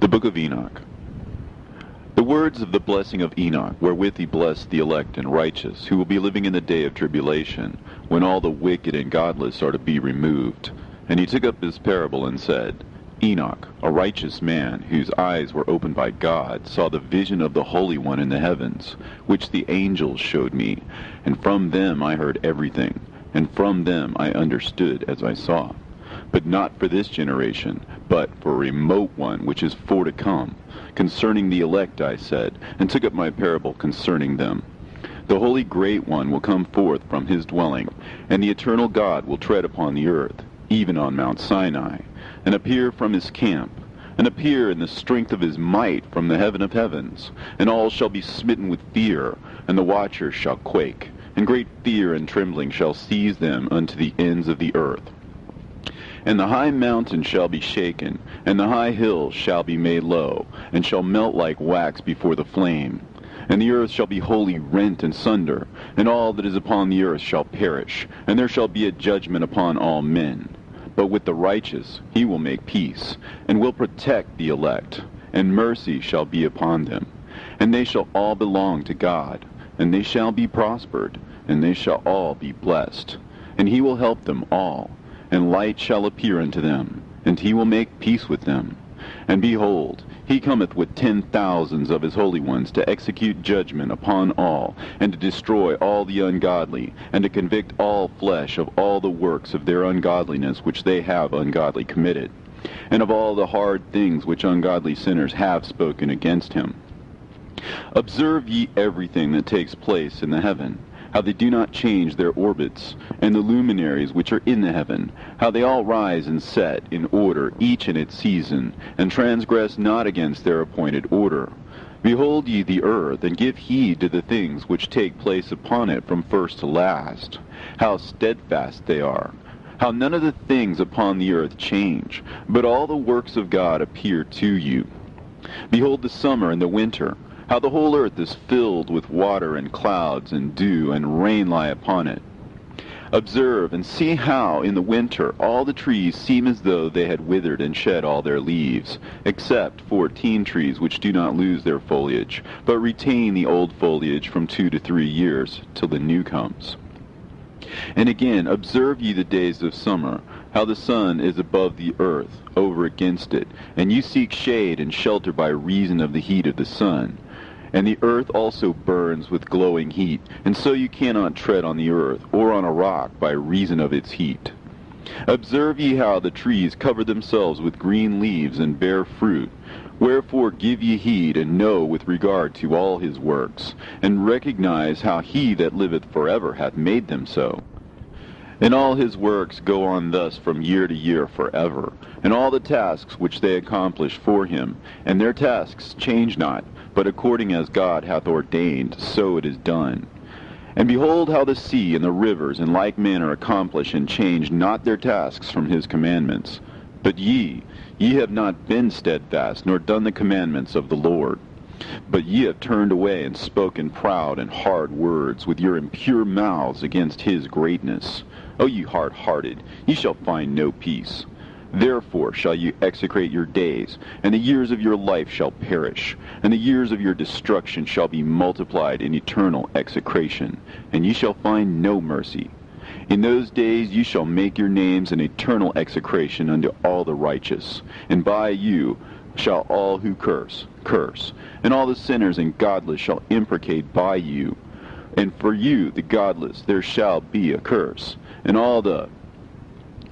The Book of Enoch. The words of the blessing of Enoch, wherewith he blessed the elect and righteous, who will be living in the day of tribulation, when all the wicked and godless are to be removed. And he took up his parable and said, Enoch, a righteous man, whose eyes were opened by God, saw the vision of the Holy One in the heavens, which the angels showed me, and from them I heard everything, and from them I understood as I saw. But not for this generation, but for a remote one which is for to come. Concerning the elect I said, and took up my parable concerning them. The Holy Great One will come forth from his dwelling, and the eternal God will tread upon the earth, even on Mount Sinai, and appear from his camp, and appear in the strength of his might from the heaven of heavens. And all shall be smitten with fear, and the watchers shall quake, and great fear and trembling shall seize them unto the ends of the earth. And the high mountain shall be shaken, and the high hills shall be made low, and shall melt like wax before the flame. And the earth shall be wholly rent and sunder, and all that is upon the earth shall perish, and there shall be a judgment upon all men. But with the righteous he will make peace, and will protect the elect, and mercy shall be upon them. And they shall all belong to God, and they shall be prospered, and they shall all be blessed. And he will help them all. And light shall appear unto them, and he will make peace with them. And behold, he cometh with 10,000s of his holy ones to execute judgment upon all, and to destroy all the ungodly, and to convict all flesh of all the works of their ungodliness which they have ungodly committed, and of all the hard things which ungodly sinners have spoken against him. Observe ye everything that takes place in the heaven, how they do not change their orbits, and the luminaries which are in the heaven, how they all rise and set in order, each in its season, and transgress not against their appointed order. Behold ye the earth, and give heed to the things which take place upon it from first to last, how steadfast they are, how none of the things upon the earth change, but all the works of God appear to you. Behold the summer and the winter, how the whole earth is filled with water and clouds and dew, and rain lie upon it. Observe and see how in the winter all the trees seem as though they had withered and shed all their leaves, except 14 trees which do not lose their foliage, but retain the old foliage from 2 to 3 years, till the new comes. And again, observe ye the days of summer, how the sun is above the earth, over against it, and you seek shade and shelter by reason of the heat of the sun. And the earth also burns with glowing heat, and so you cannot tread on the earth, or on a rock, by reason of its heat. Observe ye how the trees cover themselves with green leaves and bear fruit. Wherefore give ye heed, and know with regard to all his works, and recognize how he that liveth forever hath made them so. And all his works go on thus from year to year forever, and all the tasks which they accomplish for him, and their tasks change not, but according as God hath ordained, so it is done. And behold how the sea and the rivers in like manner accomplish and change not their tasks from his commandments. But ye have not been steadfast, nor done the commandments of the Lord. But ye have turned away and spoken proud and hard words with your impure mouths against his greatness. O ye hard-hearted, ye shall find no peace. Therefore shall you execrate your days, and the years of your life shall perish, and the years of your destruction shall be multiplied in eternal execration, and ye shall find no mercy. In those days ye shall make your names an eternal execration unto all the righteous, and by you shall all who curse, and all the sinners and godless shall imprecate by you. And for you, the godless, there shall be a curse, and all the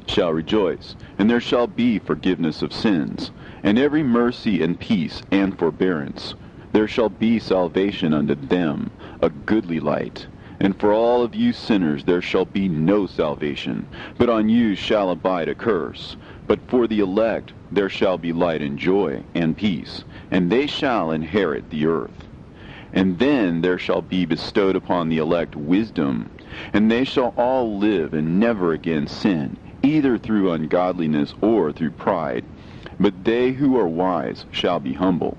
shall rejoice, and there shall be forgiveness of sins, and every mercy and peace and forbearance. There shall be salvation unto them, a goodly light. And for all of you sinners there shall be no salvation, but on you shall abide a curse. But for the elect there shall be light and joy and peace, and they shall inherit the earth. And then there shall be bestowed upon the elect wisdom, and they shall all live and never again sin, either through ungodliness or through pride. But they who are wise shall be humble,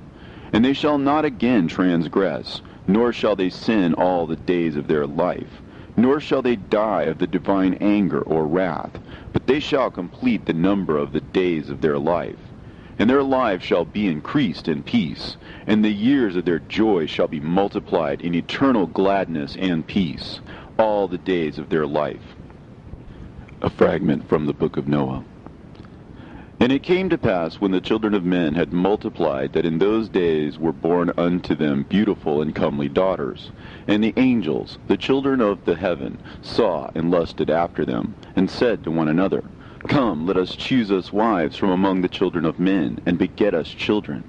and they shall not again transgress, nor shall they sin all the days of their life, nor shall they die of the divine anger or wrath, but they shall complete the number of the days of their life. and their lives shall be increased in peace, and the years of their joy shall be multiplied in eternal gladness and peace, all the days of their life. A fragment from the book of Noah. And it came to pass, when the children of men had multiplied, that in those days were born unto them beautiful and comely daughters. And the angels, the children of the heaven, saw and lusted after them, and said to one another, Come, let us choose us wives from among the children of men, and beget us children.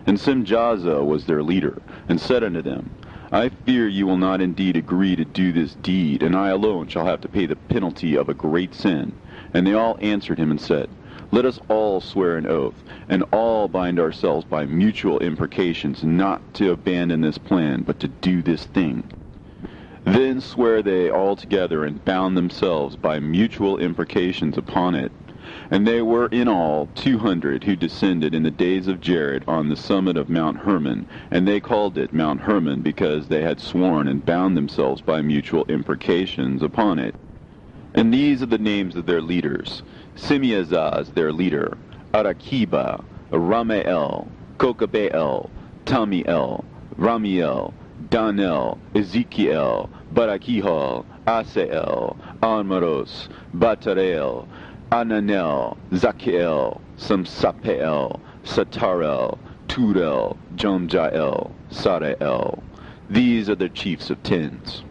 And Simjaza was their leader, and said unto them, I fear you will not indeed agree to do this deed, and I alone shall have to pay the penalty of a great sin. And they all answered him and said, Let us all swear an oath, and all bind ourselves by mutual imprecations, not to abandon this plan, but to do this thing. Then sware they all together, and bound themselves by mutual imprecations upon it. And they were in all 200 who descended in the days of Jared on the summit of Mount Hermon, and they called it Mount Hermon because they had sworn and bound themselves by mutual imprecations upon it. And these are the names of their leaders: Simeazaz their leader, Arakiba, Ramael, Kokabeel, Tamiel, Ramiel, Danel, Ezekiel, Barakihal, Asael, Almaros, Batarel, Ananel, Zakiel, Samsapeel, Satarel, Turel, Jomjael, Sarael. These are the chiefs of tens.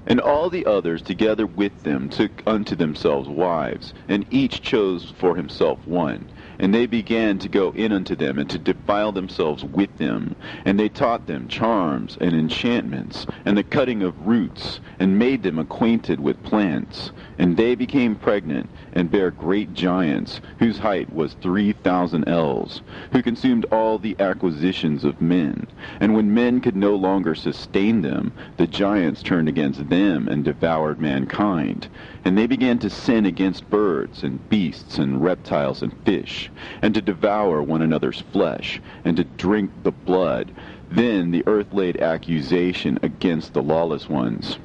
And all the others together with them took unto themselves wives, and each chose for himself one. And they began to go in unto them, and to defile themselves with them. And they taught them charms and enchantments, and the cutting of roots, and made them acquainted with plants. And they became pregnant, and bare great giants, whose height was 3,000 ells, who consumed all the acquisitions of men. And when men could no longer sustain them, the giants turned against them, and devoured mankind. And they began to sin against birds, and beasts, and reptiles, and fish, and to devour one another's flesh, and to drink the blood. Then the earth laid accusation against the lawless ones.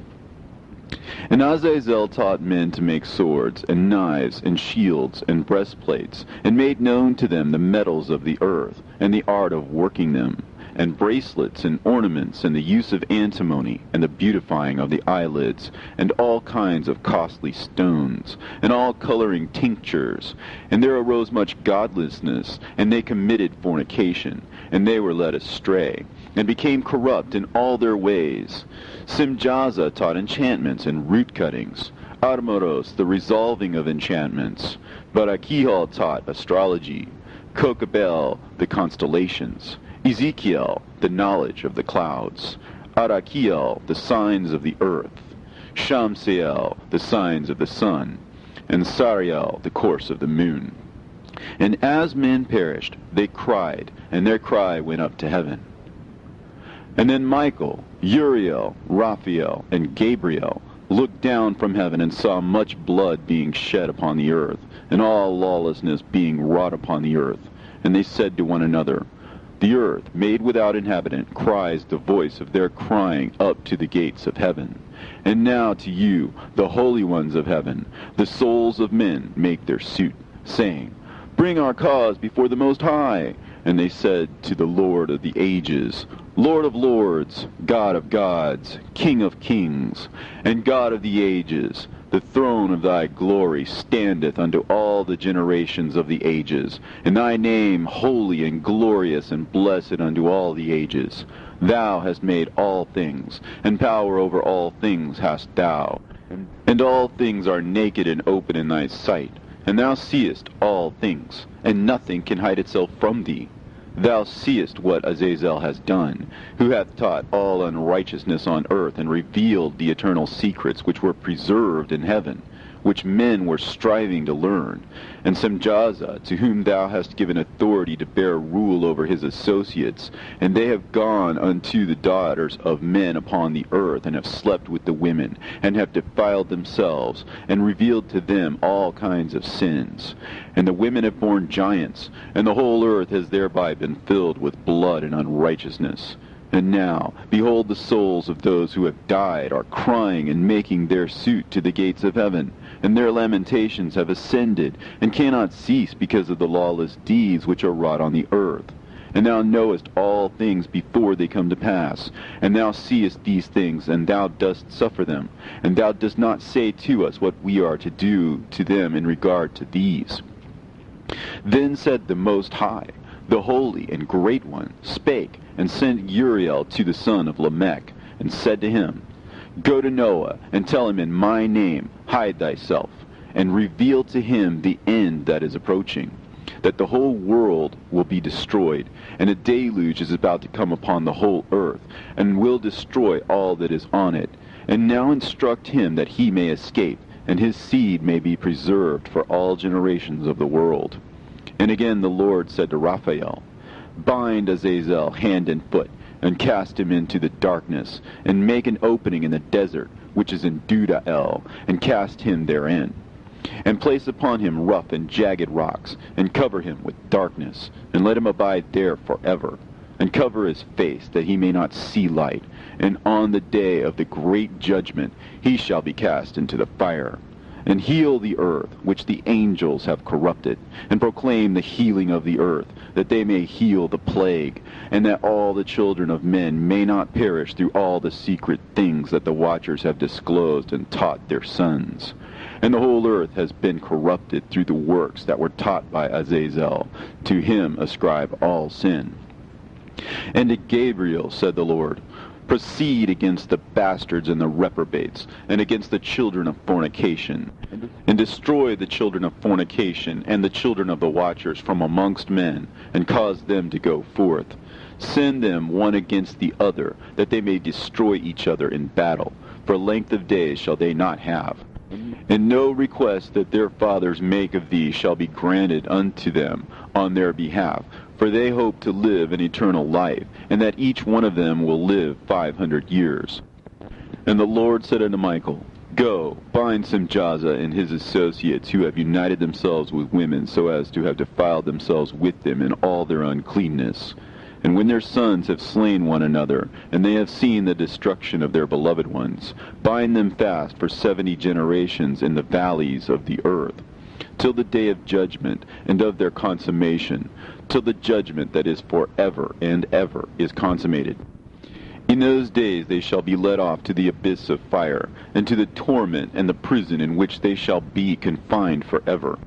And Azazel taught men to make swords, and knives, and shields, and breastplates, and made known to them the metals of the earth, and the art of working them, and bracelets, and ornaments, and the use of antimony, and the beautifying of the eyelids, and all kinds of costly stones, and all coloring tinctures. And there arose much godlessness, and they committed fornication, and they were led astray, and became corrupt in all their ways. Simjaza taught enchantments and root cuttings, Armoros the resolving of enchantments, Barakihal taught astrology, Kokabel the constellations, Ezekiel the knowledge of the clouds, Arakiel the signs of the earth, Shamseel the signs of the sun, and Sariel the course of the moon. And as men perished, they cried, and their cry went up to heaven. And then Michael, Uriel, Raphael, and Gabriel looked down from heaven and saw much blood being shed upon the earth, and all lawlessness being wrought upon the earth. And they said to one another, The earth, made without inhabitant, cries the voice of their crying up to the gates of heaven. And now to you, the holy ones of heaven, the souls of men make their suit, saying, Bring our cause before the Most High. And they said to the Lord of the ages, Lord of lords, God of gods, King of kings, and God of the ages, the throne of thy glory standeth unto all the generations of the ages, and thy name holy and glorious and blessed unto all the ages. Thou hast made all things, and power over all things hast thou. And all things are naked and open in thy sight, and thou seest all things, and nothing can hide itself from thee. Thou seest what Azazel has done, who hath taught all unrighteousness on earth, and revealed the eternal secrets which were preserved in heaven, which men were striving to learn. And Simjaza, to whom thou hast given authority to bear rule over his associates, and they have gone unto the daughters of men upon the earth, and have slept with the women, and have defiled themselves, and revealed to them all kinds of sins. And the women have borne giants, and the whole earth has thereby been filled with blood and unrighteousness. And now, behold, the souls of those who have died are crying and making their suit to the gates of heaven. and their lamentations have ascended, and cannot cease because of the lawless deeds which are wrought on the earth. And thou knowest all things before they come to pass, and thou seest these things, and thou dost suffer them, and thou dost not say to us what we are to do to them in regard to these. Then said the Most High, the Holy and Great One, spake, and sent Uriel to the son of Lamech, and said to him, Go to Noah, and tell him in my name, hide thyself, and reveal to him the end that is approaching, that the whole world will be destroyed, and a deluge is about to come upon the whole earth, and will destroy all that is on it. And now instruct him that he may escape, and his seed may be preserved for all generations of the world. And again the Lord said to Raphael, Bind Azazel hand and foot, and cast him into the darkness, and make an opening in the desert, which is in Dudael, and cast him therein. And place upon him rough and jagged rocks, and cover him with darkness, and let him abide there forever. And cover his face, that he may not see light. And on the day of the great judgment he shall be cast into the fire. And heal the earth, which the angels have corrupted, and proclaim the healing of the earth, that they may heal the plague, and that all the children of men may not perish through all the secret things that the watchers have disclosed and taught their sons. And the whole earth has been corrupted through the works that were taught by Azazel. To him ascribe all sin. And to Gabriel said the Lord, Proceed against the bastards and the reprobates, and against the children of fornication, and destroy the children of fornication and the children of the watchers from amongst men, and cause them to go forth. Send them one against the other, that they may destroy each other in battle. For length of days shall they not have. And no request that their fathers make of thee shall be granted unto them on their behalf, for they hope to live an eternal life, and that each one of them will live 500 years. And the Lord said unto Michael, Go, bind Simjaza and his associates, who have united themselves with women, so as to have defiled themselves with them in all their uncleanness. And when their sons have slain one another, and they have seen the destruction of their beloved ones, bind them fast for 70 generations in the valleys of the earth, till the day of judgment and of their consummation, till the judgment that is for ever and ever is consummated. In those days they shall be led off to the abyss of fire, and to the torment and the prison in which they shall be confined forever.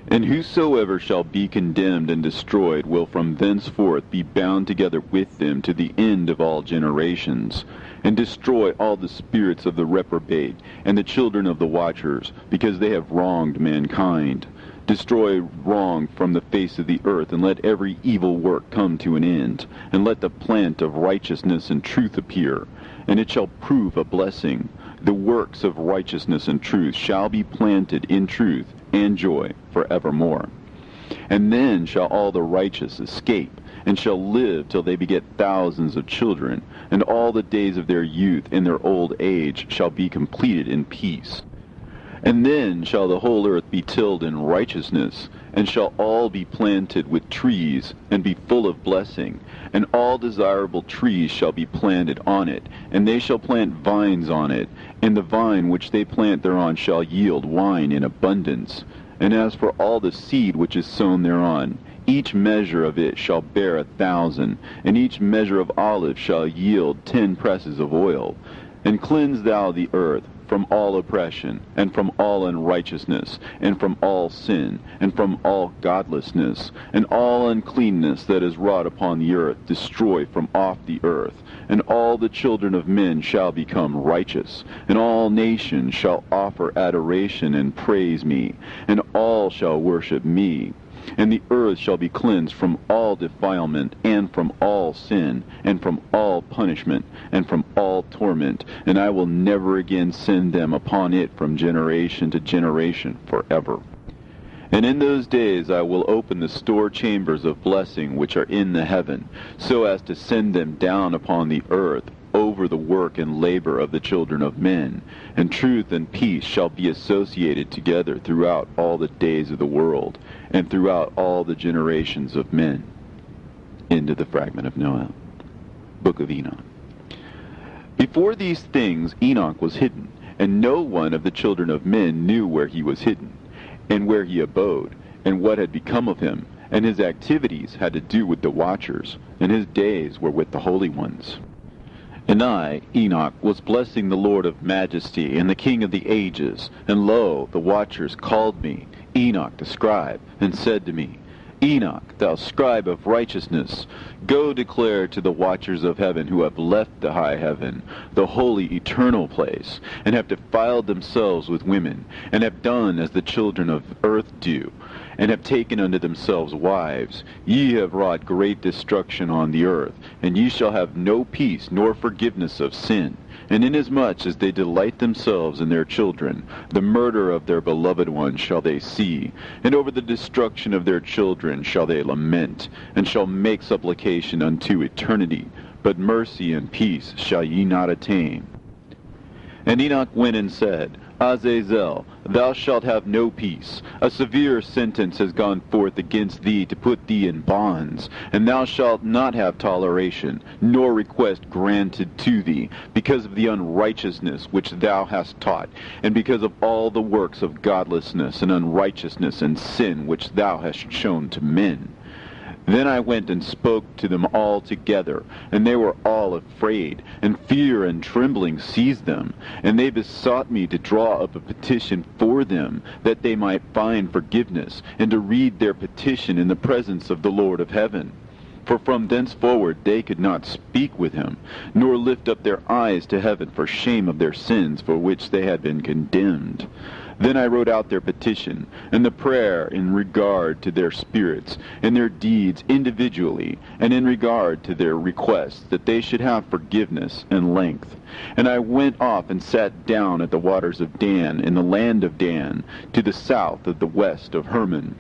And whosoever shall be condemned and destroyed will from thenceforth be bound together with them to the end of all generations, and destroy all the spirits of the reprobate and the children of the watchers, because they have wronged mankind. Destroy wrong from the face of the earth, and let every evil work come to an end, and let the plant of righteousness and truth appear, and it shall prove a blessing. The works of righteousness and truth shall be planted in truth and joy forevermore. And then shall all the righteous escape, and shall live till they beget thousands of children, and all the days of their youth and their old age shall be completed in peace. And then shall the whole earth be tilled in righteousness, and shall all be planted with trees, and be full of blessing, and all desirable trees shall be planted on it, and they shall plant vines on it, and the vine which they plant thereon shall yield wine in abundance. And as for all the seed which is sown thereon, each measure of it shall bear 1,000, and each measure of olive shall yield 10 presses of oil. And cleanse thou the earth from all oppression, and from all unrighteousness, and from all sin, and from all godlessness, and all uncleanness that is wrought upon the earth destroy from off the earth. And all the children of men shall become righteous, and all nations shall offer adoration and praise me, and all shall worship me. And the earth shall be cleansed from all defilement, and from all sin, and from all punishment, and from all torment, and I will never again send them upon it from generation to generation forever. And in those days I will open the store chambers of blessing which are in the heaven, so as to send them down upon the earth over the work and labor of the children of men, and truth and peace shall be associated together throughout all the days of the world, and throughout all the generations of men. End of the fragment of Noah. Book of Enoch. Before these things Enoch was hidden, and no one of the children of men knew where he was hidden, and where he abode, and what had become of him, and his activities had to do with the watchers, and his days were with the holy ones. And I, Enoch, was blessing the Lord of majesty and the King of the ages, and lo, the watchers called me, Enoch the scribe, and said to me, Enoch, thou scribe of righteousness, go declare to the watchers of heaven who have left the high heaven, the holy eternal place, and have defiled themselves with women, and have done as the children of earth do, and have taken unto themselves wives. Ye have wrought great destruction on the earth, and ye shall have no peace nor forgiveness of sin. And inasmuch as they delight themselves in their children, the murder of their beloved ones shall they see, and over the destruction of their children shall they lament, and shall make supplication unto eternity. But mercy and peace shall ye not attain. And Enoch went and said, Azazel, thou shalt have no peace. A severe sentence has gone forth against thee to put thee in bonds, and thou shalt not have toleration, nor request granted to thee, because of the unrighteousness which thou hast taught, and because of all the works of godlessness and unrighteousness and sin which thou hast shown to men. Then I went and spoke to them all together, and they were all afraid, and fear and trembling seized them. And they besought me to draw up a petition for them, that they might find forgiveness, and to read their petition in the presence of the Lord of heaven. For from thenceforward they could not speak with him, nor lift up their eyes to heaven for shame of their sins for which they had been condemned. Then I wrote out their petition, and the prayer in regard to their spirits, and their deeds individually, and in regard to their requests, that they should have forgiveness and length. And I went off and sat down at the waters of Dan, in the land of Dan, to the south of the west of Hermon.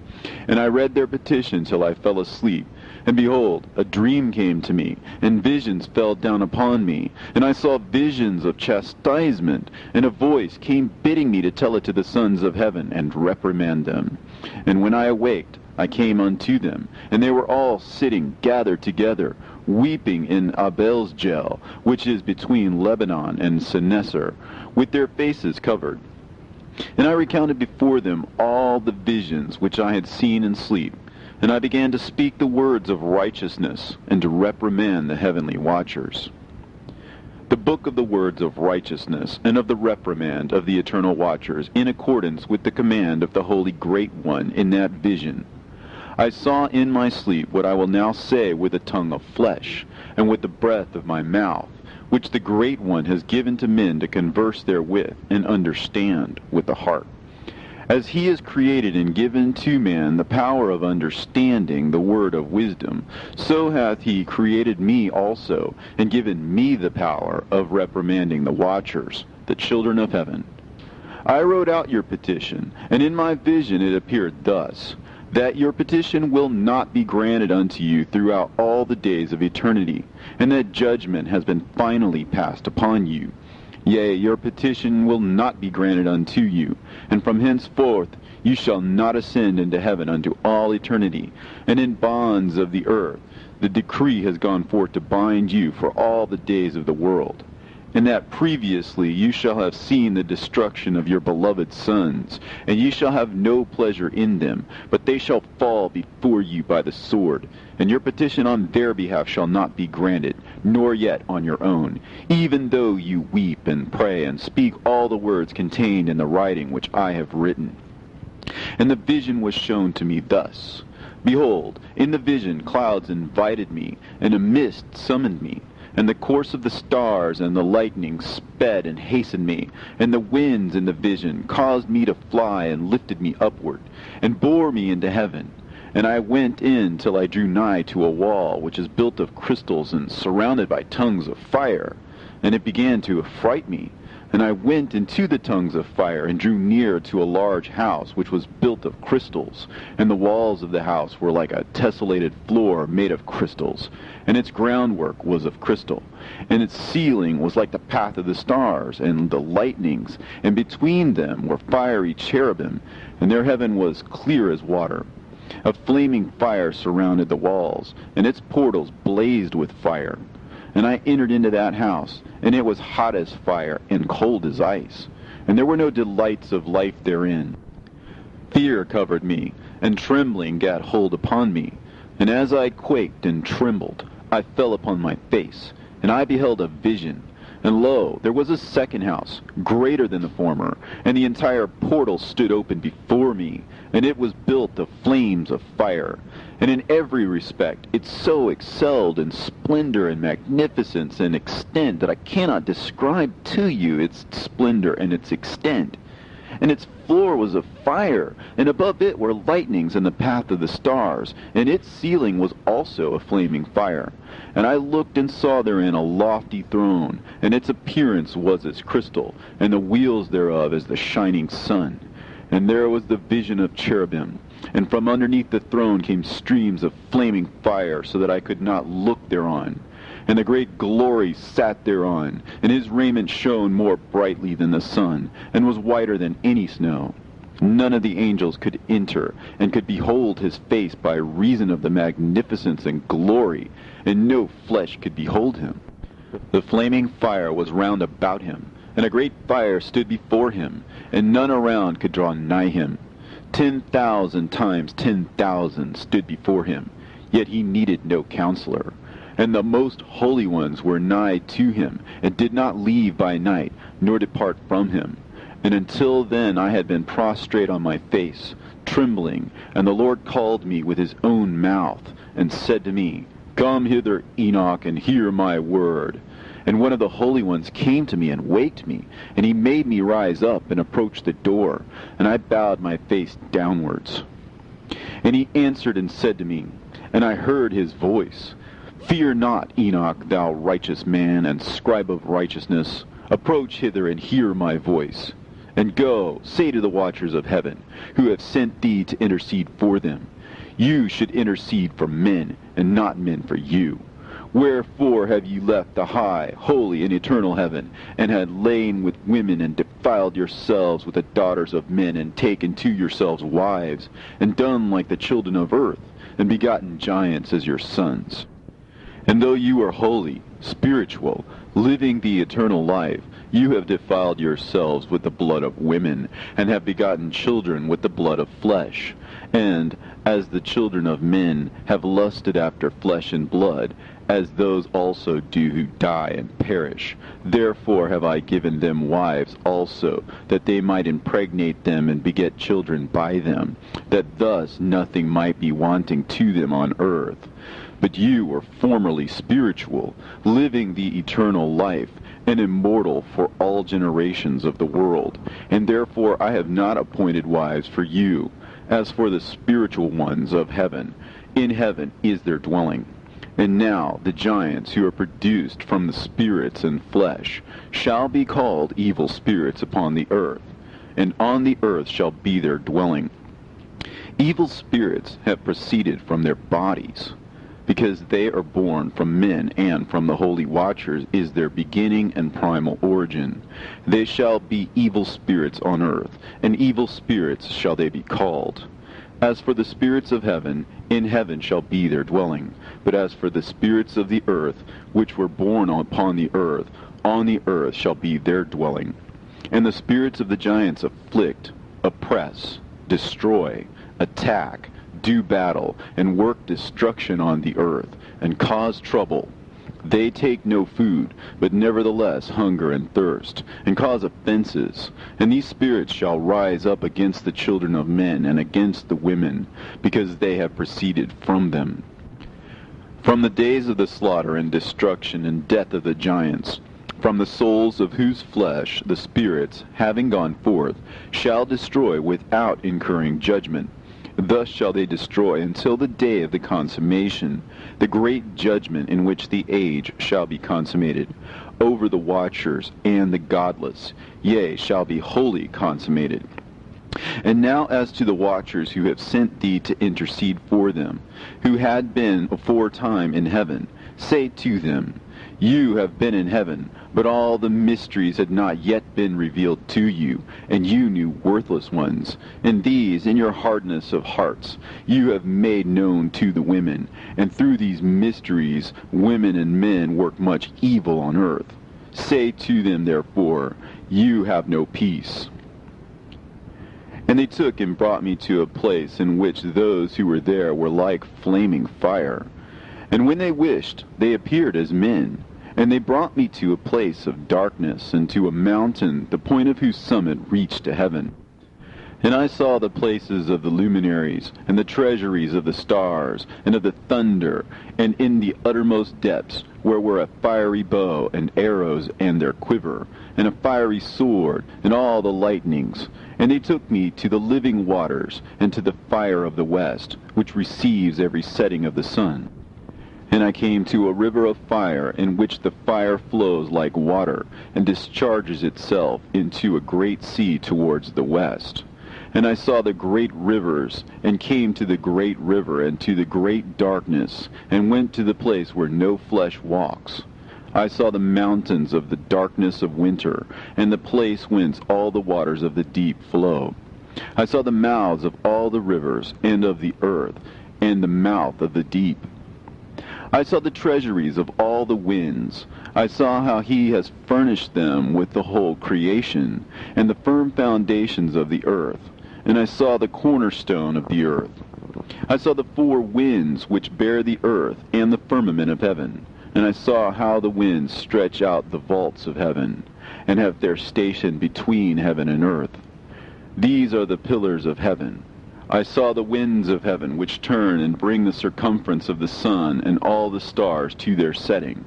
And I read their petition till I fell asleep. And behold, a dream came to me, and visions fell down upon me. And I saw visions of chastisement, and a voice came bidding me to tell it to the sons of heaven, and reprimand them. And when I awaked, I came unto them, and they were all sitting gathered together, weeping in Abel's-Gel, which is between Lebanon and Seneser, with their faces covered. And I recounted before them all the visions which I had seen in sleep. And I began to speak the words of righteousness, and to reprimand the heavenly watchers. The book of the words of righteousness, and of the reprimand of the eternal watchers, in accordance with the command of the Holy Great One in that vision. I saw in my sleep what I will now say with the tongue of flesh, and with the breath of my mouth, which the Great One has given to men to converse therewith, and understand with the heart. As he has created and given to man the power of understanding the word of wisdom, so hath he created me also, and given me the power of reprimanding the watchers, the children of heaven. I wrote out your petition, and in my vision it appeared thus, that your petition will not be granted unto you throughout all the days of eternity, and that judgment has been finally passed upon you. Yea, your petition will not be granted unto you, and from henceforth you shall not ascend into heaven unto all eternity. And in bonds of the earth the decree has gone forth to bind you for all the days of the world. And that previously you shall have seen the destruction of your beloved sons, and ye shall have no pleasure in them, but they shall fall before you by the sword. And your petition on their behalf shall not be granted, nor yet on your own, even though you weep and pray and speak all the words contained in the writing which I have written. And the vision was shown to me thus. Behold, in the vision clouds invited me, and a mist summoned me. And the course of the stars and the lightning sped and hastened me, and the winds in the vision caused me to fly and lifted me upward, and bore me into heaven. And I went in till I drew nigh to a wall which is built of crystals and surrounded by tongues of fire. And it began to affright me. And I went into the tongues of fire, and drew near to a large house which was built of crystals. And the walls of the house were like a tessellated floor made of crystals, and its groundwork was of crystal. And its ceiling was like the path of the stars and the lightnings, and between them were fiery cherubim, and their heaven was clear as water. A flaming fire surrounded the walls, and its portals blazed with fire. And I entered into that house, and it was hot as fire and cold as ice. and there were no delights of life therein. Fear covered me, and trembling gat hold upon me. And as I quaked and trembled, I fell upon my face, and I beheld a vision. And lo, there was a second house, greater than the former, and the entire portal stood open before me, and it was built of flames of fire. And in every respect it so excelled in splendor and magnificence and extent that I cannot describe to you its splendor and its extent. And its floor was of fire, and above it were lightnings in the path of the stars, and its ceiling was also a flaming fire. And I looked and saw therein a lofty throne, and its appearance was as crystal, and the wheels thereof as the shining sun. And there was the vision of cherubim, and from underneath the throne came streams of flaming fire, so that I could not look thereon. And the great glory sat thereon, and his raiment shone more brightly than the sun, and was whiter than any snow. None of the angels could enter, and could behold his face by reason of the magnificence and glory, and no flesh could behold him. The flaming fire was round about him, and a great fire stood before him, and none around could draw nigh him. 10,000 times 10,000 stood before him, yet he needed no counselor. And the most holy ones were nigh to him, and did not leave by night, nor depart from him. And until then I had been prostrate on my face, trembling, and the Lord called me with his own mouth, and said to me, Come hither, Enoch, and hear my word. And one of the holy ones came to me and waked me, and he made me rise up and approach the door, and I bowed my face downwards. And he answered and said to me, and I heard his voice, Fear not, Enoch, thou righteous man, and scribe of righteousness. Approach hither and hear my voice. And go, say to the watchers of heaven, who have sent thee to intercede for them, You should intercede for men, and not men for you. Wherefore have ye left the high, holy, and eternal heaven, and had lain with women, and defiled yourselves with the daughters of men, and taken to yourselves wives, and done like the children of earth, and begotten giants as your sons? And though you are holy, spiritual, living the eternal life, you have defiled yourselves with the blood of women, and have begotten children with the blood of flesh. And, as the children of men have lusted after flesh and blood, as those also do who die and perish, therefore have I given them wives also, that they might impregnate them and beget children by them, that thus nothing might be wanting to them on earth. But you were formerly spiritual, living the eternal life, and immortal for all generations of the world. And therefore I have not appointed wives for you. As for the spiritual ones of heaven, in heaven is their dwelling. And now the giants who are produced from the spirits and flesh shall be called evil spirits upon the earth, and on the earth shall be their dwelling. Evil spirits have proceeded from their bodies, because they are born from men, and from the holy watchers is their beginning and primal origin. They shall be evil spirits on earth, and evil spirits shall they be called. As for the spirits of heaven, in heaven shall be their dwelling. But as for the spirits of the earth, which were born upon the earth, on the earth shall be their dwelling. And the spirits of the giants afflict, oppress, destroy, attack, do battle, and work destruction on the earth, and cause trouble. They take no food, but nevertheless hunger and thirst, and cause offenses. And these spirits shall rise up against the children of men, and against the women, because they have proceeded from them. From the days of the slaughter and destruction and death of the giants, from the souls of whose flesh the spirits, having gone forth, shall destroy without incurring judgment. Thus shall they destroy until the day of the consummation, the great judgment in which the age shall be consummated, over the watchers and the godless, yea, shall be wholly consummated. And now as to the watchers who have sent thee to intercede for them, who had been aforetime in heaven, say to them, You have been in heaven, but all the mysteries had not yet been revealed to you, and you knew worthless ones. And these, in your hardness of hearts, you have made known to the women. And through these mysteries, women and men work much evil on earth. Say to them, therefore, you have no peace. And they took and brought me to a place in which those who were there were like flaming fire. And when they wished, they appeared as men. And they brought me to a place of darkness, and to a mountain, the point of whose summit reached to heaven. And I saw the places of the luminaries, and the treasuries of the stars, and of the thunder, and in the uttermost depths, where were a fiery bow, and arrows, and their quiver, and a fiery sword, and all the lightnings. And they took me to the living waters, and to the fire of the west, which receives every setting of the sun. And I came to a river of fire, in which the fire flows like water, and discharges itself into a great sea towards the west. And I saw the great rivers, and came to the great river, and to the great darkness, and went to the place where no flesh walks. I saw the mountains of the darkness of winter, and the place whence all the waters of the deep flow. I saw the mouths of all the rivers, and of the earth, and the mouth of the deep. I saw the treasuries of all the winds. I saw how he has furnished them with the whole creation, and the firm foundations of the earth. And I saw the cornerstone of the earth. I saw the four winds which bear the earth, and the firmament of heaven. And I saw how the winds stretch out the vaults of heaven, and have their station between heaven and earth. These are the pillars of heaven. I saw the winds of heaven, which turn and bring the circumference of the sun and all the stars to their setting.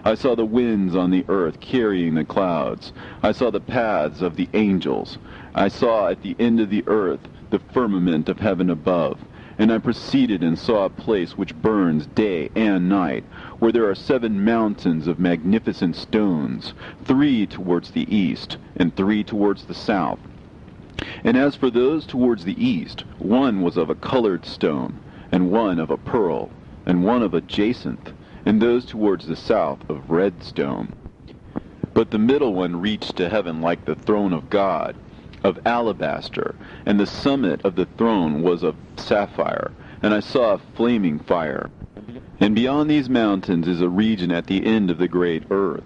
I saw the winds on the earth carrying the clouds. I saw the paths of the angels. I saw at the end of the earth the firmament of heaven above. And I proceeded and saw a place which burns day and night, where there are 7 mountains of magnificent stones, 3 towards the east, and 3 towards the south. And as for those towards the east, one was of a colored stone, and one of a pearl, and one of a jacinth, and those towards the south of red stone. But the middle one reached to heaven like the throne of God, of alabaster, and the summit of the throne was of sapphire, and I saw a flaming fire. And beyond these mountains is a region at the end of the great earth.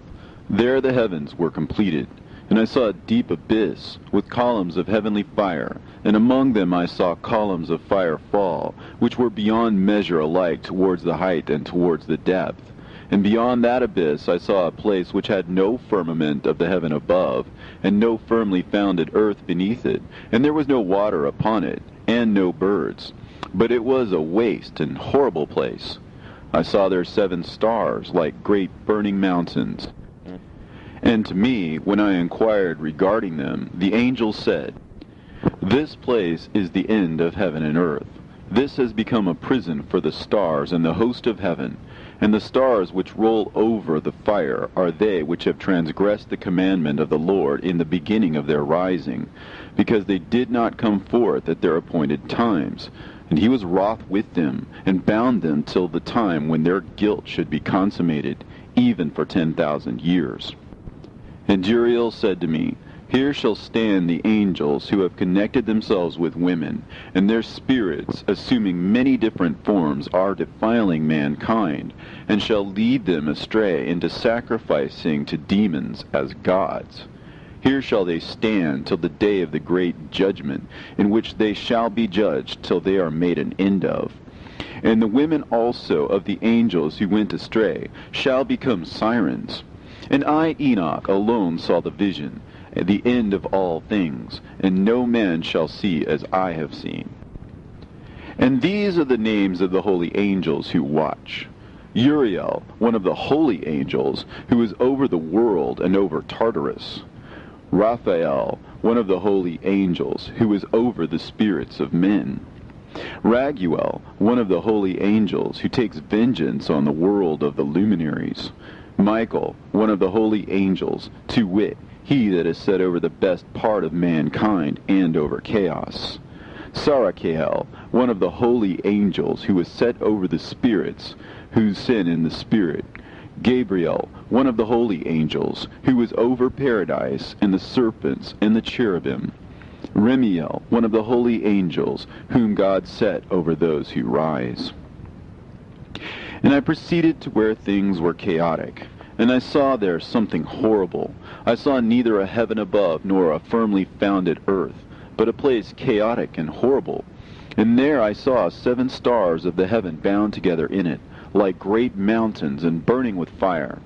There the heavens were completed. And I saw a deep abyss, with columns of heavenly fire, and among them I saw columns of fire fall, which were beyond measure alike towards the height and towards the depth. And beyond that abyss I saw a place which had no firmament of the heaven above, and no firmly founded earth beneath it, and there was no water upon it, and no birds. But it was a waste and horrible place. I saw there 7 stars, like great burning mountains. And to me, when I inquired regarding them, the angel said, "This place is the end of heaven and earth. This has become a prison for the stars and the host of heaven. And the stars which roll over the fire are they which have transgressed the commandment of the Lord in the beginning of their rising, because they did not come forth at their appointed times. And he was wroth with them, and bound them till the time when their guilt should be consummated, even for 10,000 years. And Uriel said to me, Here shall stand the angels who have connected themselves with women, and their spirits, assuming many different forms, are defiling mankind, and shall lead them astray into sacrificing to demons as gods. Here shall they stand till the day of the great judgment, in which they shall be judged till they are made an end of. And the women also of the angels who went astray shall become sirens. And I, Enoch, alone saw the vision, at the end of all things, and no man shall see as I have seen. And these are the names of the holy angels who watch. Uriel, one of the holy angels, who is over the world and over Tartarus. Raphael, one of the holy angels, who is over the spirits of men. Raguel, one of the holy angels, who takes vengeance on the world of the luminaries. Michael, one of the holy angels, to wit, he that is set over the best part of mankind and over chaos. Sarachael, one of the holy angels, who is set over the spirits, who sin in the spirit. Gabriel, one of the holy angels, who is over paradise and the serpents and the cherubim. Remiel, one of the holy angels, whom God set over those who rise. And I proceeded to where things were chaotic, and I saw there something horrible. I saw neither a heaven above nor a firmly founded earth, but a place chaotic and horrible. And there I saw 7 stars of the heaven bound together in it, like great mountains and burning with fire.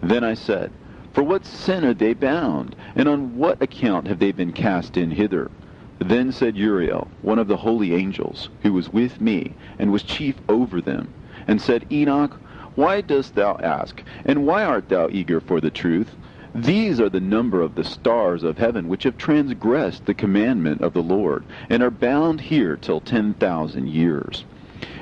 Then I said, For what sin are they bound, and on what account have they been cast in hither? Then said Uriel, one of the holy angels, who was with me, and was chief over them, and said, Enoch, why dost thou ask, and why art thou eager for the truth? These are the number of the stars of heaven, which have transgressed the commandment of the Lord, and are bound here till 10,000 years.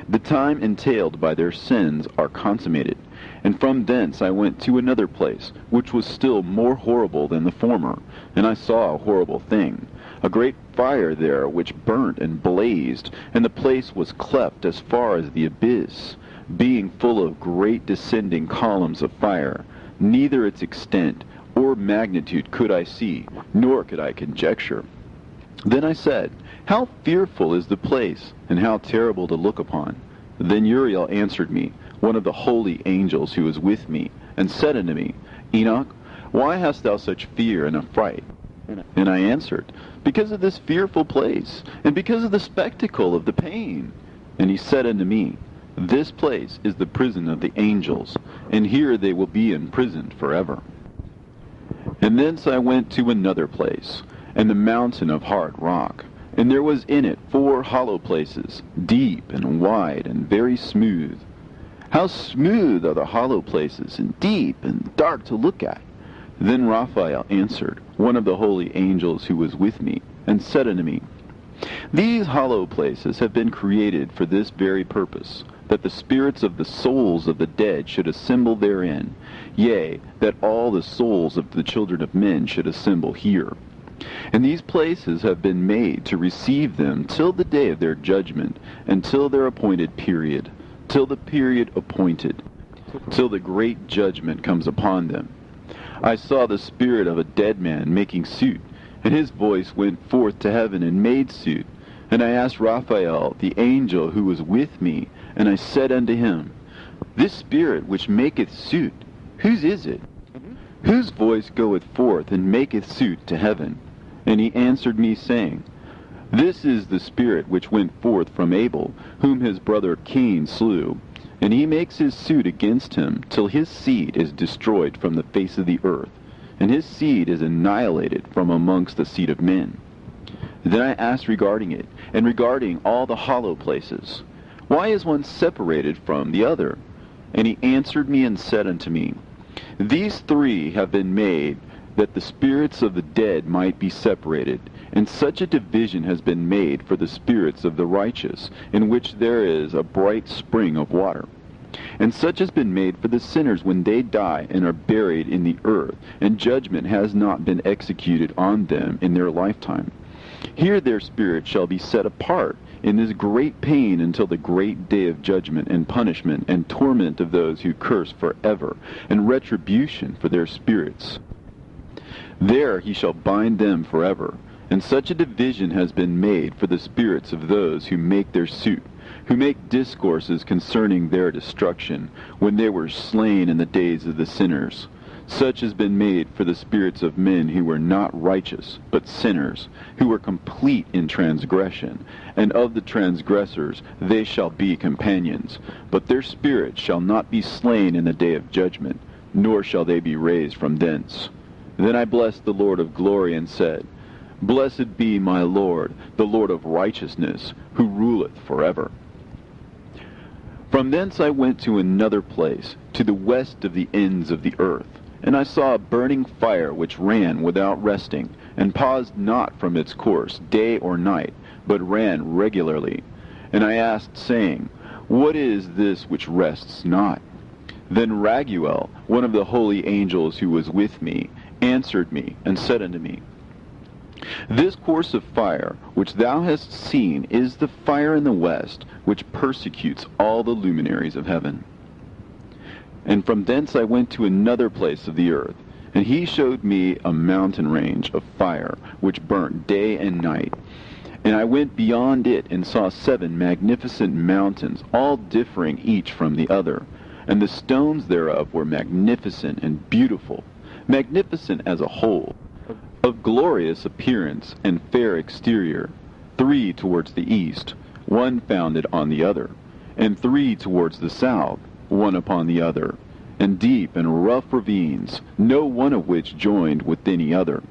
The time entailed by their sins are consummated. And from thence I went to another place, which was still more horrible than the former, and I saw a horrible thing, a great fire there which burnt and blazed, and the place was cleft as far as the abyss, being full of great descending columns of fire. Neither its extent or magnitude could I see, nor could I conjecture. Then I said, How fearful is the place, and how terrible to look upon! Then Uriel answered me, one of the holy angels who was with me, and said unto me, Enoch, why hast thou such fear and affright? And I answered, Because of this fearful place, and because of the spectacle of the pain. And he said unto me, This place is the prison of the angels, and here they will be imprisoned forever. And thence I went to another place, and the mountain of hard rock, and there was in it 4 hollow places, deep and wide and very smooth. How smooth are the hollow places, and deep and dark to look at! Then Raphael answered, one of the holy angels who was with me, and said unto me, These hollow places have been created for this very purpose, that the spirits of the souls of the dead should assemble therein, yea, that all the souls of the children of men should assemble here. And these places have been made to receive them till the day of their judgment, and till their appointed period, till the period appointed, till the great judgment comes upon them. I saw the spirit of a dead man making suit, and his voice went forth to heaven and made suit. And I asked Raphael, the angel who was with me, and I said unto him, This spirit which maketh suit, whose is it? Whose voice goeth forth and maketh suit to heaven? And he answered me, saying, This is the spirit which went forth from Abel, whom his brother Cain slew. And he makes his suit against him, till his seed is destroyed from the face of the earth, and his seed is annihilated from amongst the seed of men. Then I asked regarding it, and regarding all the hollow places, Why is one separated from the other? And he answered me and said unto me, These 3 have been made, that the spirits of the dead might be separated, and such a division has been made for the spirits of the righteous, in which there is a bright spring of water. And such has been made for the sinners when they die and are buried in the earth, and judgment has not been executed on them in their lifetime. Here their spirit shall be set apart in this great pain until the great day of judgment and punishment and torment of those who curse forever, and retribution for their spirits. There he shall bind them forever. And such a division has been made for the spirits of those who make their suit, who make discourses concerning their destruction, when they were slain in the days of the sinners. Such has been made for the spirits of men who were not righteous, but sinners, who were complete in transgression. And of the transgressors they shall be companions, but their spirits shall not be slain in the day of judgment, nor shall they be raised from thence. Then I blessed the Lord of glory, and said, Blessed be my Lord, the Lord of righteousness, who ruleth forever. From thence I went to another place, to the west of the ends of the earth, and I saw a burning fire which ran without resting, and paused not from its course day or night, but ran regularly. And I asked, saying, What is this which rests not? Then Raguel, one of the holy angels who was with me, answered me, and said unto me, This course of fire which thou hast seen is the fire in the west, which persecutes all the luminaries of heaven. And from thence I went to another place of the earth, and he showed me a mountain range of fire, which burnt day and night. And I went beyond it, and saw 7 magnificent mountains, all differing each from the other. and the stones thereof were magnificent and beautiful, magnificent as a whole, of glorious appearance and fair exterior, 3 towards the east, one founded on the other, and 3 towards the south, one upon the other, and deep and rough ravines, no one of which joined with any other.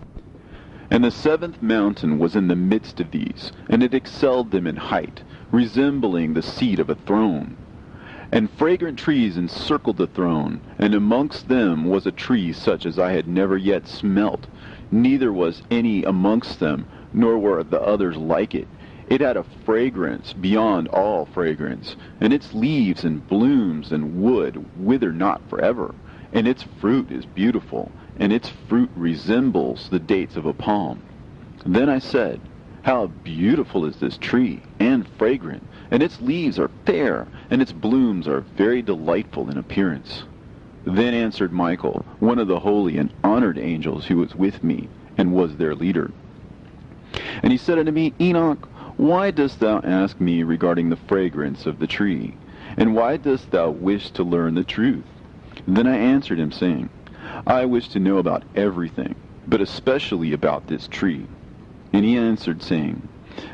And the 7th mountain was in the midst of these, and it excelled them in height, resembling the seat of a throne. And fragrant trees encircled the throne, and amongst them was a tree such as I had never yet smelt, neither was any amongst them, nor were the others like it. It had a fragrance beyond all fragrance, and its leaves and blooms and wood wither not forever, and its fruit is beautiful, and its fruit resembles the dates of a palm. Then I said, How beautiful is this tree, and fragrant, and its leaves are fair, and its blooms are very delightful in appearance. Then answered Michael, one of the holy and honored angels who was with me, and was their leader. And he said unto me, Enoch, why dost thou ask me regarding the fragrance of the tree? And why dost thou wish to learn the truth? Then I answered him, saying, I wish to know about everything, but especially about this tree. And he answered, saying,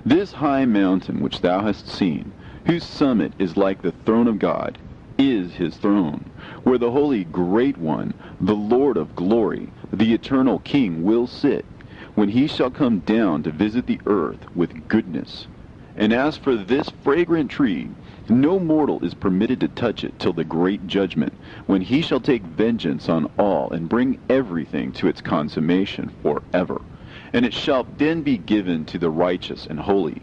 This high mountain which thou hast seen, whose summit is like the throne of God, is his throne, where the holy great one, the Lord of glory, the eternal King, will sit, when he shall come down to visit the earth with goodness. And as for this fragrant tree, no mortal is permitted to touch it till the great judgment, when he shall take vengeance on all, and bring everything to its consummation forever. And it shall then be given to the righteous and holy.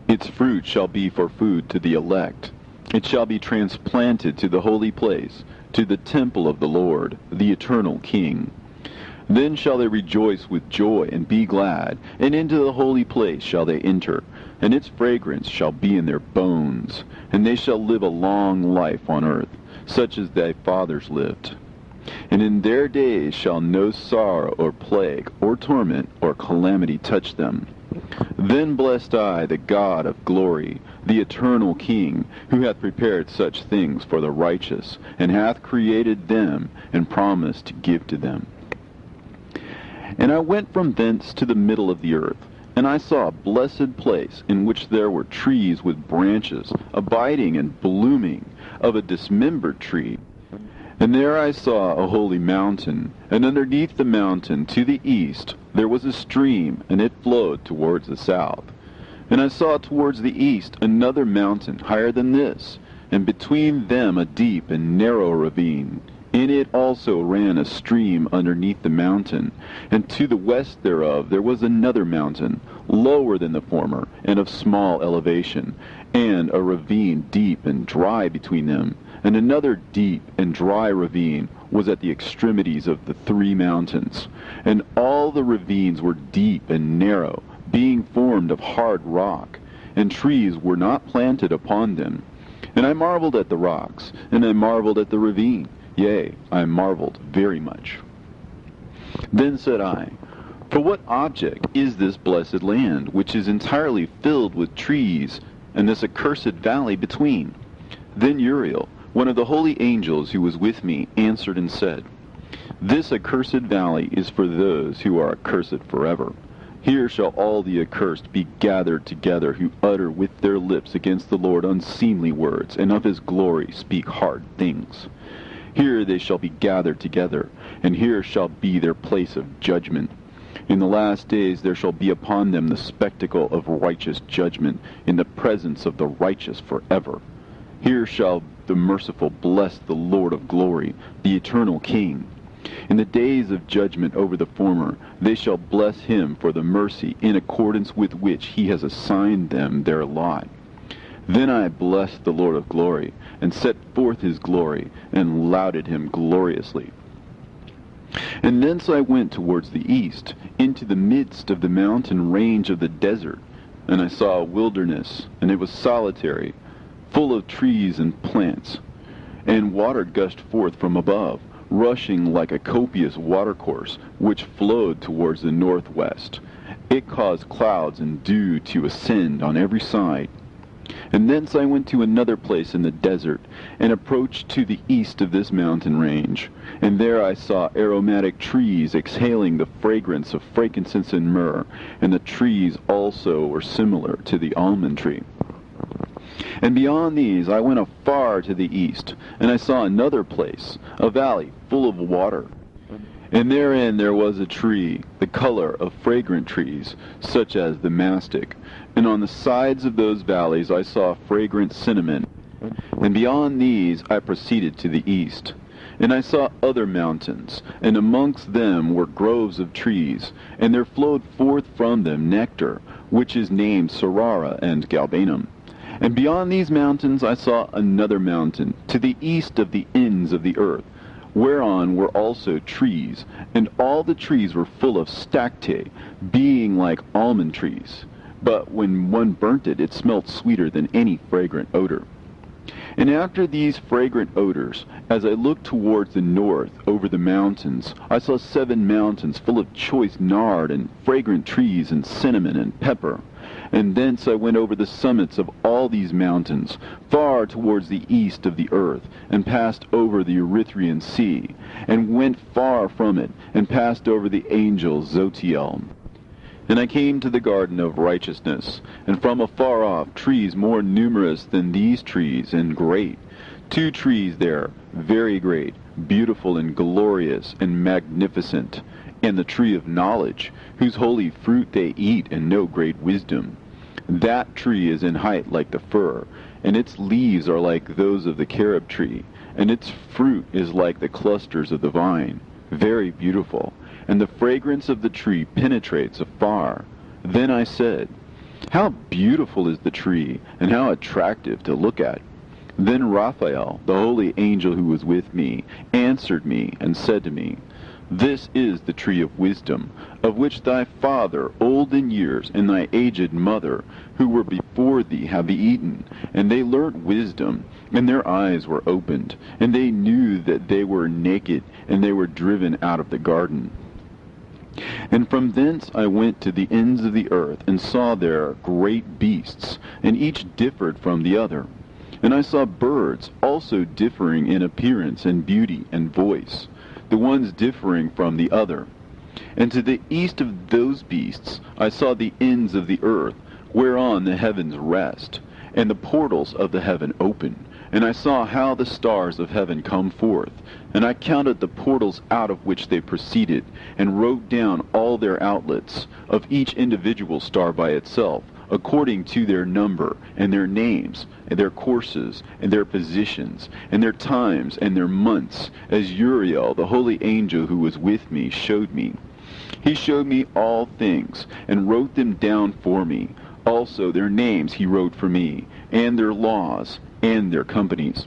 Its fruit shall be for food to the elect. It shall be transplanted to the holy place, to the temple of the Lord, the eternal King. Then shall they rejoice with joy and be glad, and into the holy place shall they enter, and its fragrance shall be in their bones, and they shall live a long life on earth, such as thy fathers lived. And in their days shall no sorrow or plague or torment or calamity touch them. Then blessed I the God of glory, the eternal King, who hath prepared such things for the righteous, and hath created them, and promised to give to them. And I went from thence to the middle of the earth, and I saw a blessed place, in which there were trees with branches, abiding and blooming, of a dismembered tree. And there I saw a holy mountain, and underneath the mountain to the east there was a stream, and it flowed towards the south. And I saw towards the east another mountain higher than this, and between them a deep and narrow ravine. In it also ran a stream underneath the mountain, and to the west thereof there was another mountain, lower than the former, and of small elevation, and a ravine deep and dry between them. And another deep and dry ravine was at the extremities of the 3 mountains. And all the ravines were deep and narrow, being formed of hard rock, and trees were not planted upon them. And I marveled at the rocks, and I marveled at the ravine. Yea, I marveled very much. Then said I, For what object is this blessed land, which is entirely filled with trees, and this accursed valley between? Then Uriel, one of the holy angels who was with me, answered and said, This accursed valley is for those who are accursed forever. Here shall all the accursed be gathered together, who utter with their lips against the Lord unseemly words, and of his glory speak hard things. Here they shall be gathered together, and here shall be their place of judgment. In the last days there shall be upon them the spectacle of righteous judgment, in the presence of the righteous forever. Here shall the merciful bless the Lord of glory, the eternal King. In the days of judgment over the former, they shall bless him for the mercy in accordance with which he has assigned them their lot. Then I blessed the Lord of glory, and set forth his glory, and lauded him gloriously. And thence I went towards the east, into the midst of the mountain range of the desert, and I saw a wilderness, and it was solitary, full of trees and plants, and water gushed forth from above, rushing like a copious watercourse, which flowed towards the northwest. It caused clouds and dew to ascend on every side. And thence I went to another place in the desert, and approached to the east of this mountain range. And there I saw aromatic trees exhaling the fragrance of frankincense and myrrh, and the trees also were similar to the almond tree. And beyond these I went afar to the east, and I saw another place, a valley full of water. And therein there was a tree, the color of fragrant trees, such as the mastic. And on the sides of those valleys I saw fragrant cinnamon. And beyond these I proceeded to the east. And I saw other mountains, and amongst them were groves of trees, and there flowed forth from them nectar, which is named Sorara and Galbanum. And beyond these mountains I saw another mountain, to the east of the ends of the earth, whereon were also trees, and all the trees were full of stacte, being like almond trees. But when one burnt it, it smelt sweeter than any fragrant odor. And after these fragrant odors, as I looked towards the north over the mountains, I saw 7 mountains full of choice nard and fragrant trees and cinnamon and pepper. And thence I went over the summits of all these mountains, far towards the east of the earth, and passed over the Erythraean Sea, and went far from it, and passed over the angel Zotiel. And I came to the garden of righteousness, and from afar off trees more numerous than these trees, and great. 2 trees there, very great, beautiful and glorious and magnificent, and the tree of knowledge, whose holy fruit they eat and know great wisdom. That tree is in height like the fir, and its leaves are like those of the carob tree, and its fruit is like the clusters of the vine, very beautiful, and the fragrance of the tree penetrates afar. Then I said, how beautiful is the tree, and how attractive to look at. Then Raphael, the holy angel who was with me, answered me and said to me, this is the tree of wisdom, of which thy father, old in years, and thy aged mother, who were before thee, have eaten. And they learnt wisdom, and their eyes were opened, and they knew that they were naked, and they were driven out of the garden. And from thence I went to the ends of the earth, and saw there great beasts, and each differed from the other. And I saw birds, also differing in appearance and beauty and voice, the ones differing from the other. And to the east of those beasts I saw the ends of the earth, whereon the heavens rest, and the portals of the heaven open. And I saw how the stars of heaven come forth, and I counted the portals out of which they proceeded, and wrote down all their outlets, of each individual star by itself, according to their number, and their names, and their courses, and their positions, and their times, and their months, as Uriel, the holy angel who was with me, showed me. He showed me all things, and wrote them down for me. Also their names he wrote for me, and their laws, and their companies.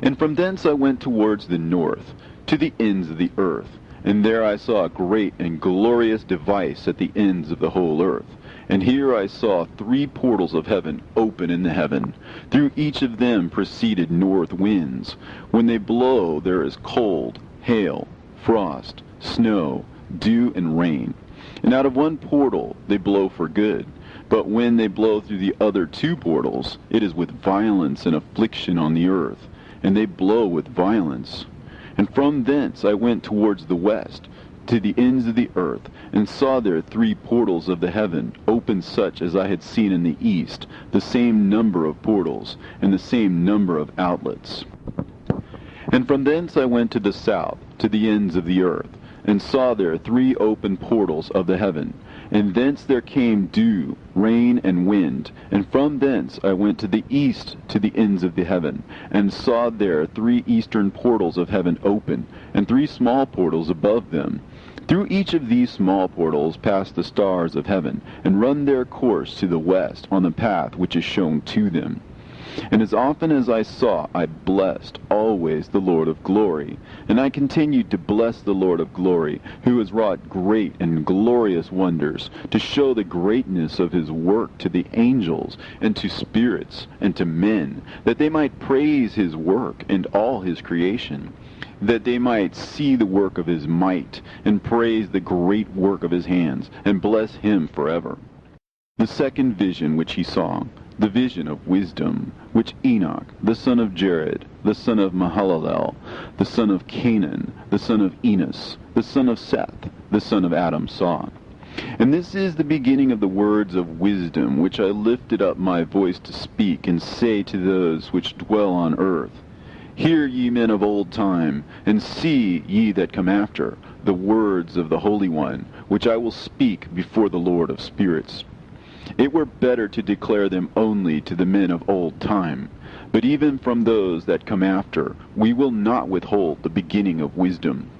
And from thence I went towards the north, to the ends of the earth, and there I saw a great and glorious device at the ends of the whole earth. And here I saw 3 portals of heaven open in the heaven. Through each of them proceeded north winds. When they blow, there is cold, hail, frost, snow, dew, and rain. And out of one portal they blow for good. But when they blow through the other 2 portals, it is with violence and affliction on the earth, and they blow with violence. And from thence I went towards the west, to the ends of the earth, and saw there 3 portals of the heaven, open such as I had seen in the east, the same number of portals, and the same number of outlets. And from thence I went to the south, to the ends of the earth, and saw there 3 open portals of the heaven, and thence there came dew, rain, and wind. And from thence I went to the east, to the ends of the heaven, and saw there 3 eastern portals of heaven open, and 3 small portals above them. Through each of these small portals pass the stars of heaven, and run their course to the west on the path which is shown to them. And as often as I saw, I blessed always the Lord of glory. And I continued to bless the Lord of glory, who has wrought great and glorious wonders, to show the greatness of his work to the angels, and to spirits, and to men, that they might praise his work and all his creation, that they might see the work of his might, and praise the great work of his hands, and bless him forever. The second vision which he saw, the vision of wisdom, which Enoch, the son of Jared, the son of Mahalalel, the son of Canaan, the son of Enos, the son of Seth, the son of Adam saw. And this is the beginning of the words of wisdom, which I lifted up my voice to speak, and say to those which dwell on earth, Hear ye men of old time, and see ye that come after, the words of the Holy One, which I will speak before the Lord of spirits. It were better to declare them only to the men of old time, but even from those that come after we will not withhold the beginning of wisdom.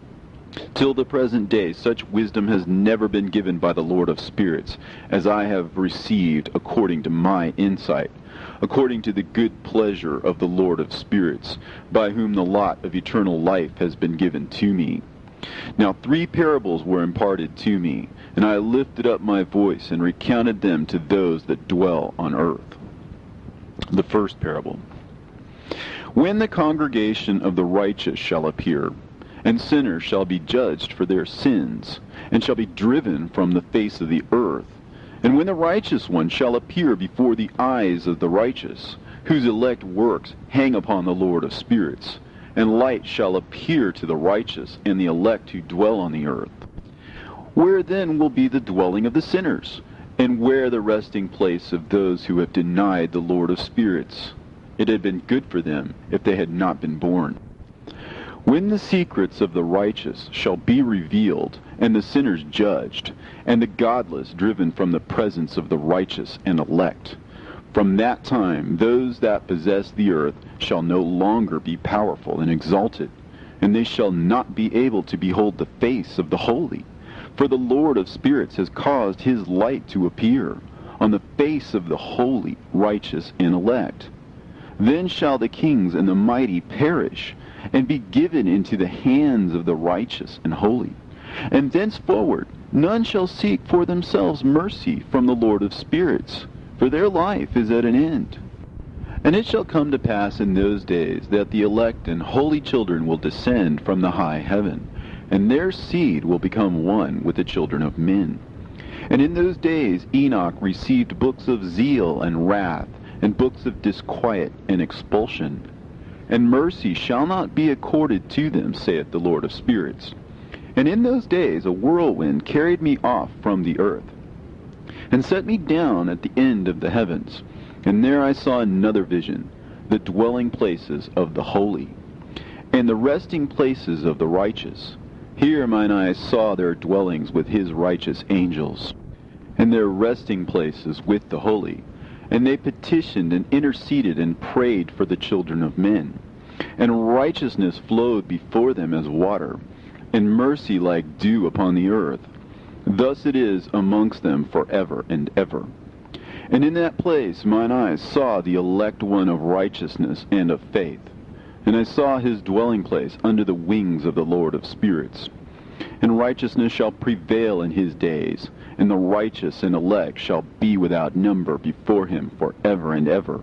Till the present day such wisdom has never been given by the Lord of spirits, as I have received according to my insight, according to the good pleasure of the Lord of spirits, by whom the lot of eternal life has been given to me. Now 3 parables were imparted to me, and I lifted up my voice and recounted them to those that dwell on earth. The first parable. When the congregation of the righteous shall appear, and sinners shall be judged for their sins, and shall be driven from the face of the earth, and when the righteous one shall appear before the eyes of the righteous, whose elect works hang upon the Lord of spirits, and light shall appear to the righteous and the elect who dwell on the earth. Where then will be the dwelling of the sinners, and where the resting place of those who have denied the Lord of spirits? It had been good for them if they had not been born. When the secrets of the righteous shall be revealed, and the sinners judged, and the godless driven from the presence of the righteous and elect, from that time those that possess the earth shall no longer be powerful and exalted, and they shall not be able to behold the face of the holy. For the Lord of spirits has caused his light to appear on the face of the holy, righteous, and elect. Then shall the kings and the mighty perish, and be given into the hands of the righteous and holy. And thenceforward none shall seek for themselves mercy from the Lord of spirits, for their life is at an end. And it shall come to pass in those days that the elect and holy children will descend from the high heaven, and their seed will become one with the children of men. And in those days Enoch received books of zeal and wrath, and books of disquiet and expulsion. And mercy shall not be accorded to them, saith the Lord of spirits. And in those days a whirlwind carried me off from the earth, and set me down at the end of the heavens. And there I saw another vision, the dwelling places of the holy, and the resting places of the righteous. Here mine eyes saw their dwellings with his righteous angels, and their resting places with the holy. And they petitioned and interceded and prayed for the children of men. And righteousness flowed before them as water, and mercy like dew upon the earth. Thus it is amongst them forever and ever. And in that place mine eyes saw the elect one of righteousness and of faith. And I saw his dwelling place under the wings of the Lord of spirits. And righteousness shall prevail in his days, and the righteous and elect shall be without number before him forever and ever.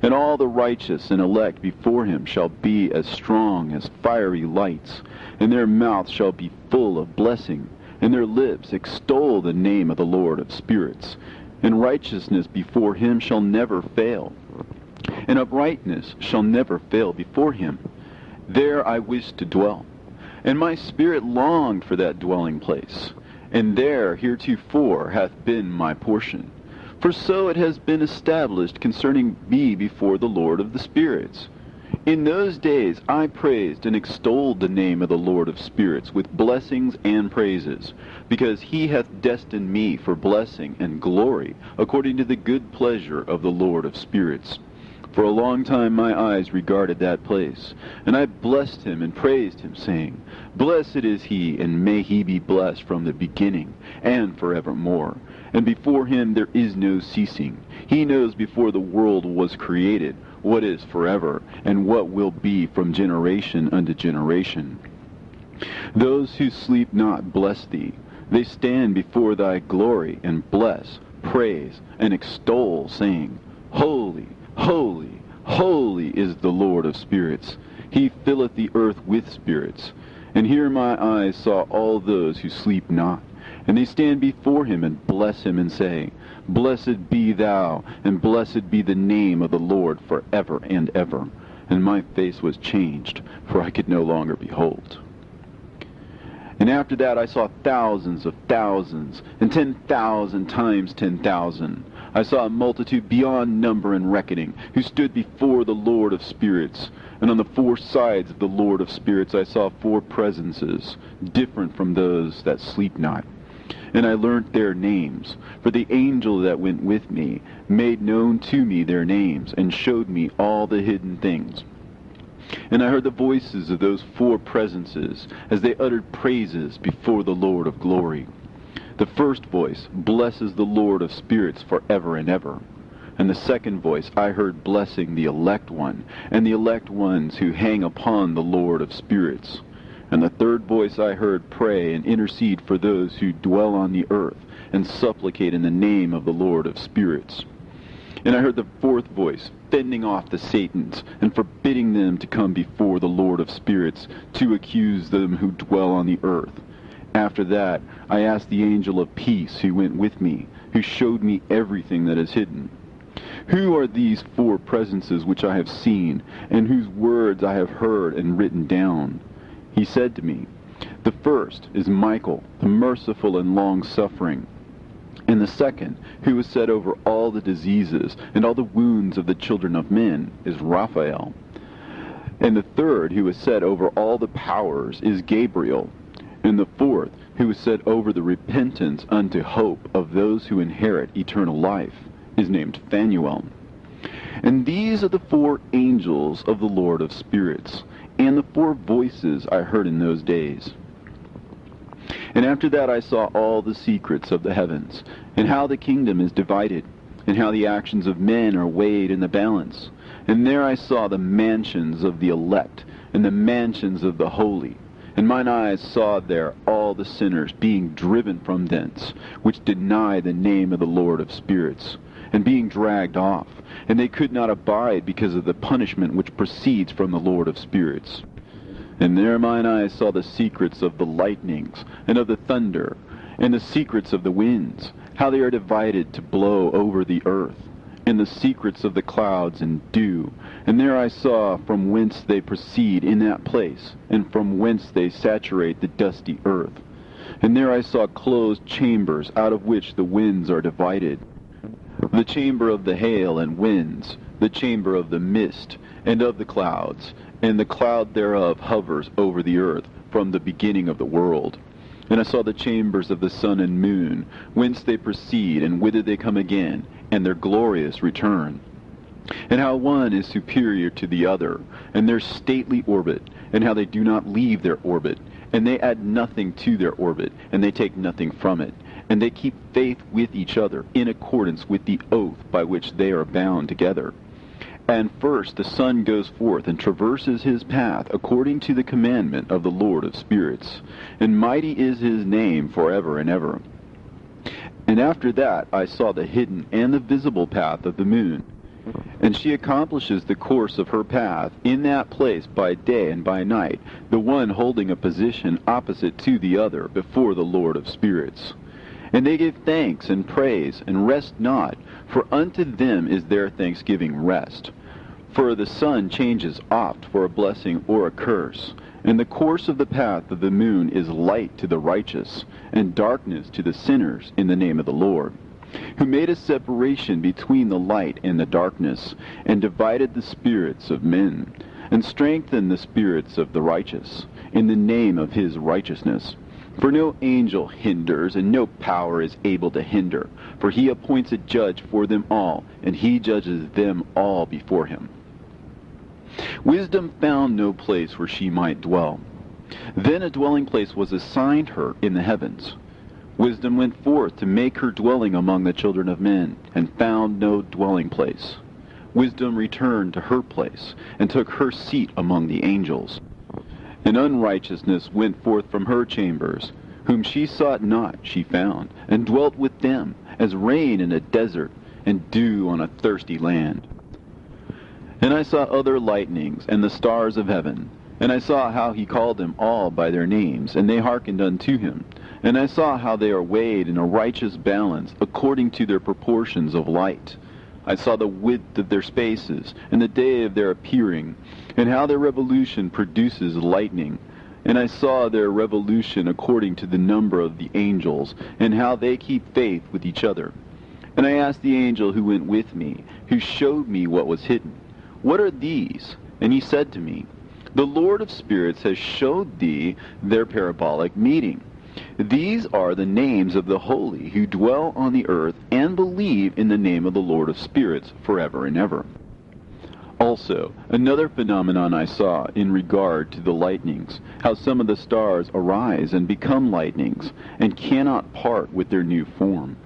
And all the righteous and elect before him shall be as strong as fiery lights, and their mouth shall be full of blessing, and their lips extol the name of the Lord of spirits. And righteousness before him shall never fail, and uprightness shall never fail before him. There I wished to dwell, and my spirit longed for that dwelling place, and there heretofore hath been my portion. For so it has been established concerning me before the Lord of the spirits. In those days I praised and extolled the name of the Lord of spirits with blessings and praises, because he hath destined me for blessing and glory, according to the good pleasure of the Lord of spirits. For a long time my eyes regarded that place, and I blessed him and praised him, saying, Blessed is he, and may he be blessed from the beginning, and forevermore. And before him there is no ceasing. He knows before the world was created what is forever, and what will be from generation unto generation. Those who sleep not bless thee. They stand before thy glory, and bless, praise, and extol, saying, Holy, holy, holy is the Lord of spirits. He filleth the earth with spirits. And here my eyes saw all those who sleep not. And they stand before him and bless him and say, Blessed be thou, and blessed be the name of the Lord forever and ever. And my face was changed, for I could no longer behold. And after that I saw thousands of thousands, and 10,000 times 10,000. I saw a multitude beyond number and reckoning, who stood before the Lord of spirits. And on the four sides of the Lord of spirits I saw four presences, different from those that sleep not. And I learnt their names, for the angel that went with me made known to me their names, and showed me all the hidden things. And I heard the voices of those four presences, as they uttered praises before the Lord of glory. The first voice blesses the Lord of spirits forever and ever. And the second voice I heard blessing the elect one, and the elect ones who hang upon the Lord of spirits. And the third voice I heard pray and intercede for those who dwell on the earth, and supplicate in the name of the Lord of spirits. And I heard the fourth voice fending off the Satans, and forbidding them to come before the Lord of spirits, to accuse them who dwell on the earth. After that I asked the angel of peace who went with me, who showed me everything that is hidden. Who are these four presences which I have seen, and whose words I have heard and written down? He said to me, the first is Michael, the merciful and long-suffering. And the second, who was set over all the diseases and all the wounds of the children of men, is Raphael. And the third, who was set over all the powers, is Gabriel. And the fourth, who was set over the repentance unto hope of those who inherit eternal life, is named Phanuel. And these are the four angels of the Lord of spirits, and the four voices I heard in those days. And after that I saw all the secrets of the heavens, and how the kingdom is divided, and how the actions of men are weighed in the balance. And there I saw the mansions of the elect, and the mansions of the holy. And mine eyes saw there all the sinners being driven from thence, which deny the name of the Lord of spirits, and being dragged off. And they could not abide because of the punishment which proceeds from the Lord of spirits. And there mine eyes saw the secrets of the lightnings, and of the thunder, and the secrets of the winds, how they are divided to blow over the earth, and the secrets of the clouds and dew. And there I saw from whence they proceed in that place, and from whence they saturate the dusty earth. And there I saw closed chambers, out of which the winds are divided. The chamber of the hail and winds, the chamber of the mist, and of the clouds, and the cloud thereof hovers over the earth from the beginning of the world. And I saw the chambers of the sun and moon, whence they proceed, and whither they come again, and their glorious return. And how one is superior to the other, and their stately orbit, and how they do not leave their orbit, and they add nothing to their orbit, and they take nothing from it. And they keep faith with each other in accordance with the oath by which they are bound together. And first the sun goes forth and traverses his path according to the commandment of the Lord of spirits. And mighty is his name forever and ever. And after that I saw the hidden and the visible path of the moon. And she accomplishes the course of her path in that place by day and by night, the one holding a position opposite to the other before the Lord of spirits. And they give thanks and praise, and rest not, for unto them is their thanksgiving rest. For the sun changes oft for a blessing or a curse, and the course of the path of the moon is light to the righteous, and darkness to the sinners in the name of the Lord, who made a separation between the light and the darkness, and divided the spirits of men, and strengthened the spirits of the righteous, in the name of his righteousness. For no angel hinders, and no power is able to hinder. For he appoints a judge for them all, and he judges them all before him. Wisdom found no place where she might dwell. Then a dwelling place was assigned her in the heavens. Wisdom went forth to make her dwelling among the children of men, and found no dwelling place. Wisdom returned to her place, and took her seat among the angels. And unrighteousness went forth from her chambers. Whom she sought not she found, and dwelt with them, as rain in a desert, and dew on a thirsty land. And I saw other lightnings, and the stars of heaven, And I saw how he called them all by their names, and they hearkened unto him. And I saw how they are weighed in a righteous balance, according to their proportions of light. I saw the width of their spaces, and the day of their appearing, and how their revolution produces lightning. And I saw their revolution according to the number of the angels, and how they keep faith with each other. And I asked the angel who went with me, who showed me what was hidden, What are these? And he said to me, The Lord of spirits has showed thee their parabolic meeting. These are the names of the holy who dwell on the earth and believe in the name of the Lord of spirits forever and ever. Also, another phenomenon I saw in regard to the lightnings, how some of the stars arise and become lightnings, and cannot part with their new form.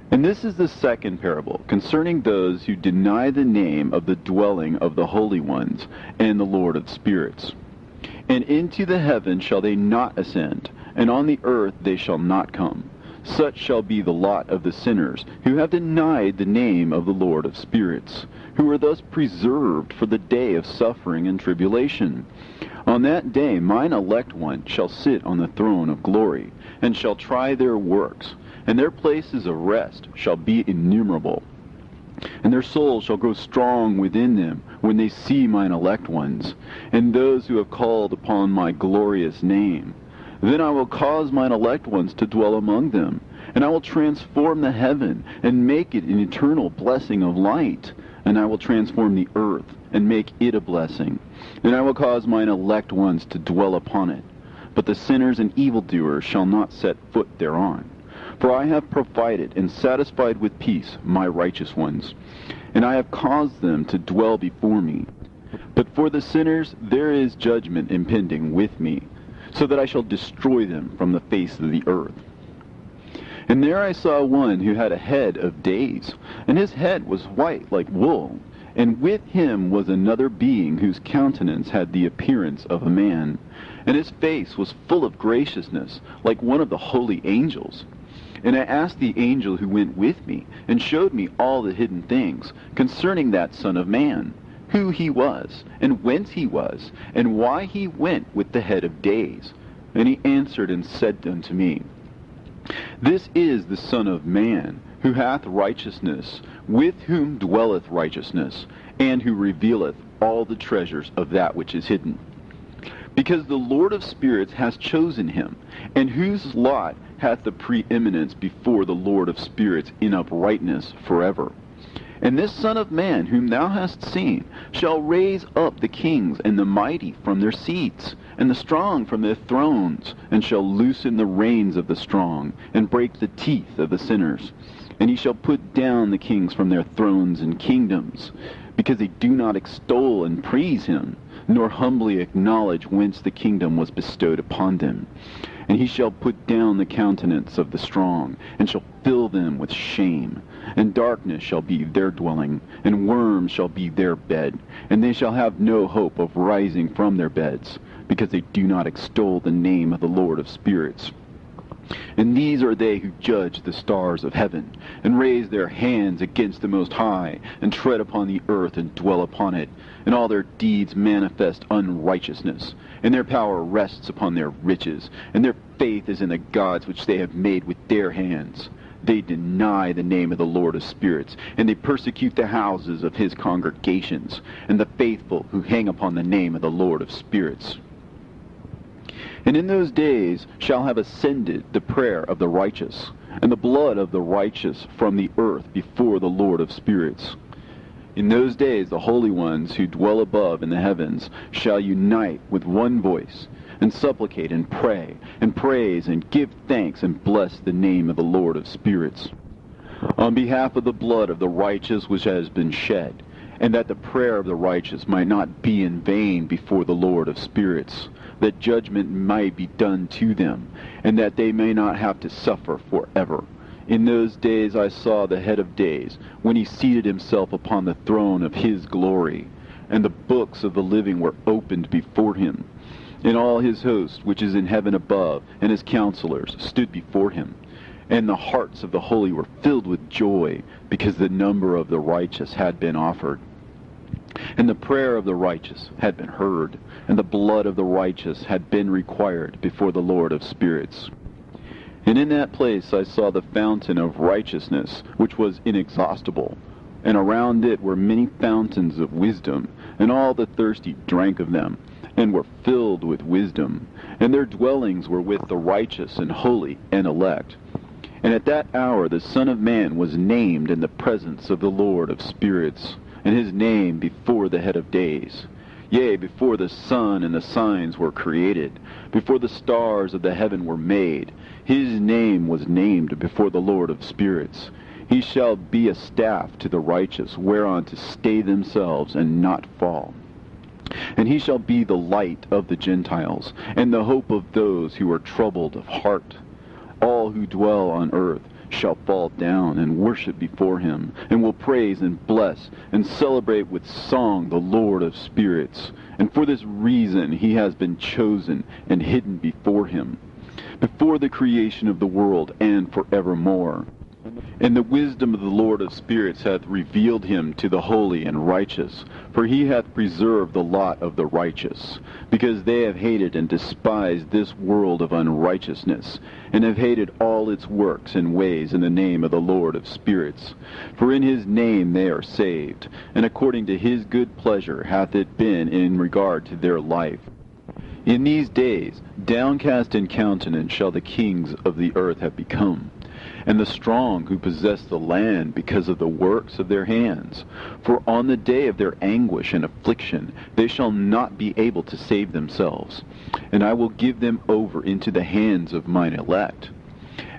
And this is the second parable, concerning those who deny the name of the dwelling of the holy ones and the Lord of spirits. And into the heaven shall they not ascend, and on the earth they shall not come. Such shall be the lot of the sinners, who have denied the name of the Lord of spirits, who are thus preserved for the day of suffering and tribulation. On that day mine elect one shall sit on the throne of glory, and shall try their works, and their places of rest shall be innumerable. And their souls shall grow strong within them when they see mine elect ones, and those who have called upon my glorious name. Then I will cause mine elect ones to dwell among them, and I will transform the heaven, and make it an eternal blessing of light. And I will transform the earth, and make it a blessing. And I will cause mine elect ones to dwell upon it. But the sinners and evildoers shall not set foot thereon. For I have provided and satisfied with peace my righteous ones, and I have caused them to dwell before me. But for the sinners there is judgment impending with me, so that I shall destroy them from the face of the earth. And there I saw one who had a head of days, and his head was white like wool, and with him was another being whose countenance had the appearance of a man, and his face was full of graciousness, like one of the holy angels. And I asked the angel who went with me, and showed me all the hidden things concerning that Son of Man, who he was, and whence he was, and why he went with the head of days. And he answered and said unto me, This is the Son of Man, who hath righteousness, with whom dwelleth righteousness, and who revealeth all the treasures of that which is hidden. Because the Lord of spirits hath chosen him, and whose lot hath the preeminence before the Lord of spirits in uprightness forever. And this Son of Man, whom thou hast seen, shall raise up the kings and the mighty from their seats, and the strong from their thrones, and shall loosen the reins of the strong, and break the teeth of the sinners. And he shall put down the kings from their thrones and kingdoms, because they do not extol and praise him, nor humbly acknowledge whence the kingdom was bestowed upon them. And he shall put down the countenance of the strong, and shall fill them with shame. And darkness shall be their dwelling, and worms shall be their bed. And they shall have no hope of rising from their beds, because they do not extol the name of the Lord of spirits. And these are they who judge the stars of heaven, and raise their hands against the Most High, and tread upon the earth and dwell upon it. And all their deeds manifest unrighteousness, and their power rests upon their riches, and their faith is in the gods which they have made with their hands. They deny the name of the Lord of spirits, and they persecute the houses of his congregations, and the faithful who hang upon the name of the Lord of spirits. And in those days shall have ascended the prayer of the righteous, and the blood of the righteous from the earth before the Lord of spirits. In those days the holy ones who dwell above in the heavens shall unite with one voice, and supplicate and pray, and praise and give thanks and bless the name of the Lord of spirits, on behalf of the blood of the righteous which has been shed, and that the prayer of the righteous might not be in vain before the Lord of spirits, that judgment might be done to them, and that they may not have to suffer forever. In those days I saw the head of days, when he seated himself upon the throne of his glory, and the books of the living were opened before him. And all his host, which is in heaven above, and his counselors, stood before him. And the hearts of the holy were filled with joy, because the number of the righteous had been offered. And the prayer of the righteous had been heard, and the blood of the righteous had been required before the Lord of spirits. And in that place I saw the fountain of righteousness, which was inexhaustible, and around it were many fountains of wisdom, and all the thirsty drank of them, and were filled with wisdom, and their dwellings were with the righteous and holy and elect. And at that hour the Son of Man was named in the presence of the Lord of spirits, and his name before the head of days. Yea, before the sun and the signs were created, before the stars of the heaven were made, his name was named before the Lord of spirits. He shall be a staff to the righteous, whereon to stay themselves and not fall. And he shall be the light of the Gentiles, and the hope of those who are troubled of heart. All who dwell on earth shall fall down and worship before him, and will praise and bless and celebrate with song the Lord of spirits. And for this reason he has been chosen and hidden before him, before the creation of the world and forevermore. And the wisdom of the Lord of spirits hath revealed him to the holy and righteous, for he hath preserved the lot of the righteous, because they have hated and despised this world of unrighteousness, and have hated all its works and ways in the name of the Lord of spirits. For in his name they are saved, and according to his good pleasure hath it been in regard to their life. In these days, downcast in countenance shall the kings of the earth have become, and the strong who possess the land because of the works of their hands. For on the day of their anguish and affliction they shall not be able to save themselves. And I will give them over into the hands of mine elect.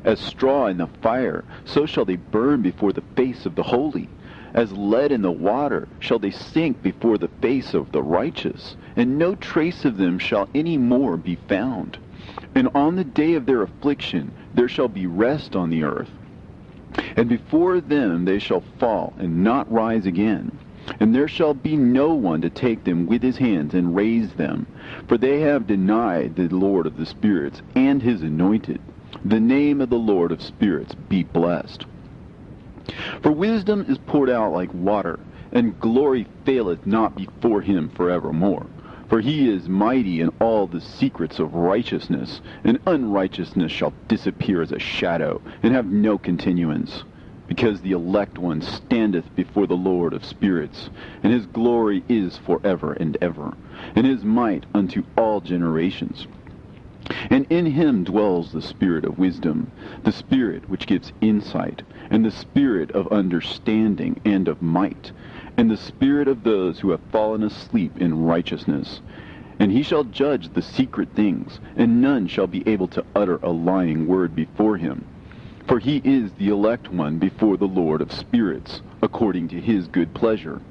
As straw in the fire, so shall they burn before the face of the holy. As lead in the water shall they sink before the face of the righteous, and no trace of them shall any more be found. And on the day of their affliction there shall be rest on the earth. And before them they shall fall, and not rise again. And there shall be no one to take them with his hands and raise them. For they have denied the Lord of the spirits, and his anointed. The name of the Lord of spirits be blessed. For wisdom is poured out like water, and glory faileth not before him forevermore. For he is mighty in all the secrets of righteousness, and unrighteousness shall disappear as a shadow, and have no continuance. Because the elect one standeth before the Lord of spirits, and his glory is forever and ever, and his might unto all generations. And in him dwells the spirit of wisdom, the spirit which gives insight, and the spirit of understanding and of might, and the spirit of those who have fallen asleep in righteousness. And he shall judge the secret things, and none shall be able to utter a lying word before him. For he is the elect one before the Lord of spirits, according to his good pleasure.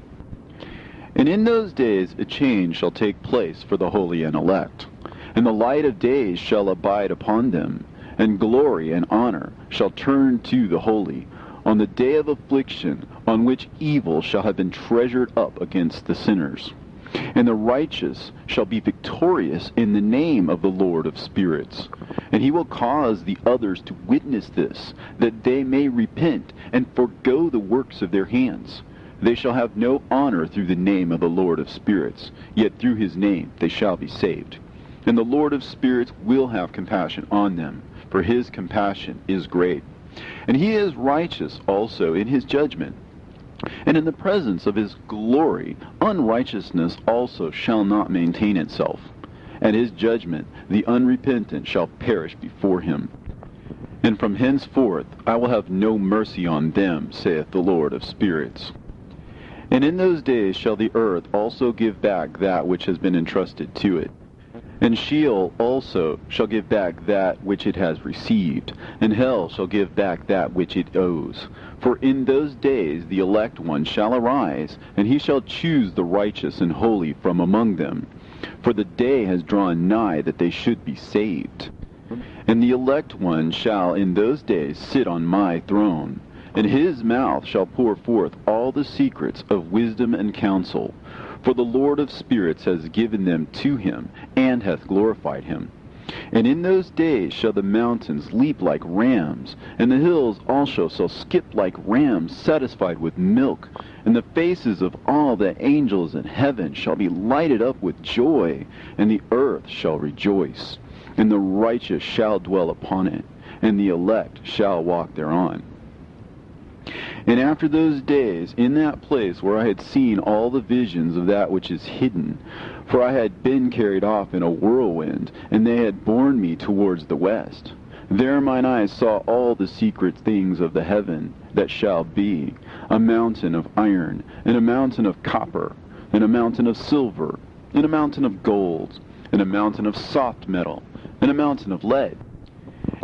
And in those days a change shall take place for the holy and elect, and the light of days shall abide upon them, and glory and honor shall turn to the holy, on the day of affliction, on which evil shall have been treasured up against the sinners. And the righteous shall be victorious in the name of the Lord of spirits. And he will cause the others to witness this, that they may repent and forego the works of their hands. They shall have no honor through the name of the Lord of spirits, yet through his name they shall be saved. And the Lord of spirits will have compassion on them, for his compassion is great. And he is righteous also in his judgment. And in the presence of his glory, unrighteousness also shall not maintain itself. At his judgment, the unrepentant shall perish before him. And from henceforth I will have no mercy on them, saith the Lord of spirits. And in those days shall the earth also give back that which has been entrusted to it. And Sheol also shall give back that which it has received, and hell shall give back that which it owes. For in those days the elect one shall arise, and he shall choose the righteous and holy from among them. For the day has drawn nigh that they should be saved. And the elect one shall in those days sit on my throne, and his mouth shall pour forth all the secrets of wisdom and counsel. For the Lord of spirits has given them to him, and hath glorified him. And in those days shall the mountains leap like rams, and the hills also shall skip like rams satisfied with milk, and the faces of all the angels in heaven shall be lighted up with joy, and the earth shall rejoice, and the righteous shall dwell upon it, and the elect shall walk thereon. And after those days, in that place where I had seen all the visions of that which is hidden, for I had been carried off in a whirlwind, and they had borne me towards the west, there mine eyes saw all the secret things of the heaven that shall be, a mountain of iron, and a mountain of copper, and a mountain of silver, and a mountain of gold, and a mountain of soft metal, and a mountain of lead.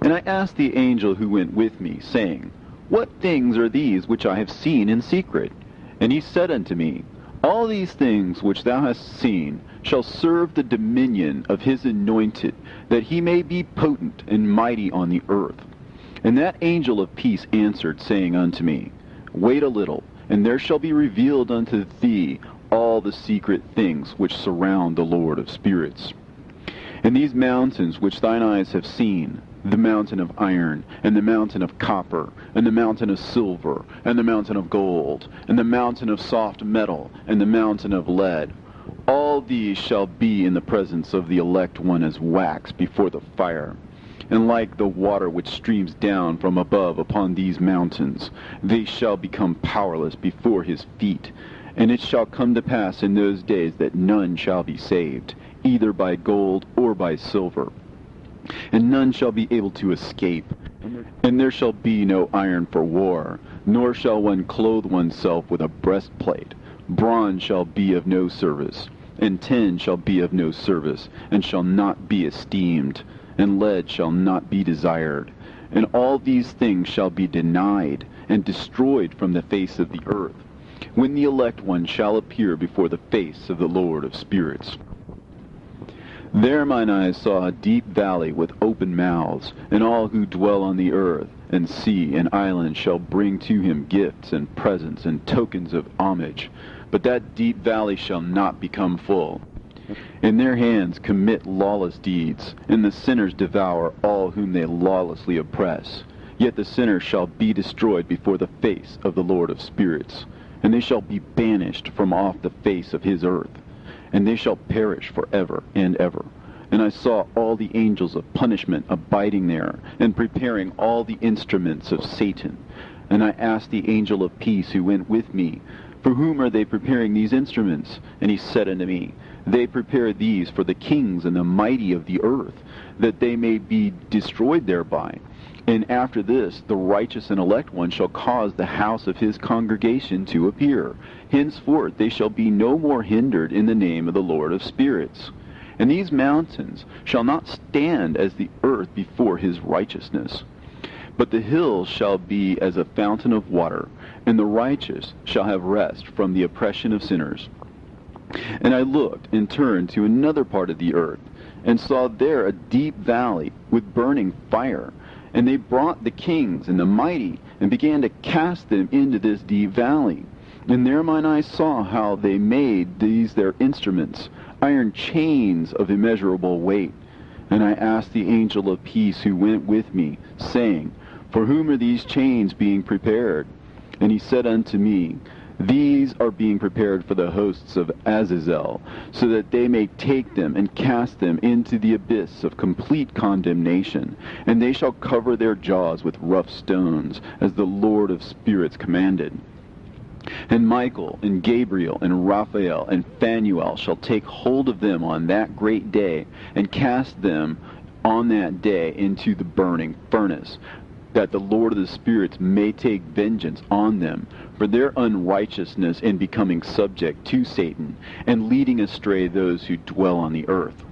And I asked the angel who went with me, saying, What things are these which I have seen in secret? And he said unto me, All these things which thou hast seen shall serve the dominion of his anointed, that he may be potent and mighty on the earth. And that angel of peace answered, saying unto me, Wait a little, and there shall be revealed unto thee all the secret things which surround the Lord of spirits. And these mountains which thine eyes have seen, the mountain of iron, and the mountain of copper, and the mountain of silver, and the mountain of gold, and the mountain of soft metal, and the mountain of lead, all these shall be in the presence of the elect one as wax before the fire. And like the water which streams down from above upon these mountains, they shall become powerless before his feet. And it shall come to pass in those days that none shall be saved, either by gold or by silver, and none shall be able to escape. And there shall be no iron for war, nor shall one clothe oneself with a breastplate. Bronze shall be of no service, and tin shall be of no service, and shall not be esteemed, and lead shall not be desired. And all these things shall be denied, and destroyed from the face of the earth, when the elect one shall appear before the face of the Lord of spirits. There mine eyes saw a deep valley with open mouths, and all who dwell on the earth, and sea, and islands shall bring to him gifts, and presents, and tokens of homage. But that deep valley shall not become full. In their hands commit lawless deeds, and the sinners devour all whom they lawlessly oppress. Yet the sinners shall be destroyed before the face of the Lord of spirits, and they shall be banished from off the face of his earth, and they shall perish forever and ever. And I saw all the angels of punishment abiding there, and preparing all the instruments of Satan. And I asked the angel of peace who went with me, For whom are they preparing these instruments? And he said unto me, They prepare these for the kings and the mighty of the earth, that they may be destroyed thereby. And after this, the righteous and elect one shall cause the house of his congregation to appear. Henceforth they shall be no more hindered in the name of the Lord of spirits. And these mountains shall not stand as the earth before his righteousness. But the hills shall be as a fountain of water, and the righteous shall have rest from the oppression of sinners. And I looked and turned to another part of the earth, and saw there a deep valley with burning fire. And they brought the kings and the mighty, and began to cast them into this deep valley. And there mine eyes saw how they made these their instruments, iron chains of immeasurable weight. And I asked the angel of peace who went with me, saying, For whom are these chains being prepared? And he said unto me, These are being prepared for the hosts of Azazel, so that they may take them and cast them into the abyss of complete condemnation. And they shall cover their jaws with rough stones, as the Lord of spirits commanded. And Michael, and Gabriel, and Raphael, and Phanuel shall take hold of them on that great day, and cast them on that day into the burning furnace, that the Lord of the spirits may take vengeance on them for their unrighteousness in becoming subject to Satan, and leading astray those who dwell on the earth.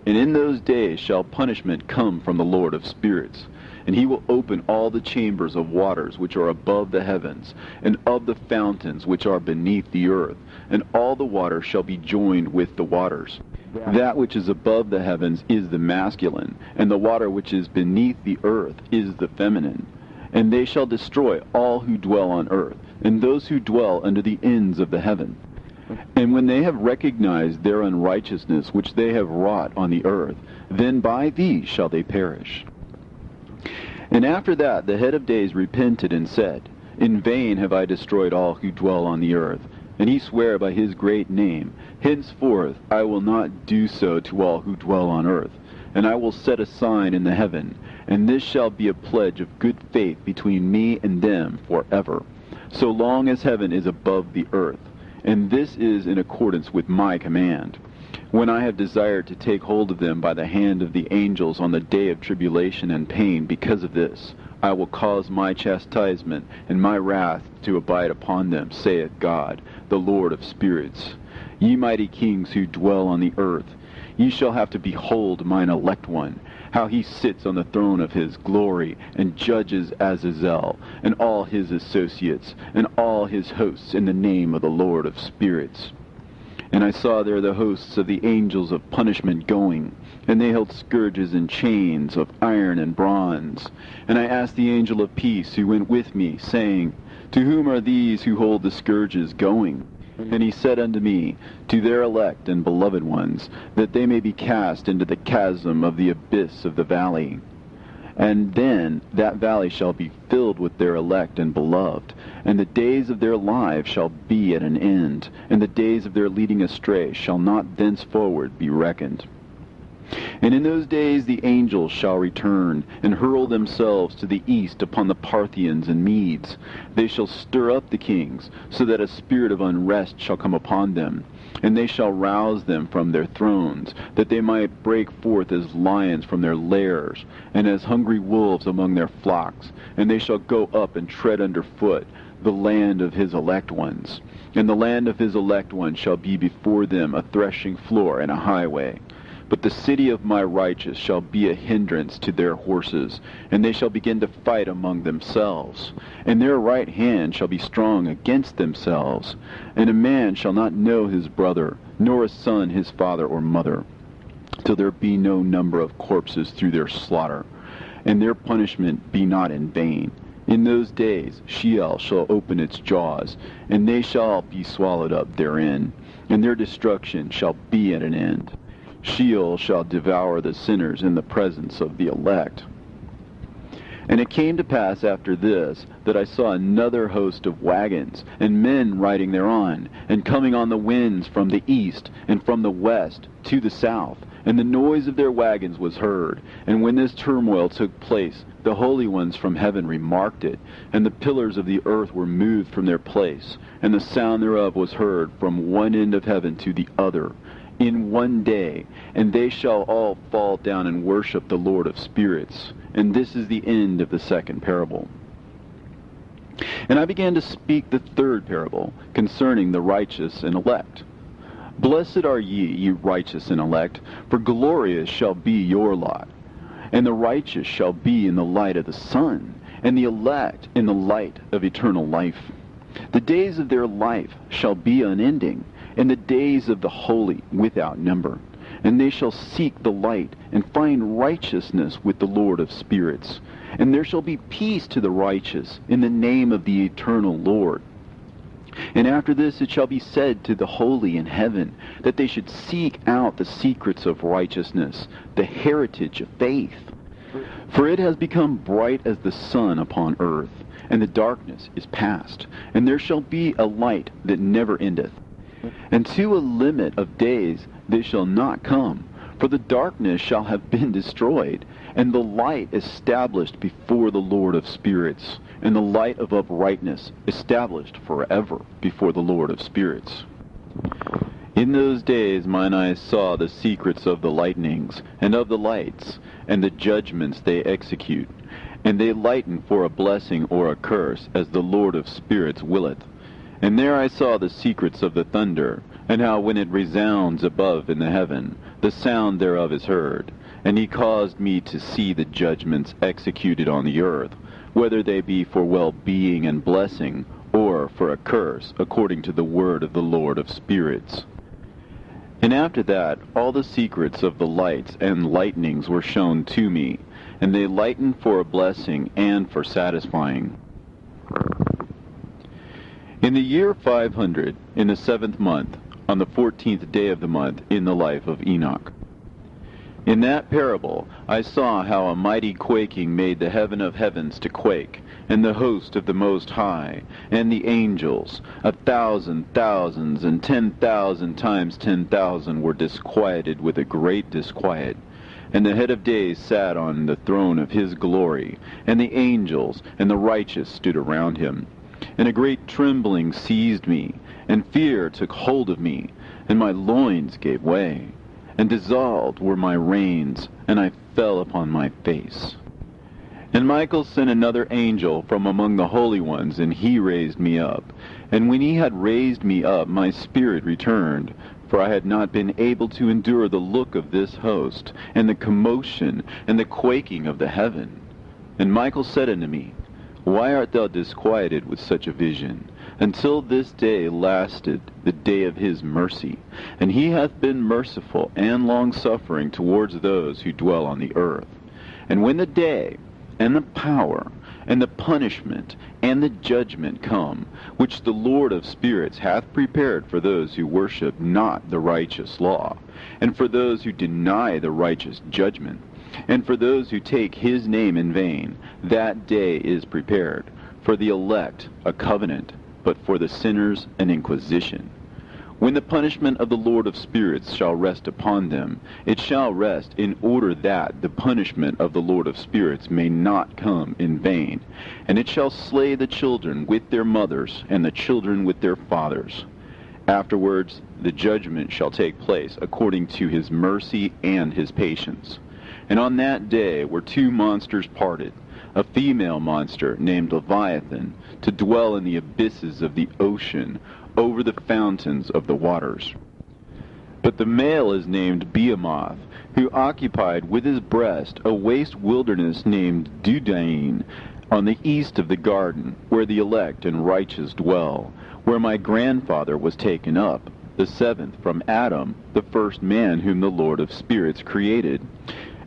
And in those days shall punishment come from the Lord of spirits, and he will open all the chambers of waters which are above the heavens, and of the fountains which are beneath the earth, and all the waters shall be joined with the waters. That which is above the heavens is the masculine, and the water which is beneath the earth is the feminine. And they shall destroy all who dwell on earth, and those who dwell under the ends of the heaven. And when they have recognized their unrighteousness which they have wrought on the earth, then by these shall they perish. And after that the head of days repented and said, In vain have I destroyed all who dwell on the earth. And he sware by his great name, Henceforth I will not do so to all who dwell on earth. And I will set a sign in the heaven, and this shall be a pledge of good faith between me and them forever, so long as heaven is above the earth. And this is in accordance with my command. When I have desired to take hold of them by the hand of the angels on the day of tribulation and pain because of this, I will cause my chastisement and my wrath to abide upon them, saith God, the Lord of spirits. Ye mighty kings who dwell on the earth, ye shall have to behold mine elect one, how he sits on the throne of his glory, and judges Azazel, and all his associates, and all his hosts in the name of the Lord of spirits. And I saw there the hosts of the angels of punishment going, and they held scourges and chains of iron and bronze. And I asked the angel of peace who went with me, saying, To whom are these who hold the scourges going? And he said unto me, To their elect and beloved ones, that they may be cast into the chasm of the abyss of the valley. And then that valley shall be filled with their elect and beloved, and the days of their lives shall be at an end, and the days of their leading astray shall not thenceforward be reckoned. And in those days the angels shall return, and hurl themselves to the east upon the Parthians and Medes. They shall stir up the kings, so that a spirit of unrest shall come upon them. And they shall rouse them from their thrones, that they might break forth as lions from their lairs, and as hungry wolves among their flocks. And they shall go up and tread under foot the land of his elect ones. And the land of his elect ones shall be before them a threshing floor and a highway. But the city of my righteous shall be a hindrance to their horses, and they shall begin to fight among themselves. And their right hand shall be strong against themselves. And a man shall not know his brother, nor a son his father or mother, till there be no number of corpses through their slaughter, and their punishment be not in vain. In those days Sheol shall open its jaws, and they shall be swallowed up therein, and their destruction shall be at an end. Sheol shall devour the sinners in the presence of the elect. And it came to pass after this, that I saw another host of wagons, and men riding thereon, and coming on the winds from the east, and from the west to the south. And the noise of their wagons was heard. And when this turmoil took place, the holy ones from heaven remarked it, and the pillars of the earth were moved from their place, and the sound thereof was heard from one end of heaven to the other, in one day, and they shall all fall down and worship the Lord of spirits. And this is the end of the second parable. And I began to speak the third parable, concerning the righteous and elect. Blessed are ye righteous and elect, for glorious shall be your lot. And the righteous shall be in the light of the sun, and the elect in the light of eternal life. The days of their life shall be unending, and the days of the holy without number. And they shall seek the light, and find righteousness with the Lord of spirits. And there shall be peace to the righteous, in the name of the eternal Lord. And after this it shall be said to the holy in heaven, that they should seek out the secrets of righteousness, the heritage of faith. For it has become bright as the sun upon earth, and the darkness is past, and there shall be a light that never endeth. And to a limit of days they shall not come, for the darkness shall have been destroyed, and the light established before the Lord of spirits, and the light of uprightness established forever before the Lord of spirits. In those days mine eyes saw the secrets of the lightnings, and of the lights, and the judgments they execute. And they lighten for a blessing or a curse, as the Lord of spirits willeth. And there I saw the secrets of the thunder, and how when it resounds above in the heaven, the sound thereof is heard. And he caused me to see the judgments executed on the earth, whether they be for well-being and blessing, or for a curse, according to the word of the Lord of spirits. And after that all the secrets of the lights and lightnings were shown to me, and they lighten for a blessing and for satisfying. In In the year 500, in the 7th month, on the 14th day of the month, in the life of Enoch. In that parable I saw how a mighty quaking made the heaven of heavens to quake, and the host of the Most High, and the angels, 1,000 thousands, and 10,000 times 10,000 were disquieted with a great disquiet. And the head of days sat on the throne of his glory, and the angels and the righteous stood around him. And a great trembling seized me, and fear took hold of me, and my loins gave way, and dissolved were my reins, and I fell upon my face. And Michael sent another angel from among the holy ones, and he raised me up. And when he had raised me up, my spirit returned, for I had not been able to endure the look of this host, and the commotion, and the quaking of the heaven. And Michael said unto me, Why art thou disquieted with such a vision? Until this day lasted the day of his mercy, and he hath been merciful and long-suffering towards those who dwell on the earth. And when the day, and the power, and the punishment, and the judgment come, which the Lord of spirits hath prepared for those who worship not the righteous law, and for those who deny the righteous judgment, and for those who take his name in vain, that day is prepared, for the elect a covenant, but for the sinners an inquisition. When the punishment of the Lord of spirits shall rest upon them, it shall rest in order that the punishment of the Lord of spirits may not come in vain. And it shall slay the children with their mothers, and the children with their fathers. Afterwards the judgment shall take place according to his mercy and his patience. And on that day were two monsters parted, a female monster named Leviathan, to dwell in the abysses of the ocean, over the fountains of the waters. But the male is named Behemoth, who occupied with his breast a waste wilderness named Dudain, on the east of the garden, where the elect and righteous dwell, where my grandfather was taken up, the seventh from Adam, the first man whom the Lord of spirits created.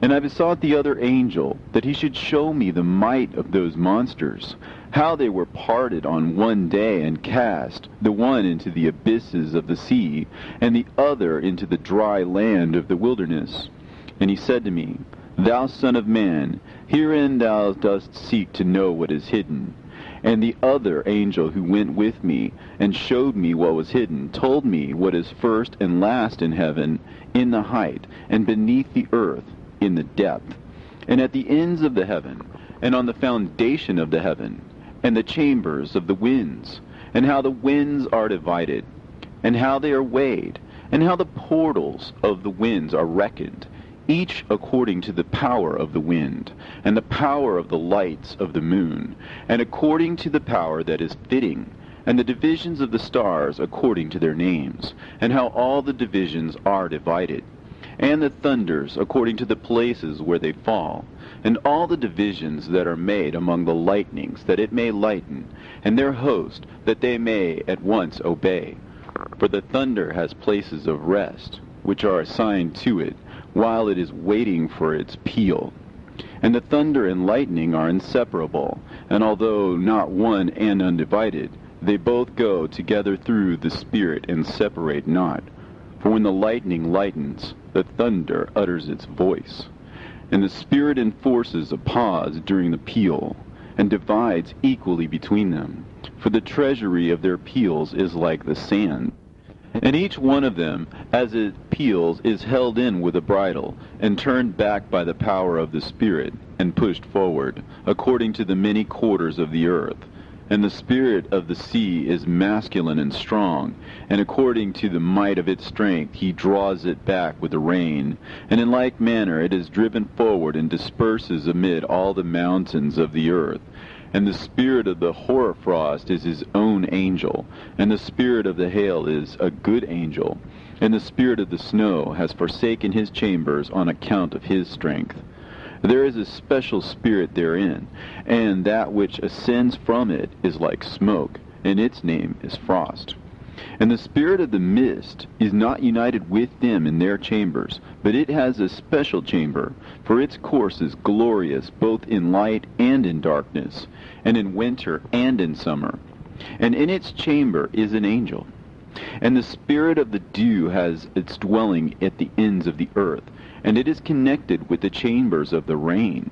And I besought the other angel that he should show me the might of those monsters, how they were parted on one day and cast, the one into the abysses of the sea, and the other into the dry land of the wilderness. And he said to me, Thou son of man, herein thou dost seek to know what is hidden. And the other angel who went with me, and showed me what was hidden, told me what is first and last in heaven, in the height, and beneath the earth, in the depth, and at the ends of the heaven, and on the foundation of the heaven, and the chambers of the winds, and how the winds are divided, and how they are weighed, and how the portals of the winds are reckoned, each according to the power of the wind, and the power of the lights of the moon, and according to the power that is fitting, and the divisions of the stars according to their names, and how all the divisions are divided, and the thunders according to the places where they fall, and all the divisions that are made among the lightnings, that it may lighten, and their host, that they may at once obey. For the thunder has places of rest, which are assigned to it, while it is waiting for its peal. And the thunder and lightning are inseparable, and although not one and undivided, they both go together through the Spirit and separate not. For when the lightning lightens, the thunder utters its voice, and the Spirit enforces a pause during the peal, and divides equally between them. For the treasury of their peals is like the sand. And each one of them, as it peals, is held in with a bridle, and turned back by the power of the Spirit, and pushed forward, according to the many quarters of the earth. And the spirit of the sea is masculine and strong, and according to the might of its strength he draws it back with the rain. And in like manner it is driven forward and disperses amid all the mountains of the earth. And the spirit of the hoarfrost is his own angel, and the spirit of the hail is a good angel, and the spirit of the snow has forsaken his chambers on account of his strength. There is a special spirit therein, and that which ascends from it is like smoke, and its name is frost. And the spirit of the mist is not united with them in their chambers, but it has a special chamber, for its course is glorious both in light and in darkness, and in winter and in summer. and in its chamber is an angel. And the spirit of the dew has its dwelling at the ends of the earth, and it is connected with the chambers of the rain.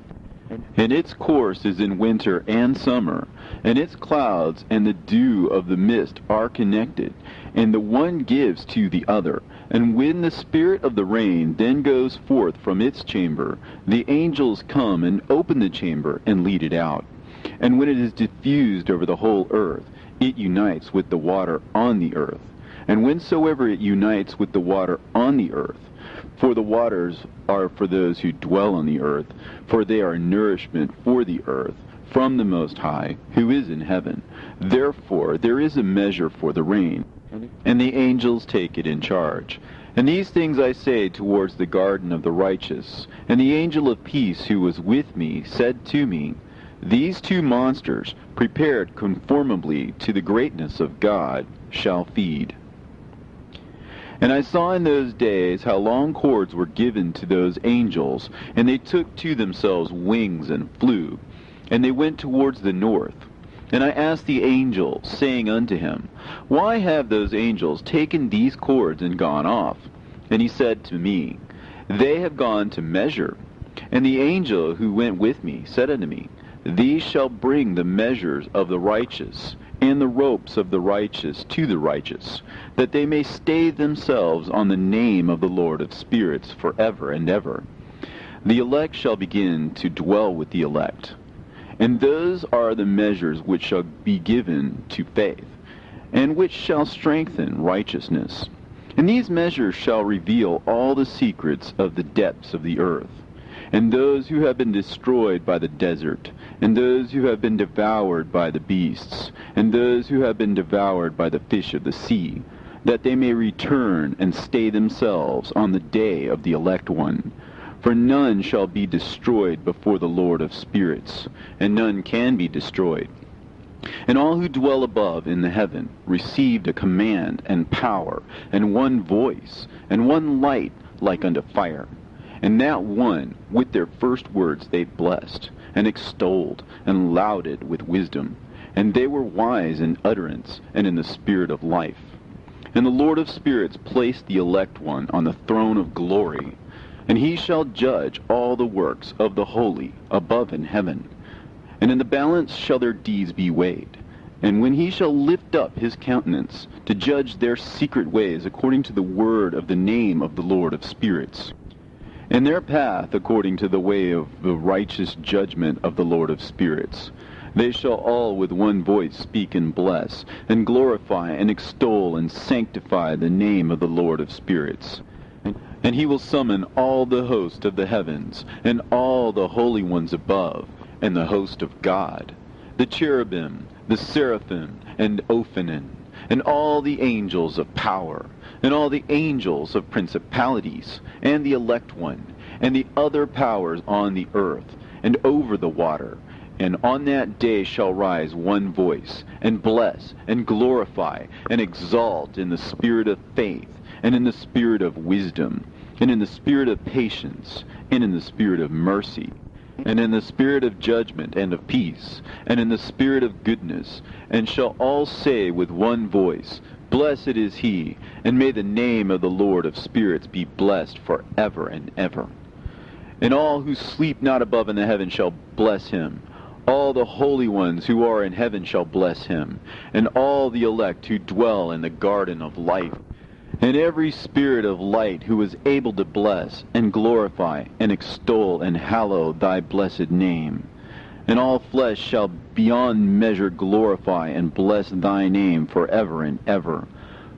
And its course is in winter and summer, and its clouds and the dew of the mist are connected, and the one gives to the other. And when the spirit of the rain then goes forth from its chamber, the angels come and open the chamber and lead it out. And when it is diffused over the whole earth, it unites with the water on the earth. And whensoever it unites with the water on the earth, for the waters are for those who dwell on the earth, for they are nourishment for the earth, from the Most High, who is in heaven. Therefore there is a measure for the rain, and the angels take it in charge. And these things I say towards the garden of the righteous. And the angel of peace who was with me said to me, These two monsters, prepared conformably to the greatness of God, shall feed. And I saw in those days how long cords were given to those angels, and they took to themselves wings and flew, and they went towards the north. And I asked the angel, saying unto him, Why have those angels taken these cords and gone off? And he said to me, They have gone to measure. And the angel who went with me said unto me, These shall bring the measures of the righteous, and the ropes of the righteous to the righteous, that they may stay themselves on the name of the Lord of spirits forever and ever. The elect shall begin to dwell with the elect. And those are the measures which shall be given to faith, and which shall strengthen righteousness. And these measures shall reveal all the secrets of the depths of the earth, and those who have been destroyed by the desert, and those who have been devoured by the beasts, and those who have been devoured by the fish of the sea, that they may return and stay themselves on the day of the elect one. For none shall be destroyed before the Lord of spirits, and none can be destroyed. And all who dwell above in the heaven received a command and power, and one voice, and one light like unto fire. And that one, with their first words they blessed, and extolled, and lauded with wisdom. And they were wise in utterance, and in the spirit of life. And the Lord of spirits placed the elect one on the throne of glory, and he shall judge all the works of the holy above in heaven. And in the balance shall their deeds be weighed. And when he shall lift up his countenance, to judge their secret ways according to the word of the name of the Lord of spirits, and their path according to the way of the righteous judgment of the Lord of spirits, they shall all with one voice speak and bless, and glorify and extol and sanctify the name of the Lord of spirits. And he will summon all the host of the heavens, and all the holy ones above, and the host of God, the cherubim, the seraphim, and Ophanim, and all the angels of power, and all the angels of principalities, and the elect one, and the other powers on the earth, and over the water. And on that day shall rise one voice, and bless, and glorify, and exalt in the spirit of faith, and in the spirit of wisdom, and in the spirit of patience, and in the spirit of mercy, and in the spirit of judgment and of peace, and in the spirit of goodness, and shall all say with one voice, Blessed is he, and may the name of the Lord of spirits be blessed forever and ever. And all who sleep not above in the heaven shall bless him. All the holy ones who are in heaven shall bless him, and all the elect who dwell in the garden of life, and every spirit of light who is able to bless and glorify and extol and hallow thy blessed name. And all flesh shall beyond measure glorify and bless thy name forever and ever.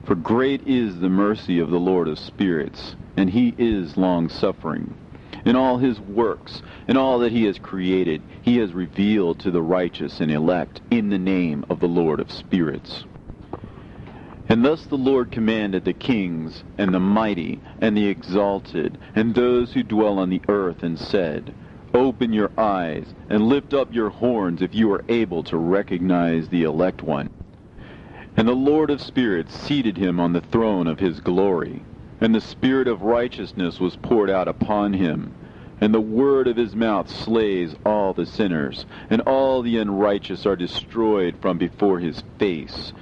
For great is the mercy of the Lord of spirits, and he is long-suffering. In all his works, and all that he has created, he has revealed to the righteous and elect in the name of the Lord of spirits. And thus the Lord commanded the kings, and the mighty, and the exalted, and those who dwell on the earth, and said, Open your eyes, and lift up your horns if you are able to recognize the elect one. And the Lord of spirits seated him on the throne of his glory, and the spirit of righteousness was poured out upon him. and the word of his mouth slays all the sinners, and all the unrighteous are destroyed from before his face.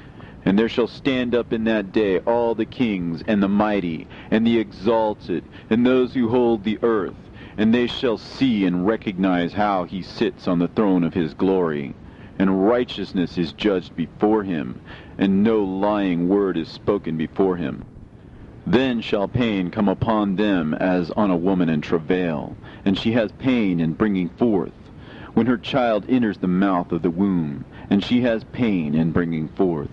And there shall stand up in that day all the kings, and the mighty, and the exalted, and those who hold the earth, and they shall see and recognize how he sits on the throne of his glory. And righteousness is judged before him, and no lying word is spoken before him. Then shall pain come upon them as on a woman in travail, and she has pain in bringing forth, when her child enters the mouth of the womb, and she has pain in bringing forth.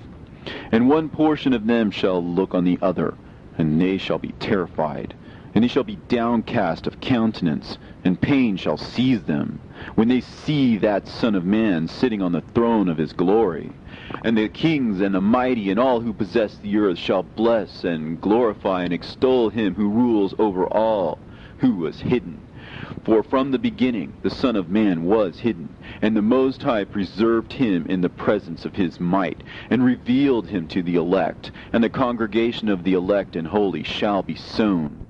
And one portion of them shall look on the other, and they shall be terrified, and they shall be downcast of countenance, and pain shall seize them, when they see that Son of Man sitting on the throne of his glory. And the kings and the mighty and all who possess the earth shall bless and glorify and extol him who rules over all, who was hidden. For from the beginning the Son of Man was hidden, and the Most High preserved him in the presence of his might, and revealed him to the elect, and the congregation of the elect and holy shall be sown.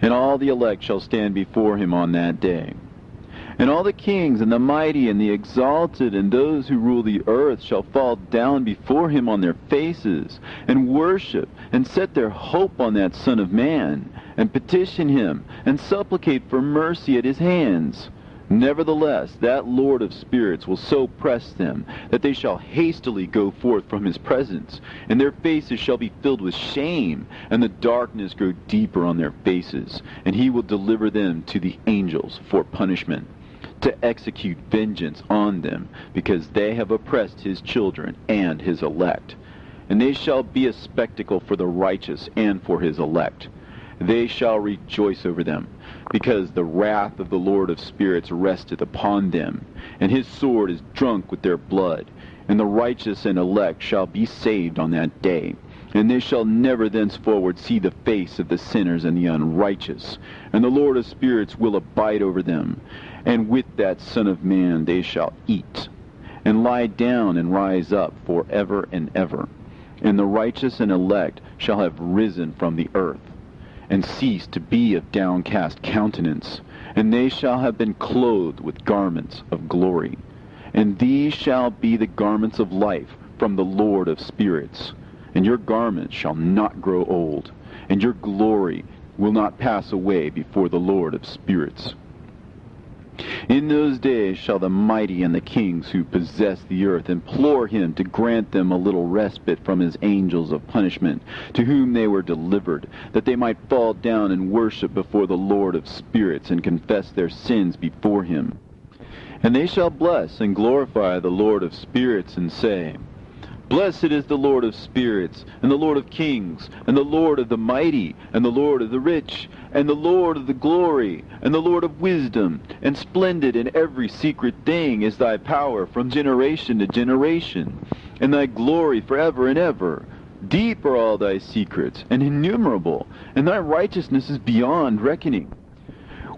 And all the elect shall stand before him on that day. And all the kings and the mighty and the exalted and those who rule the earth shall fall down before him on their faces, and worship, and set their hope on that Son of Man, and petition him, and supplicate for mercy at his hands. Nevertheless, that Lord of spirits will so press them, that they shall hastily go forth from his presence, and their faces shall be filled with shame, and the darkness grow deeper on their faces, and he will deliver them to the angels for punishment, to execute vengeance on them, because they have oppressed his children and his elect. And they shall be a spectacle for the righteous and for his elect. They shall rejoice over them, because the wrath of the Lord of spirits resteth upon them, and his sword is drunk with their blood. And the righteous and elect shall be saved on that day. And they shall never thenceforward see the face of the sinners and the unrighteous. And the Lord of spirits will abide over them. And with that Son of Man they shall eat, and lie down and rise up for ever and ever. And the righteous and elect shall have risen from the earth, and cease to be of downcast countenance. And they shall have been clothed with garments of glory. And these shall be the garments of life from the Lord of spirits. And your garments shall not grow old, and your glory will not pass away before the Lord of spirits. In those days shall the mighty and the kings who possess the earth implore him to grant them a little respite from his angels of punishment, to whom they were delivered, that they might fall down and worship before the Lord of spirits, and confess their sins before him. And they shall bless and glorify the Lord of spirits, and say, Blessed is the Lord of spirits, and the Lord of kings, and the Lord of the mighty, and the Lord of the rich, and the Lord of the glory, and the Lord of wisdom. And splendid in every secret thing is thy power from generation to generation, and thy glory forever and ever. Deep are all thy secrets, and innumerable, and thy righteousness is beyond reckoning.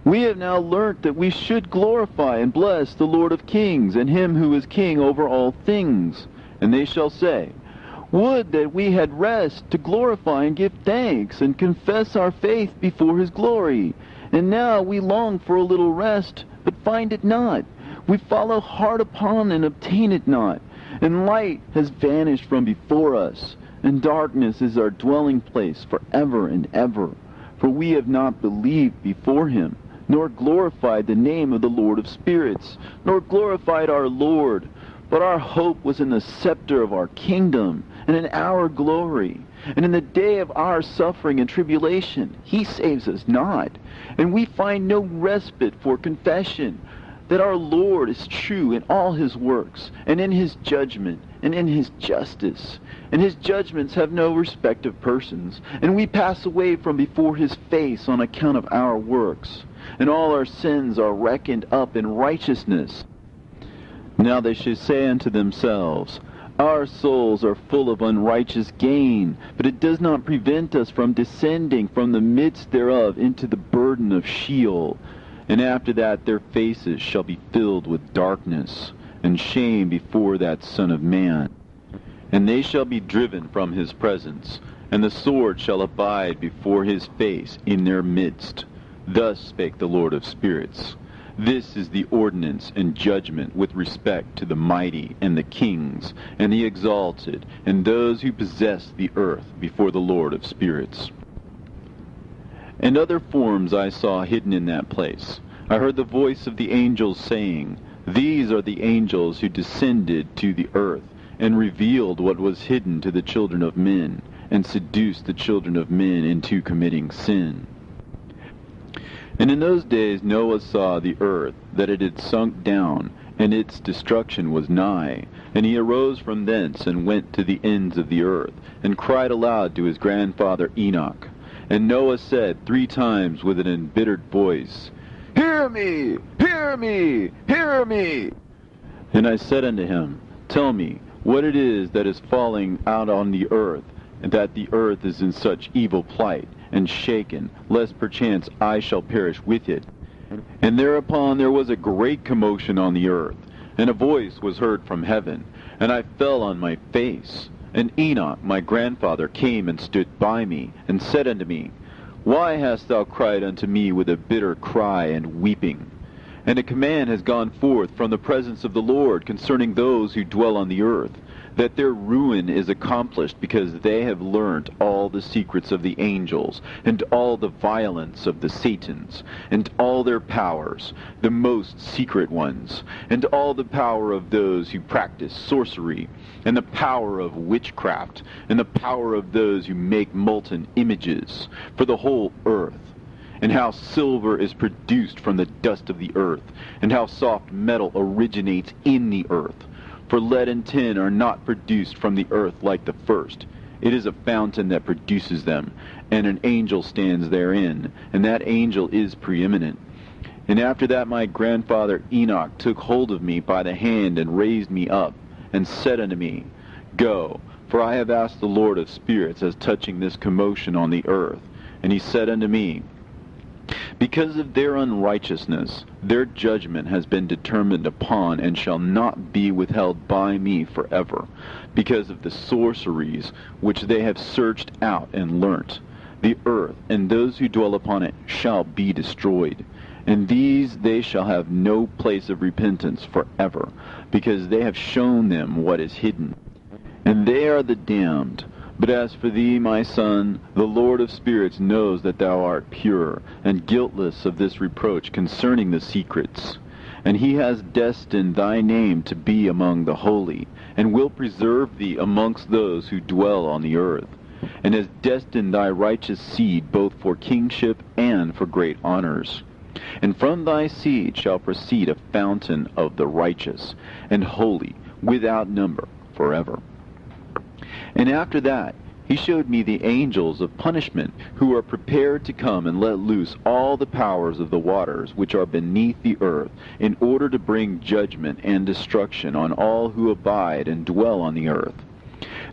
We have now learnt that we should glorify and bless the Lord of kings, and him who is king over all things. And they shall say, Would that we had rest to glorify and give thanks, and confess our faith before his glory. And now we long for a little rest, but find it not. We follow hard upon and obtain it not. And light has vanished from before us, and darkness is our dwelling place forever and ever. For we have not believed before him, nor glorified the name of the Lord of spirits, nor glorified our Lord. But our hope was in the scepter of our kingdom, and in our glory. And in the day of our suffering and tribulation, he saves us not. And we find no respite for confession, that our Lord is true in all his works, and in his judgment, and in his justice. And his judgments have no respect of persons. And we pass away from before his face on account of our works. And all our sins are reckoned up in righteousness. Now they should say unto themselves, Our souls are full of unrighteous gain, but it does not prevent us from descending from the midst thereof into the burden of Sheol. And after that their faces shall be filled with darkness, and shame before that Son of Man. And they shall be driven from his presence, and the sword shall abide before his face in their midst. Thus spake the Lord of spirits. This is the ordinance and judgment with respect to the mighty and the kings and the exalted and those who possess the earth before the Lord of spirits. And other forms I saw hidden in that place. I heard the voice of the angels saying, These are the angels who descended to the earth and revealed what was hidden to the children of men, and seduced the children of men into committing sin. And in those days Noah saw the earth, that it had sunk down, and its destruction was nigh. And he arose from thence, and went to the ends of the earth, and cried aloud to his grandfather Enoch. And Noah said 3 times with an embittered voice, Hear me! Hear me! Hear me! And I said unto him, Tell me what it is that is falling out on the earth, and that the earth is in such evil plight, and shaken, lest perchance I shall perish with it. And thereupon there was a great commotion on the earth, and a voice was heard from heaven, and I fell on my face. And Enoch my grandfather came and stood by me, and said unto me, Why hast thou cried unto me with a bitter cry and weeping? And a command has gone forth from the presence of the Lord concerning those who dwell on the earth, that their ruin is accomplished, because they have learnt all the secrets of the angels, and all the violence of the Satans, and all their powers, the most secret ones, and all the power of those who practice sorcery, and the power of witchcraft, and the power of those who make molten images, for the whole earth. And how silver is produced from the dust of the earth, and how soft metal originates in the earth. For lead and tin are not produced from the earth like the first. It is a fountain that produces them, and an angel stands therein, and that angel is preeminent. And after that my grandfather Enoch took hold of me by the hand, and raised me up, and said unto me, Go, for I have asked the Lord of spirits as touching this commotion on the earth. And he said unto me, Because of their unrighteousness, their judgment has been determined upon, and shall not be withheld by me forever, because of the sorceries which they have searched out and learnt. The earth and those who dwell upon it shall be destroyed, and these they shall have no place of repentance forever, because they have shown them what is hidden. And they are the damned. But as for thee, my son, the Lord of spirits knows that thou art pure, and guiltless of this reproach concerning the secrets. And he has destined thy name to be among the holy, and will preserve thee amongst those who dwell on the earth, and has destined thy righteous seed both for kingship and for great honors. And from thy seed shall proceed a fountain of the righteous, and holy, without number, forever. And after that he showed me the angels of punishment, who are prepared to come and let loose all the powers of the waters which are beneath the earth, in order to bring judgment and destruction on all who abide and dwell on the earth.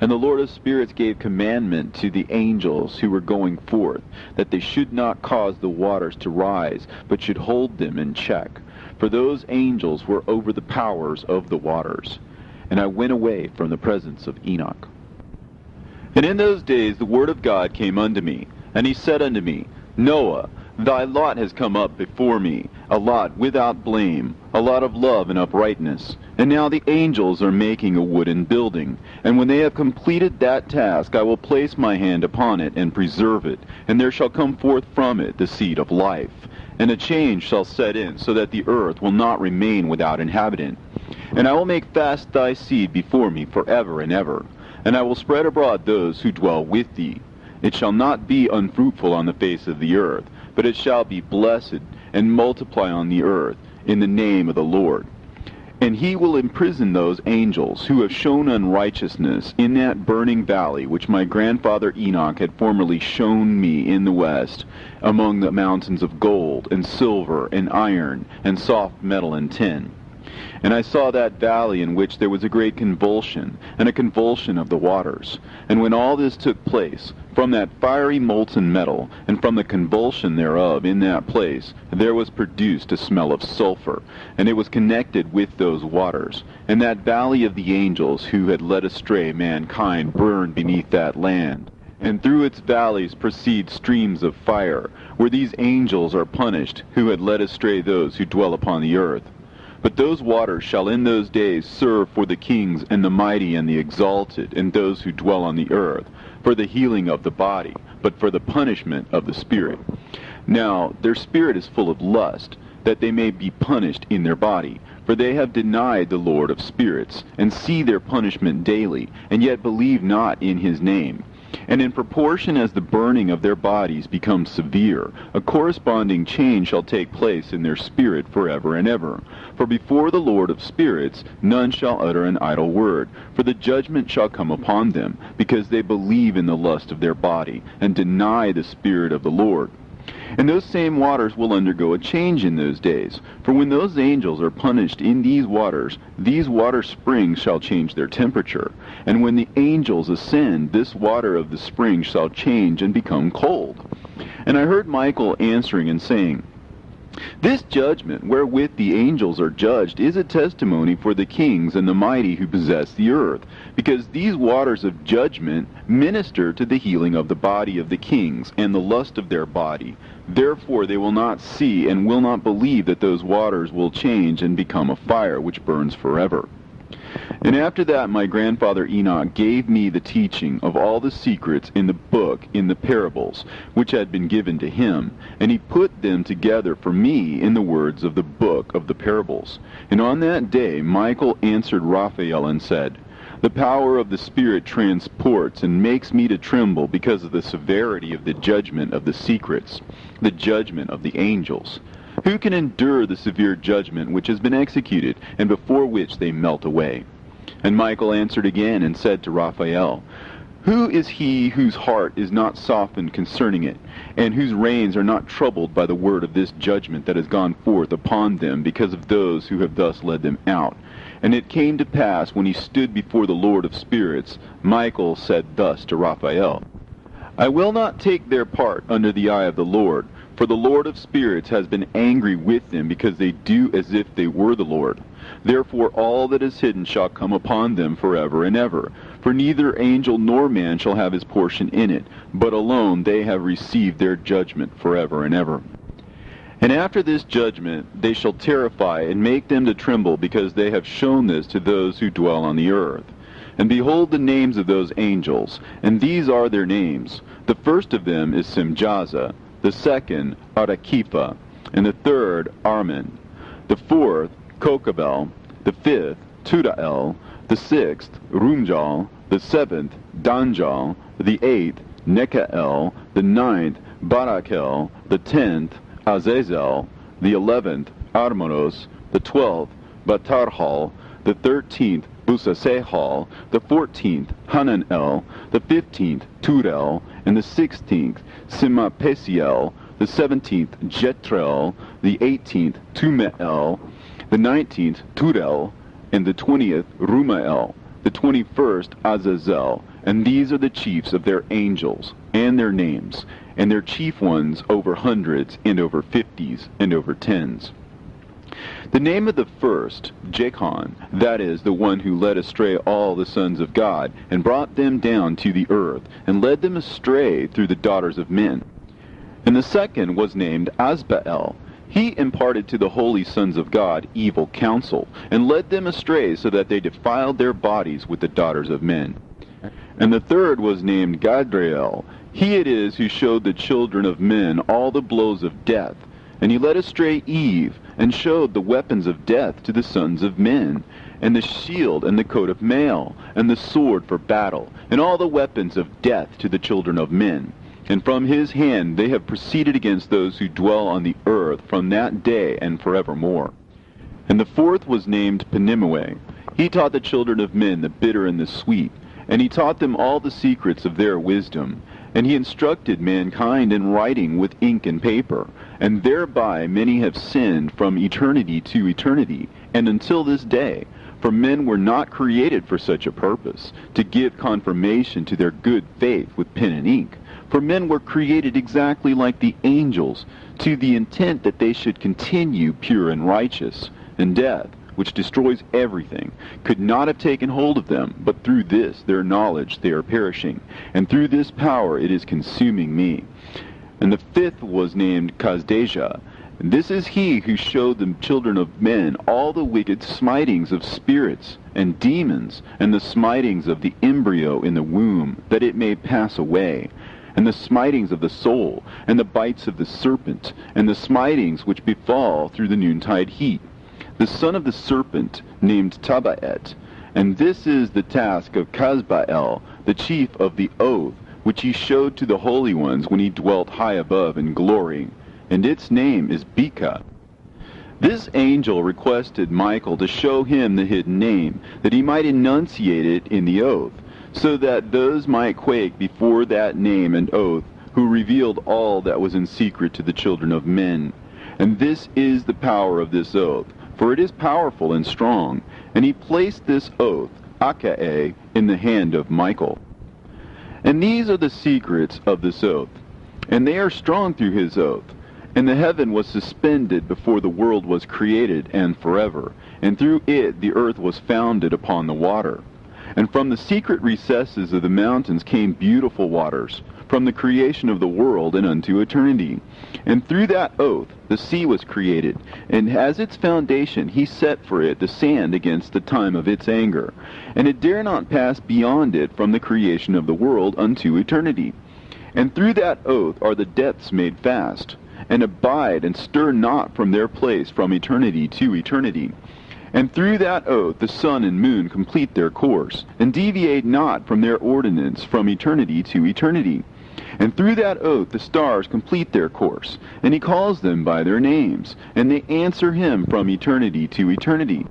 And the Lord of spirits gave commandment to the angels who were going forth, that they should not cause the waters to rise, but should hold them in check. For those angels were over the powers of the waters. And I went away from the presence of Enoch. And in those days the word of God came unto me, and he said unto me, Noah, thy lot has come up before me, a lot without blame, a lot of love and uprightness. And now the angels are making a wooden building, and when they have completed that task, I will place my hand upon it and preserve it, and there shall come forth from it the seed of life. And a change shall set in, so that the earth will not remain without inhabitant. And I will make fast thy seed before me forever and ever. And I will spread abroad those who dwell with thee. It shall not be unfruitful on the face of the earth, but it shall be blessed, and multiply on the earth, in the name of the Lord. And he will imprison those angels who have shown unrighteousness in that burning valley which my grandfather Enoch had formerly shown me in the west, among the mountains of gold, and silver, and iron, and soft metal and tin. And I saw that valley in which there was a great convulsion, and a convulsion of the waters. And when all this took place, from that fiery molten metal, and from the convulsion thereof in that place, there was produced a smell of sulfur, and it was connected with those waters. And that valley of the angels who had led astray mankind burned beneath that land. And through its valleys proceed streams of fire, where these angels are punished, who had led astray those who dwell upon the earth. But those waters shall in those days serve for the kings and the mighty and the exalted, and those who dwell on the earth, for the healing of the body, but for the punishment of the spirit. Now their spirit is full of lust, that they may be punished in their body. For they have denied the Lord of spirits, and see their punishment daily, and yet believe not in his name. And in proportion as the burning of their bodies becomes severe, a corresponding change shall take place in their spirit forever and ever. For before the Lord of spirits none shall utter an idle word, for the judgment shall come upon them, because they believe in the lust of their body, and deny the Spirit of the Lord. And those same waters will undergo a change in those days. For when those angels are punished in these water springs shall change their temperature. And when the angels ascend, this water of the spring shall change and become cold. And I heard Michael answering and saying, This judgment wherewith the angels are judged is a testimony for the kings and the mighty who possess the earth, because these waters of judgment minister to the healing of the body of the kings and the lust of their body. Therefore they will not see and will not believe that those waters will change and become a fire which burns forever. And after that my grandfather Enoch gave me the teaching of all the secrets in the book in the parables, which had been given to him, and he put them together for me in the words of the book of the parables. And on that day Michael answered Raphael and said, The power of the Spirit transports and makes me to tremble because of the severity of the judgment of the secrets, the judgment of the angels. Who can endure the severe judgment which has been executed, and before which they melt away? And Michael answered again and said to Raphael, Who is he whose heart is not softened concerning it, and whose reins are not troubled by the word of this judgment that has gone forth upon them because of those who have thus led them out? And it came to pass, when he stood before the Lord of spirits, Michael said thus to Raphael, I will not take their part under the eye of the Lord, for the Lord of spirits has been angry with them, because they do as if they were the Lord. Therefore all that is hidden shall come upon them forever and ever. For neither angel nor man shall have his portion in it, but alone they have received their judgment forever and ever. And after this judgment they shall terrify and make them to tremble, because they have shown this to those who dwell on the earth. And behold the names of those angels, and these are their names. The first of them is Simjaza, the second Arakipha, and the third Armin, the fourth Kokabel, the fifth Tudael, the sixth Rumjal, the seventh Danjal, the eighth Nekael, the ninth Barakel, the 10th Azazel, the 11th Armanos, the 12th Batarhal, the 13th Busasehal, the 14th Hananel, the 15th Turel, and the 16th Simapesiel, the 17th Jetrel, the 18th Tumeel, the 19th Turel, and the 20th Rumael, the 21st Azazel. And these are the chiefs of their angels, and their names, and their chief ones over hundreds, and over 50s, and over 10s. The name of the first, Jechon, that is, the one who led astray all the sons of God, and brought them down to the earth, and led them astray through the daughters of men. And the second was named Asbael. He imparted to the holy sons of God evil counsel, and led them astray so that they defiled their bodies with the daughters of men. And the third was named Gadriel. He it is who showed the children of men all the blows of death. And he led astray Eve, and showed the weapons of death to the sons of men, and the shield and the coat of mail, and the sword for battle, and all the weapons of death to the children of men. And from his hand they have proceeded against those who dwell on the earth from that day and forevermore. And the fourth was named Penimue. He taught the children of men the bitter and the sweet, and he taught them all the secrets of their wisdom. And he instructed mankind in writing with ink and paper, and thereby many have sinned from eternity to eternity, and until this day. For men were not created for such a purpose, to give confirmation to their good faith with pen and ink. For men were created exactly like the angels, to the intent that they should continue pure and righteous. And death, which destroys everything, could not have taken hold of them, but through this their knowledge they are perishing, and through this power it is consuming me. And the fifth was named Kazdejah. And this is he who showed the children of men all the wicked smitings of spirits and demons, and the smitings of the embryo in the womb, that it may pass away, and the smitings of the soul, and the bites of the serpent, and the smitings which befall through the noontide heat. The son of the serpent named Tabaet. And this is the task of Kazbael, the chief of the oath, which he showed to the holy ones when he dwelt high above in glory. And its name is Beka. This angel requested Michael to show him the hidden name, that he might enunciate it in the oath, so that those might quake before that name and oath, who revealed all that was in secret to the children of men. And this is the power of this oath, for it is powerful and strong. And he placed this oath, Akae, in the hand of Michael. And these are the secrets of this oath, and they are strong through his oath. And the heaven was suspended before the world was created, and forever. And through it the earth was founded upon the water. And from the secret recesses of the mountains came beautiful waters, from the creation of the world and unto eternity. And through that oath the sea was created, and as its foundation he set for it the sand against the time of its anger. And it dare not pass beyond it from the creation of the world unto eternity. And through that oath are the depths made fast, and abide and stir not from their place from eternity to eternity. And through that oath the sun and moon complete their course, and deviate not from their ordinance from eternity to eternity. And through that oath the stars complete their course, and he calls them by their names, and they answer him from eternity to eternity.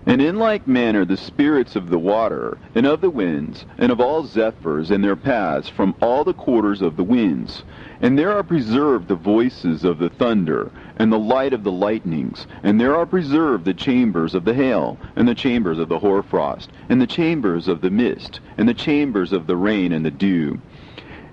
And in like manner the spirits of the water, and of the winds, and of all zephyrs and their paths from all the quarters of the winds. And there are preserved the voices of the thunder, and the light of the lightnings, and there are preserved the chambers of the hail, and the chambers of the hoarfrost, and the chambers of the mist, and the chambers of the rain and the dew.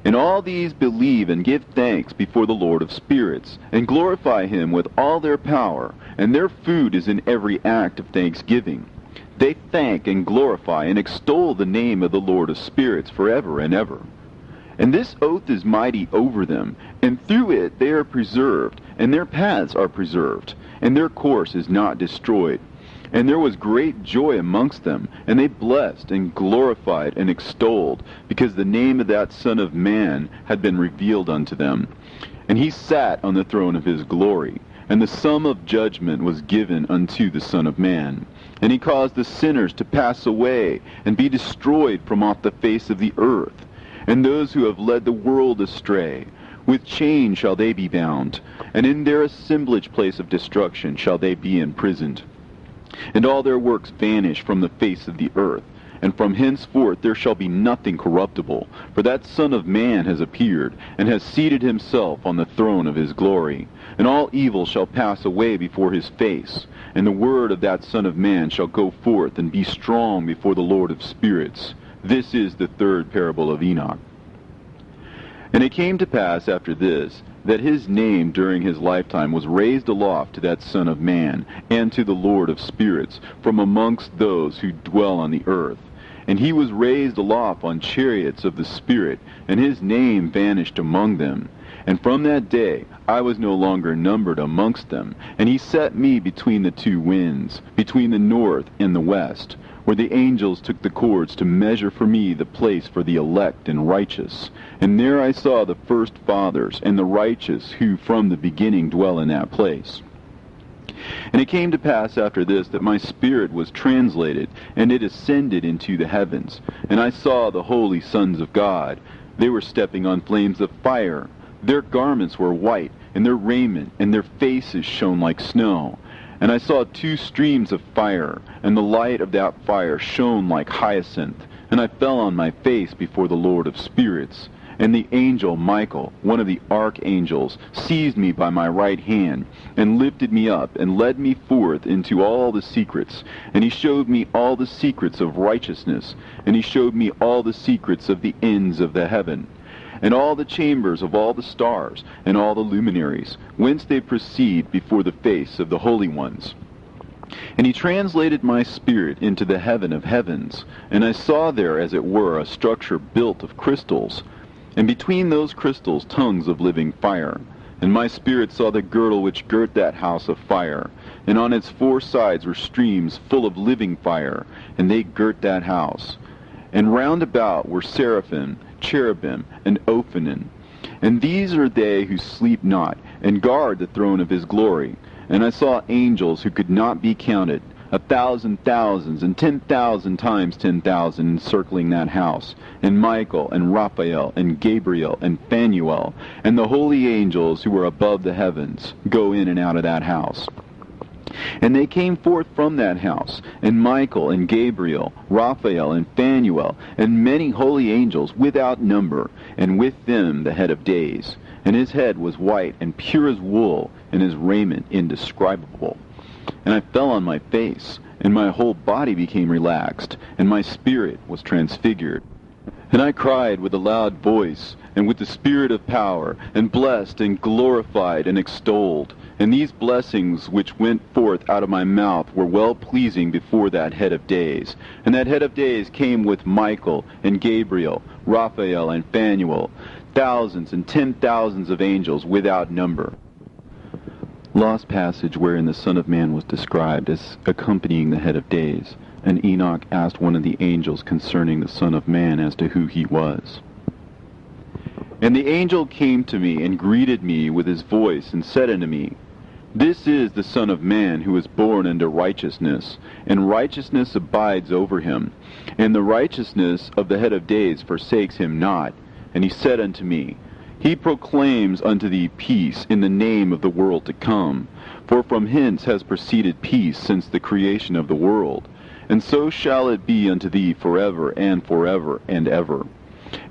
And all these believe and give thanks before the Lord of spirits, and glorify him with all their power, and their food is in every act of thanksgiving. They thank and glorify and extol the name of the Lord of spirits forever and ever. And this oath is mighty over them, and through it they are preserved, and their paths are preserved, and their course is not destroyed. And there was great joy amongst them, and they blessed and glorified and extolled, because the name of that Son of Man had been revealed unto them. And he sat on the throne of his glory, and the sum of judgment was given unto the Son of Man. And he caused the sinners to pass away, and be destroyed from off the face of the earth. And those who have led the world astray, with chains shall they be bound, and in their assemblage place of destruction shall they be imprisoned. And all their works vanish from the face of the earth, and from henceforth there shall be nothing corruptible, for that Son of Man has appeared, and has seated himself on the throne of his glory. And all evil shall pass away before his face, and the word of that Son of Man shall go forth and be strong before the Lord of spirits. This is the third parable of Enoch. And it came to pass after this, that his name during his lifetime was raised aloft to that Son of Man, and to the Lord of spirits, from amongst those who dwell on the earth. And he was raised aloft on chariots of the Spirit, and his name vanished among them. And from that day I was no longer numbered amongst them, and he set me between the two winds, between the north and the west, where the angels took the cords to measure for me the place for the elect and righteous. And there I saw the first fathers and the righteous who from the beginning dwell in that place. And it came to pass after this that my spirit was translated, and it ascended into the heavens. And I saw the holy sons of God. They were stepping on flames of fire. Their garments were white, and their raiment and their faces shone like snow. And I saw two streams of fire, and the light of that fire shone like hyacinth. And I fell on my face before the Lord of spirits. And the angel Michael, one of the archangels, seized me by my right hand, and lifted me up, and led me forth into all the secrets. And he showed me all the secrets of righteousness, and he showed me all the secrets of the ends of the heaven, and all the chambers of all the stars, and all the luminaries, whence they proceed before the face of the holy ones. And he translated my spirit into the heaven of heavens, and I saw there as it were a structure built of crystals. and between those crystals tongues of living fire. And my spirit saw the girdle which girt that house of fire, and on its 4 sides were streams full of living fire, and they girt that house. And round about were seraphim, cherubim, and ophanim. And these are they who sleep not, and guard the throne of his glory. And I saw angels who could not be counted, 1,000 thousands, and 10,000 times 10,000 encircling that house, and Michael, and Raphael, and Gabriel, and Phanuel, and the holy angels who were above the heavens, go in and out of that house. And they came forth from that house, and Michael, and Gabriel, Raphael, and Phanuel, and many holy angels without number, and with them the head of days. And his head was white and pure as wool, and his raiment indescribable. And I fell on my face, and my whole body became relaxed, and my spirit was transfigured. And I cried with a loud voice, and with the spirit of power, and blessed, and glorified, and extolled. And these blessings which went forth out of my mouth were well-pleasing before that head of days. And that head of days came with Michael, and Gabriel, Raphael, and Phanuel, thousands and 10,000s of angels without number. Lost passage wherein the Son of Man was described as accompanying the head of days, and Enoch asked one of the angels concerning the Son of Man as to who he was. And the angel came to me and greeted me with his voice, and said unto me, This is the Son of Man who is born unto righteousness, and righteousness abides over him, and the righteousness of the head of days forsakes him not. And he said unto me, He proclaims unto thee peace in the name of the world to come. For from hence has proceeded peace since the creation of the world. And so shall it be unto thee forever and ever.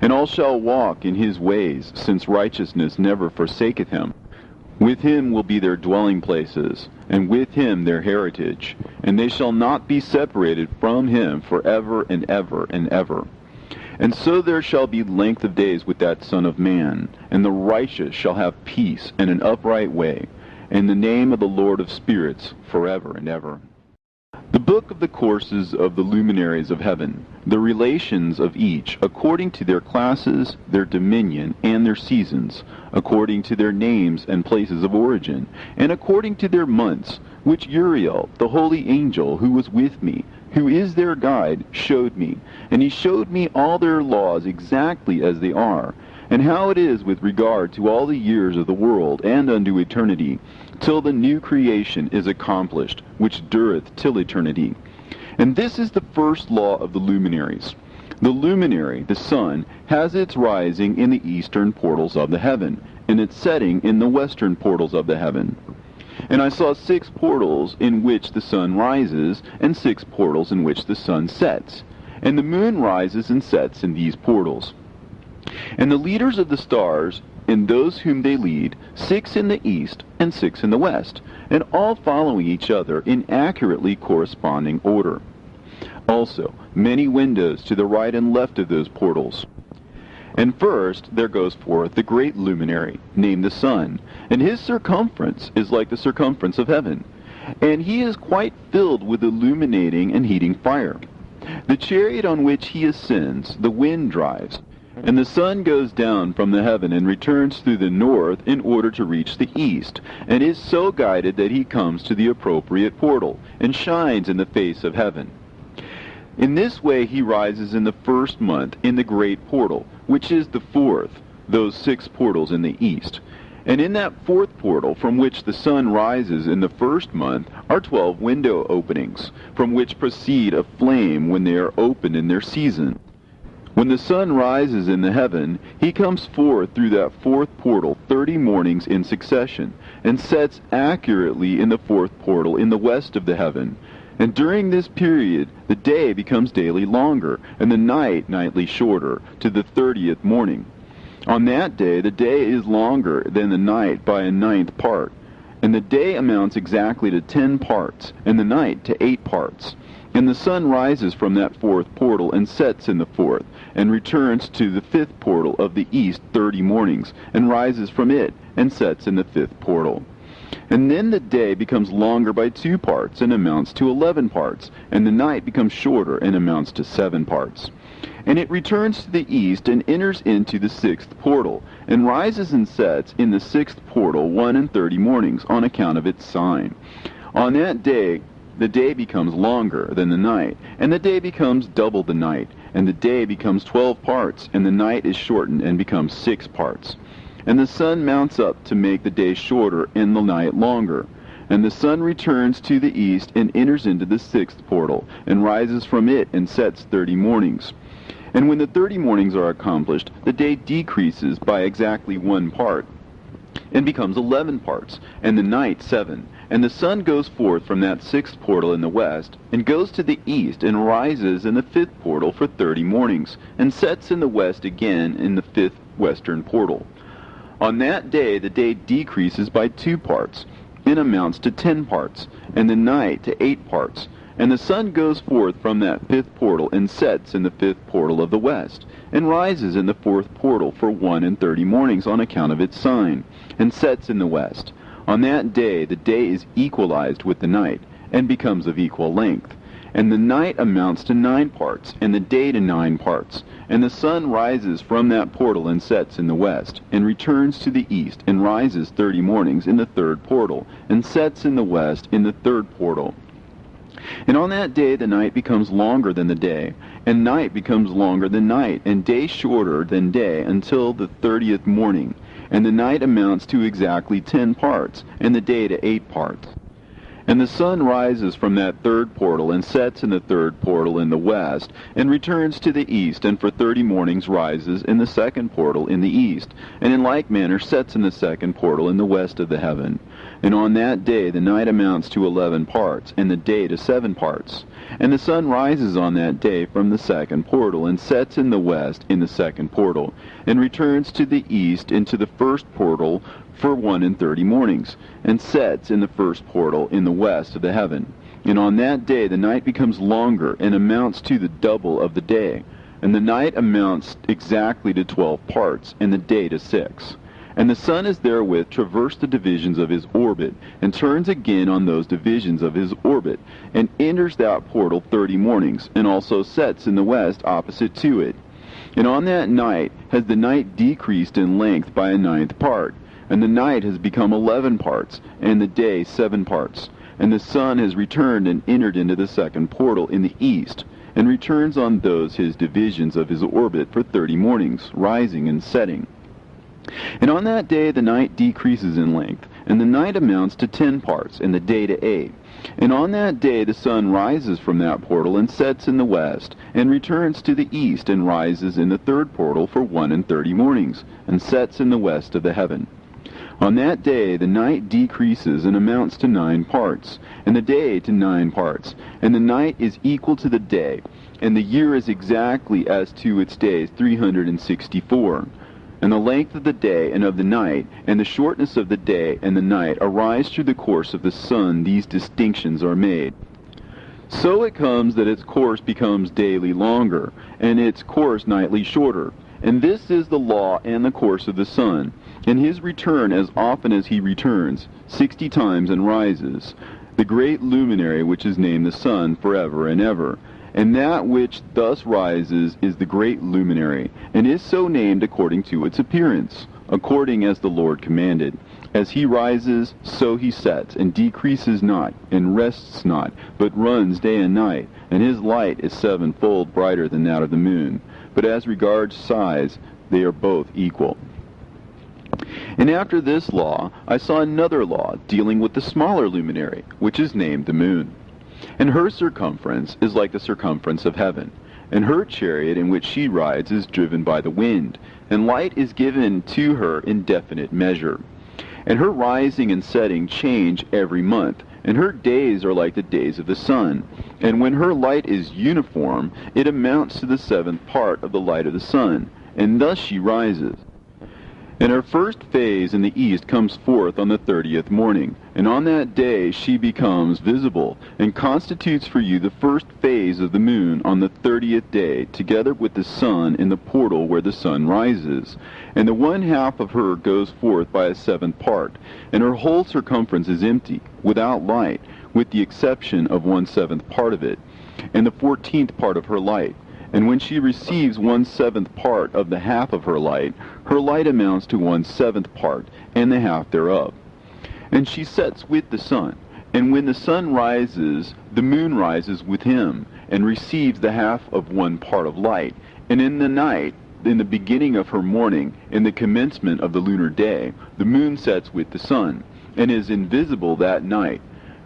And all shall walk in his ways, since righteousness never forsaketh him. With him will be their dwelling places, and with him their heritage. And they shall not be separated from him forever and ever. And so there shall be length of days with that Son of Man, and the righteous shall have peace and an upright way, and the name of the Lord of spirits forever and ever. The book of the courses of the luminaries of heaven, the relations of each, according to their classes, their dominion, and their seasons, according to their names and places of origin, and according to their months, which Uriel, the holy angel who was with me, who is their guide, showed me. And he showed me all their laws exactly as they are, and how it is with regard to all the years of the world and unto eternity, till the new creation is accomplished, which dureth till eternity. And this is the first law of the luminaries. The luminary, the sun, has its rising in the eastern portals of the heaven, and its setting in the western portals of the heaven. And I saw 6 portals in which the sun rises, and 6 portals in which the sun sets. And the moon rises and sets in these portals. And the leaders of the stars, and those whom they lead, 6 in the east and 6 in the west, and all following each other in accurately corresponding order. Also, many windows to the right and left of those portals. And first there goes forth the great luminary, named the sun, and his circumference is like the circumference of heaven, and he is quite filled with illuminating and heating fire. The chariot on which he ascends, the wind drives, and the sun goes down from the heaven and returns through the north in order to reach the east, and is so guided that he comes to the appropriate portal, and shines in the face of heaven. In this way he rises in the first month in the great portal, which is the 4th, those 6 portals in the east. And in that 4th portal from which the sun rises in the first month are 12 window openings, from which proceed a flame when they are opened in their season. When the sun rises in the heaven, he comes forth through that 4th portal 30 mornings in succession, and sets accurately in the 4th portal in the west of the heaven. And during this period, the day becomes daily longer, and the night nightly shorter, to the 30th morning. On that day, the day is longer than the night by a 9th part, and the day amounts exactly to 10 parts, and the night to 8 parts. And the sun rises from that 4th portal, and sets in the 4th, and returns to the 5th portal of the east 30 mornings, and rises from it, and sets in the 5th portal. And then the day becomes longer by 2 parts, and amounts to 11 parts, and the night becomes shorter, and amounts to 7 parts. And it returns to the east, and enters into the 6th portal, and rises and sets in the 6th portal 31 mornings, on account of its sign. On that day the day becomes longer than the night, and the day becomes double the night, and the day becomes 12 parts, and the night is shortened, and becomes 6 parts. And the sun mounts up to make the day shorter, and the night longer. And the sun returns to the east, and enters into the 6th portal, and rises from it, and sets 30 mornings. And when the 30 mornings are accomplished, the day decreases by exactly 1 part, and becomes 11 parts, and the night 7. And the sun goes forth from that 6th portal in the west, and goes to the east, and rises in the 5th portal for 30 mornings, and sets in the west again in the 5th western portal. On that day the day decreases by 2 parts, and amounts to 10 parts, and the night to 8 parts. And the sun goes forth from that 5th portal, and sets in the 5th portal of the west, and rises in the 4th portal for 31 mornings, on account of its sign, and sets in the west. On that day the day is equalized with the night, and becomes of equal length. And the night amounts to 9 parts, and the day to 9 parts. And the sun rises from that portal, and sets in the west, and returns to the east, and rises 30 mornings in the 3rd portal, and sets in the west in the 3rd portal. And on that day the night becomes longer than the day, and night becomes longer than night, and day shorter than day, until the 30th morning. And the night amounts to exactly 10 parts, and the day to 8 parts. And the sun rises from that 3rd portal, and sets in the 3rd portal in the west, and returns to the east, and for 30 mornings rises in the 2nd portal in the east, and in like manner sets in the 2nd portal in the west of the heaven. And on that day the night amounts to 11 parts, and the day to 7 parts. And the sun rises on that day from the 2nd portal, and sets in the west in the 2nd portal, and returns to the east into the 1st portal for 31 mornings, and sets in the 1st portal in the west of the heaven. And on that day the night becomes longer, and amounts to the double of the day. And the night amounts exactly to 12 parts, and the day to 6. And the sun is therewith traversed the divisions of his orbit, and turns again on those divisions of his orbit, and enters that portal 30 mornings, and also sets in the west opposite to it. And on that night has the night decreased in length by a 9th part, and the night has become 11 parts, and the day 7 parts. And the sun has returned and entered into the 2nd portal in the east, and returns on those his divisions of his orbit for 30 mornings, rising and setting. And on that day the night decreases in length, and the night amounts to 10 parts, and the day to 8. And on that day the sun rises from that portal, and sets in the west, and returns to the east, and rises in the 3rd portal for 31 mornings, and sets in the west of the heaven. On that day the night decreases and amounts to 9 parts, and the day to 9 parts, and the night is equal to the day, and the year is exactly as to its days 364. And the length of the day and of the night, and the shortness of the day and the night arise through the course of the sun. These distinctions are made. So it comes that its course becomes daily longer, and its course nightly shorter. And this is the law and the course of the sun. And his return, as often as he returns, 60 times and rises, the great luminary which is named the sun forever and ever. And that which thus rises is the great luminary, and is so named according to its appearance, according as the Lord commanded. As he rises, so he sets, and decreases not, and rests not, but runs day and night, and his light is 7-fold brighter than that of the moon. But as regards size, they are both equal. And after this law, I saw another law dealing with the smaller luminary, which is named the moon. And her circumference is like the circumference of heaven, and her chariot in which she rides is driven by the wind, and light is given to her in definite measure. And her rising and setting change every month, and her days are like the days of the sun. And when her light is uniform, it amounts to the 7th part of the light of the sun, and thus she rises. And her first phase in the east comes forth on the 30th morning, and on that day she becomes visible, and constitutes for you the first phase of the moon on the 30th day, together with the sun in the portal where the sun rises. And the one half of her goes forth by a seventh part, and her whole circumference is empty, without light, with the exception of 1/7 part of it, and the 14th part of her light. And when she receives 1/7 part of the half of her light amounts to 1/7 part, and the half thereof. And she sets with the sun, and when the sun rises, the moon rises with him, and receives the half of 1 part of light. And in the night, in the beginning of her morning, in the commencement of the lunar day, the moon sets with the sun, and is invisible that night,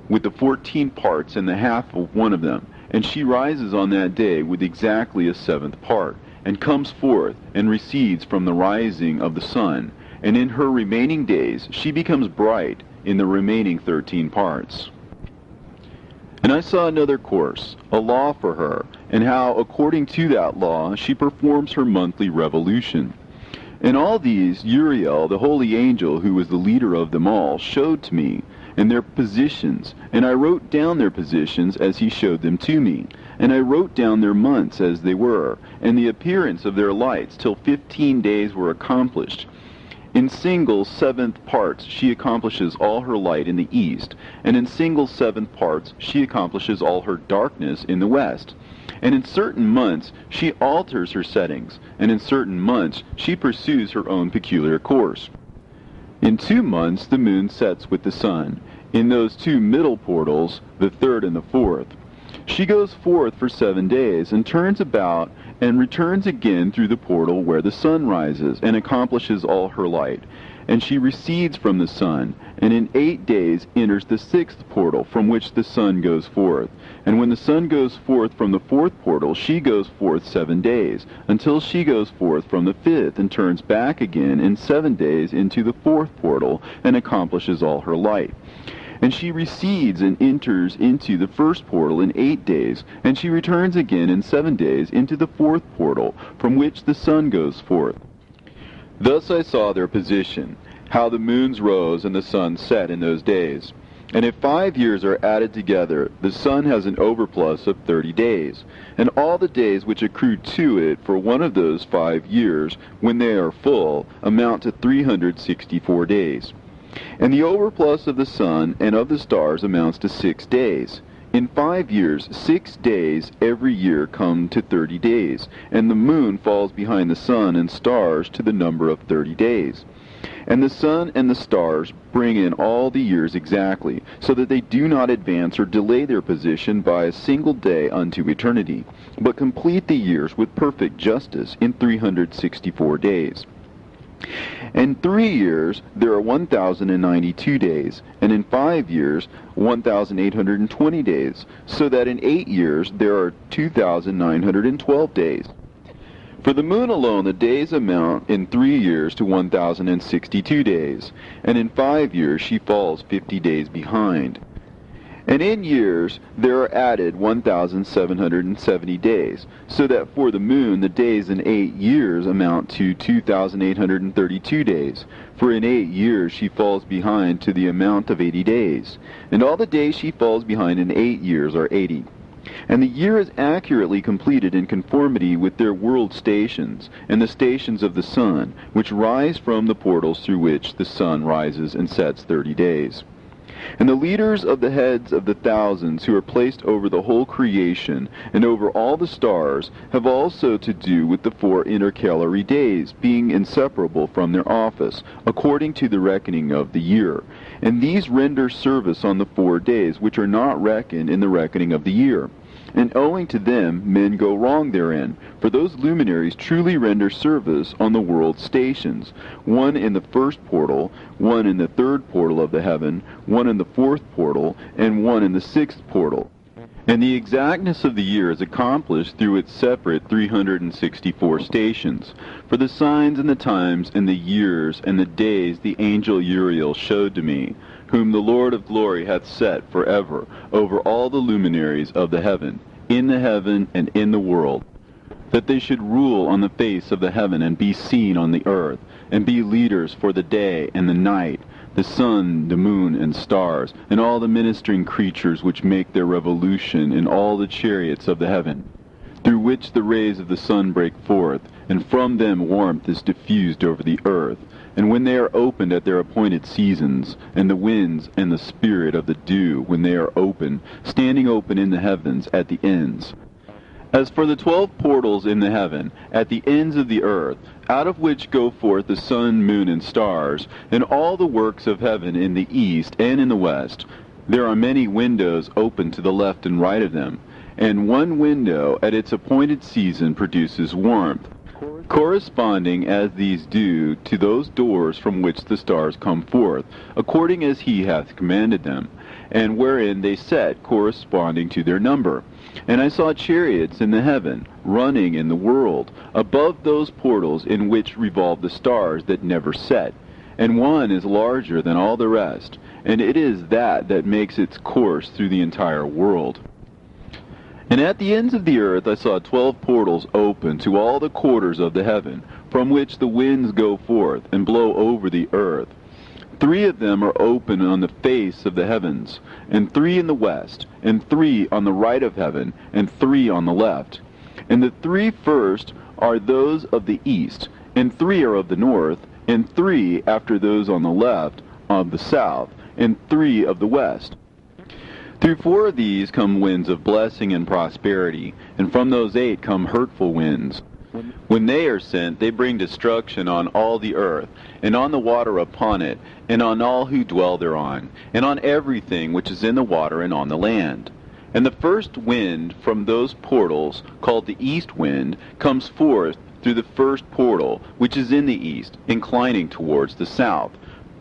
with the 14 parts and the half of one of them. And she rises on that day with exactly a 7th part, and comes forth, and recedes from the rising of the sun. And in her remaining days she becomes bright in the remaining 13 parts. And I saw another course, a law for her, and how according to that law she performs her monthly revolution. And all these Uriel, the holy angel who was the leader of them all, showed to me, and their positions, and I wrote down their positions as he showed them to me, and I wrote down their months as they were, and the appearance of their lights, till 15 days were accomplished. In single 7th parts she accomplishes all her light in the east, and in single 7th parts she accomplishes all her darkness in the west. And in certain months she alters her settings, and in certain months she pursues her own peculiar course. In 2 months the moon sets with the sun, in those 2 middle portals, the 3rd and the 4th. She goes forth for 7 days, and turns about, and returns again through the portal where the sun rises, and accomplishes all her light. And she recedes from the sun, and in 8 days enters the 6th portal, from which the sun goes forth. And when the sun goes forth from the 4th portal, she goes forth 7 days, until she goes forth from the 5th, and turns back again in 7 days into the 4th portal, and accomplishes all her light. And she recedes and enters into the 1st portal in 8 days, and she returns again in 7 days into the 4th portal, from which the sun goes forth. Thus I saw their position, how the moons rose and the sun set in those days. And if 5 years are added together, the sun has an overplus of 30 days, and all the days which accrue to it for one of those 5 years, when they are full, amount to 364 days. And the overplus of the sun and of the stars amounts to 6 days. In 5 years, 6 days every year come to 30 days, and the moon falls behind the sun and stars to the number of 30 days. And the sun and the stars bring in all the years exactly, so that they do not advance or delay their position by a single day unto eternity, but complete the years with perfect justice in 364 days. In 3 years there are 1,092 days, and in 5 years 1,820 days, so that in 8 years there are 2,912 days. For the moon alone the days amount in 3 years to 1,062 days, and in 5 years she falls 50 days behind. And in years there are added 1,770 days, so that for the moon the days in 8 years amount to 2,832 days. For in 8 years she falls behind to the amount of 80 days, and all the days she falls behind in 8 years are 80. And the year is accurately completed in conformity with their world stations, and the stations of the sun, which rise from the portals through which the sun rises and sets 30 days. And the leaders of the heads of the thousands who are placed over the whole creation and over all the stars have also to do with the 4 intercalary days, being inseparable from their office, according to the reckoning of the year. And these render service on the 4 days, which are not reckoned in the reckoning of the year. And owing to them men go wrong therein, for those luminaries truly render service on the world stations, one in the 1st portal, one in the 3rd portal of the heaven, one in the 4th portal, and one in the 6th portal. And the exactness of the year is accomplished through its separate 364 stations. For the signs and the times and the years and the days the angel Uriel showed to me, whom the Lord of glory hath set forever over all the luminaries of the heaven, in the heaven and in the world. that they should rule on the face of the heaven, and be seen on the earth, and be leaders for the day and the night, the sun, the moon, and stars, and all the ministering creatures which make their revolution in all the chariots of the heaven, through which the rays of the sun break forth, and from them warmth is diffused over the earth. And when they are opened at their appointed seasons, and the winds and the spirit of the dew, when they are open, standing open in the heavens at the ends. As for the 12 portals in the heaven, at the ends of the earth, out of which go forth the sun, moon, and stars, and all the works of heaven in the east and in the west, there are many windows open to the left and right of them, and one window at its appointed season produces warmth, corresponding as these do to those doors from which the stars come forth, according as he hath commanded them, and wherein they set corresponding to their number. And I saw chariots in the heaven, running in the world, above those portals in which revolve the stars that never set. And one is larger than all the rest, and it is that makes its course through the entire world. And at the ends of the earth I saw 12 portals open to all the quarters of the heaven, from which the winds go forth, and blow over the earth. 3 of them are open on the face of the heavens, and 3 in the west, and 3 on the right of heaven, and 3 on the left. And the 3 first are those of the east, and 3 are of the north, and 3 after those on the left of the south, and 3 of the west. Through 4 of these come winds of blessing and prosperity, and from those 8 come hurtful winds. When they are sent, they bring destruction on all the earth, and on the water upon it, and on all who dwell thereon, and on everything which is in the water and on the land. And the first wind from those portals, called the east wind, comes forth through the first portal, which is in the east, inclining towards the south.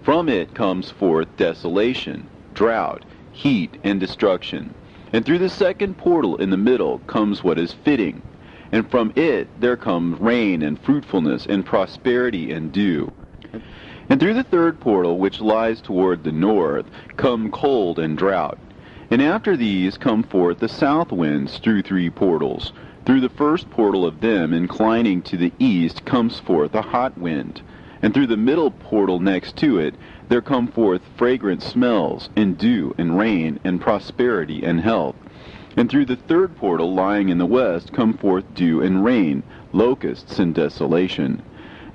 From it comes forth desolation, drought, heat, and destruction. And through the second portal in the middle comes what is fitting. And from it there comes rain and fruitfulness and prosperity and dew. And through the third portal, which lies toward the north, come cold and drought. And after these come forth the south winds through 3 portals. Through the first portal of them, inclining to the east, comes forth a hot wind. And through the middle portal next to it, there come forth fragrant smells, and dew, and rain, and prosperity, and health. And through the third portal lying in the west come forth dew and rain, locusts and desolation.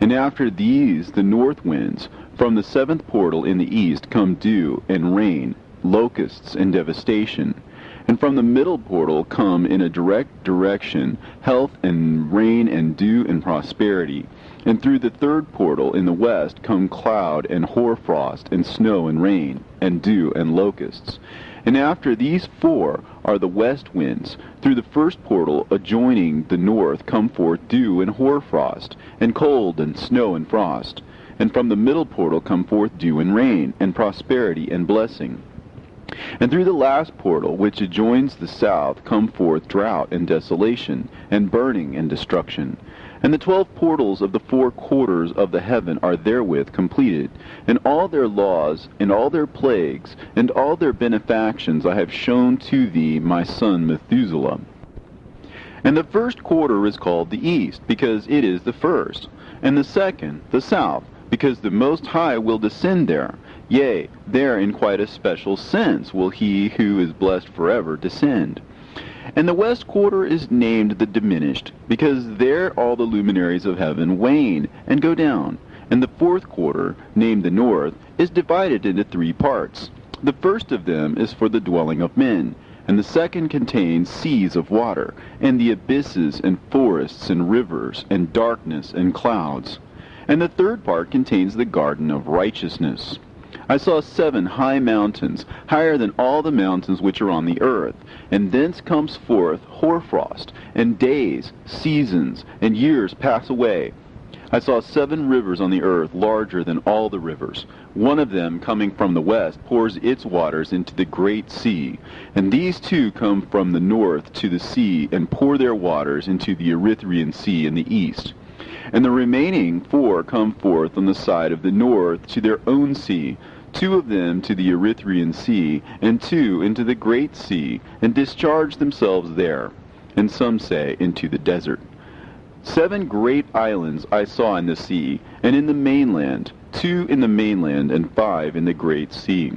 And after these the north winds, from the 7th portal in the east come dew and rain, locusts and devastation. And from the middle portal come in a direct direction health and rain and dew and prosperity. And through the third portal in the west come cloud and hoarfrost and snow and rain and dew and locusts. And after these 4 are the west winds. Through the first portal adjoining the north come forth dew and hoarfrost, and cold and snow and frost. And from the middle portal come forth dew and rain, and prosperity and blessing. And through the last portal, which adjoins the south, come forth drought and desolation, and burning and destruction. And the 12 portals of the 4 quarters of the heaven are therewith completed, and all their laws, and all their plagues, and all their benefactions I have shown to thee, my son Methuselah. And the first quarter is called the east, because it is the first, and the second the south, because the Most High will descend there. Yea, there in quite a special sense will he who is blessed forever descend. And the west quarter is named the diminished, because there all the luminaries of heaven wane and go down. And the 4th quarter, named the north, is divided into 3 parts. The first of them is for the dwelling of men, and the second contains seas of water, and the abysses and forests and rivers, and darkness and clouds. And the third part contains the garden of righteousness. I saw 7 high mountains, higher than all the mountains which are on the earth, and thence comes forth hoarfrost, and days, seasons, and years pass away. I saw 7 rivers on the earth, larger than all the rivers. One of them, coming from the west, pours its waters into the great sea. And these 2 come from the north to the sea, and pour their waters into the Erythraean Sea in the east. And the remaining 4 come forth on the side of the north to their own sea, 2 of them to the Erythraean Sea, and 2 into the great sea, and discharge themselves there, and some say into the desert. 7 great islands I saw in the sea, and in the mainland, 2 in the mainland, and 5 in the great sea.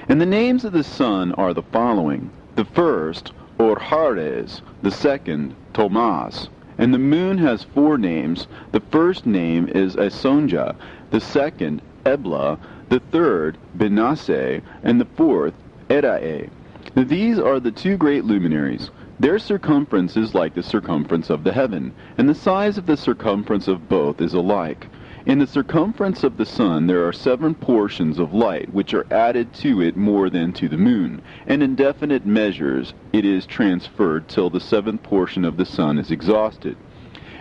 And the names of the sun are the following: the first, Orhares; the second, Tomas. And the moon has 4 names. The first name is Esonja, the second, Ebla, the third, Benase, and the fourth, Erae. These are the 2 great luminaries. Their circumference is like the circumference of the heaven, and the size of the circumference of both is alike. In the circumference of the sun there are 7 portions of light, which are added to it more than to the moon, and in definite measures it is transferred till the 7th portion of the sun is exhausted.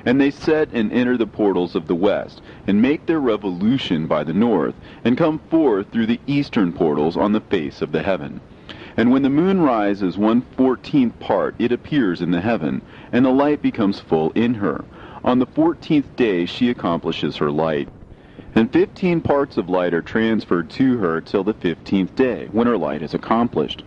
And they set and enter the portals of the west, and make their revolution by the north, and come forth through the eastern portals on the face of the heaven. And when the moon rises 1/14th part, it appears in the heaven, and the light becomes full in her. On the 14th day she accomplishes her light. And 15 parts of light are transferred to her till the 15th day, when her light is accomplished,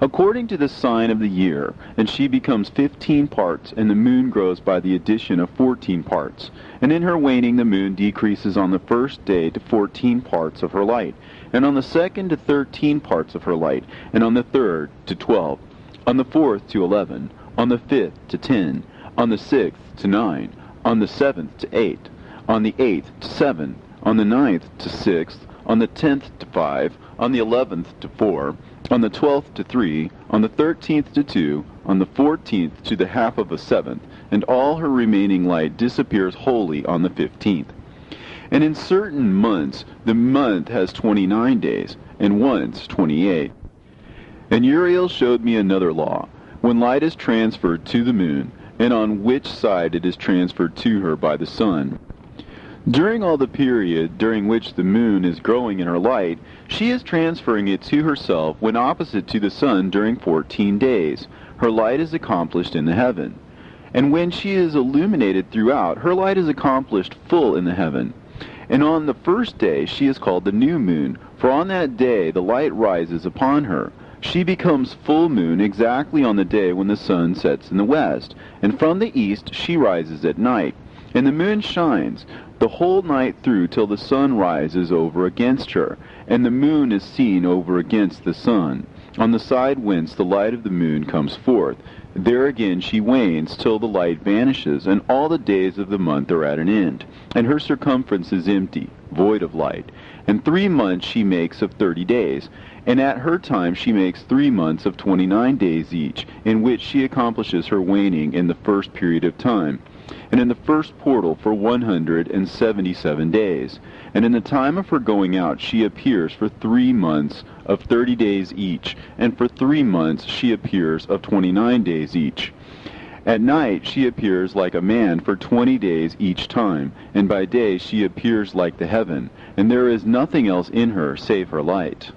according to the sign of the year, and she becomes 15 parts, and the moon grows by the addition of 14 parts. And in her waning the moon decreases on the first day to 14 parts of her light, and on the second to 13 parts of her light, and on the third to 12, on the fourth to 11, on the 5th to 10, on the 6th to 9, on the 7th to 8, on the 8th to 7, on the 9th to 6th, on the 10th to 5, on the 11th to 4, on the 12th to 3, on the 13th to 2, on the 14th to the half of a 7th, and all her remaining light disappears wholly on the 15th. And in certain months the month has 29 days, and once 28. And Uriel showed me another law, when light is transferred to the moon, and on which side it is transferred to her by the sun. During all the period during which the moon is growing in her light, she is transferring it to herself when opposite to the sun during 14 days. Her light is accomplished in the heaven. And when she is illuminated throughout, her light is accomplished full in the heaven. And on the first day she is called the new moon, for on that day the light rises upon her. She becomes full moon exactly on the day when the sun sets in the west, and from the east she rises at night. And the moon shines the whole night through till the sun rises over against her, and the moon is seen over against the sun, on the side whence the light of the moon comes forth. There again she wanes till the light vanishes, and all the days of the month are at an end, and her circumference is empty, void of light. And 3 months she makes of 30 days, and at her time she makes 3 months of 29 days each, in which she accomplishes her waning in the first period of time, and in the first portal for 177 days. And in the time of her going out she appears for 3 months of 30 days each, and for 3 months she appears of 29 days each. At night she appears like a man for 20 days each time, and by day she appears like the heaven, and there is nothing else in her save her light.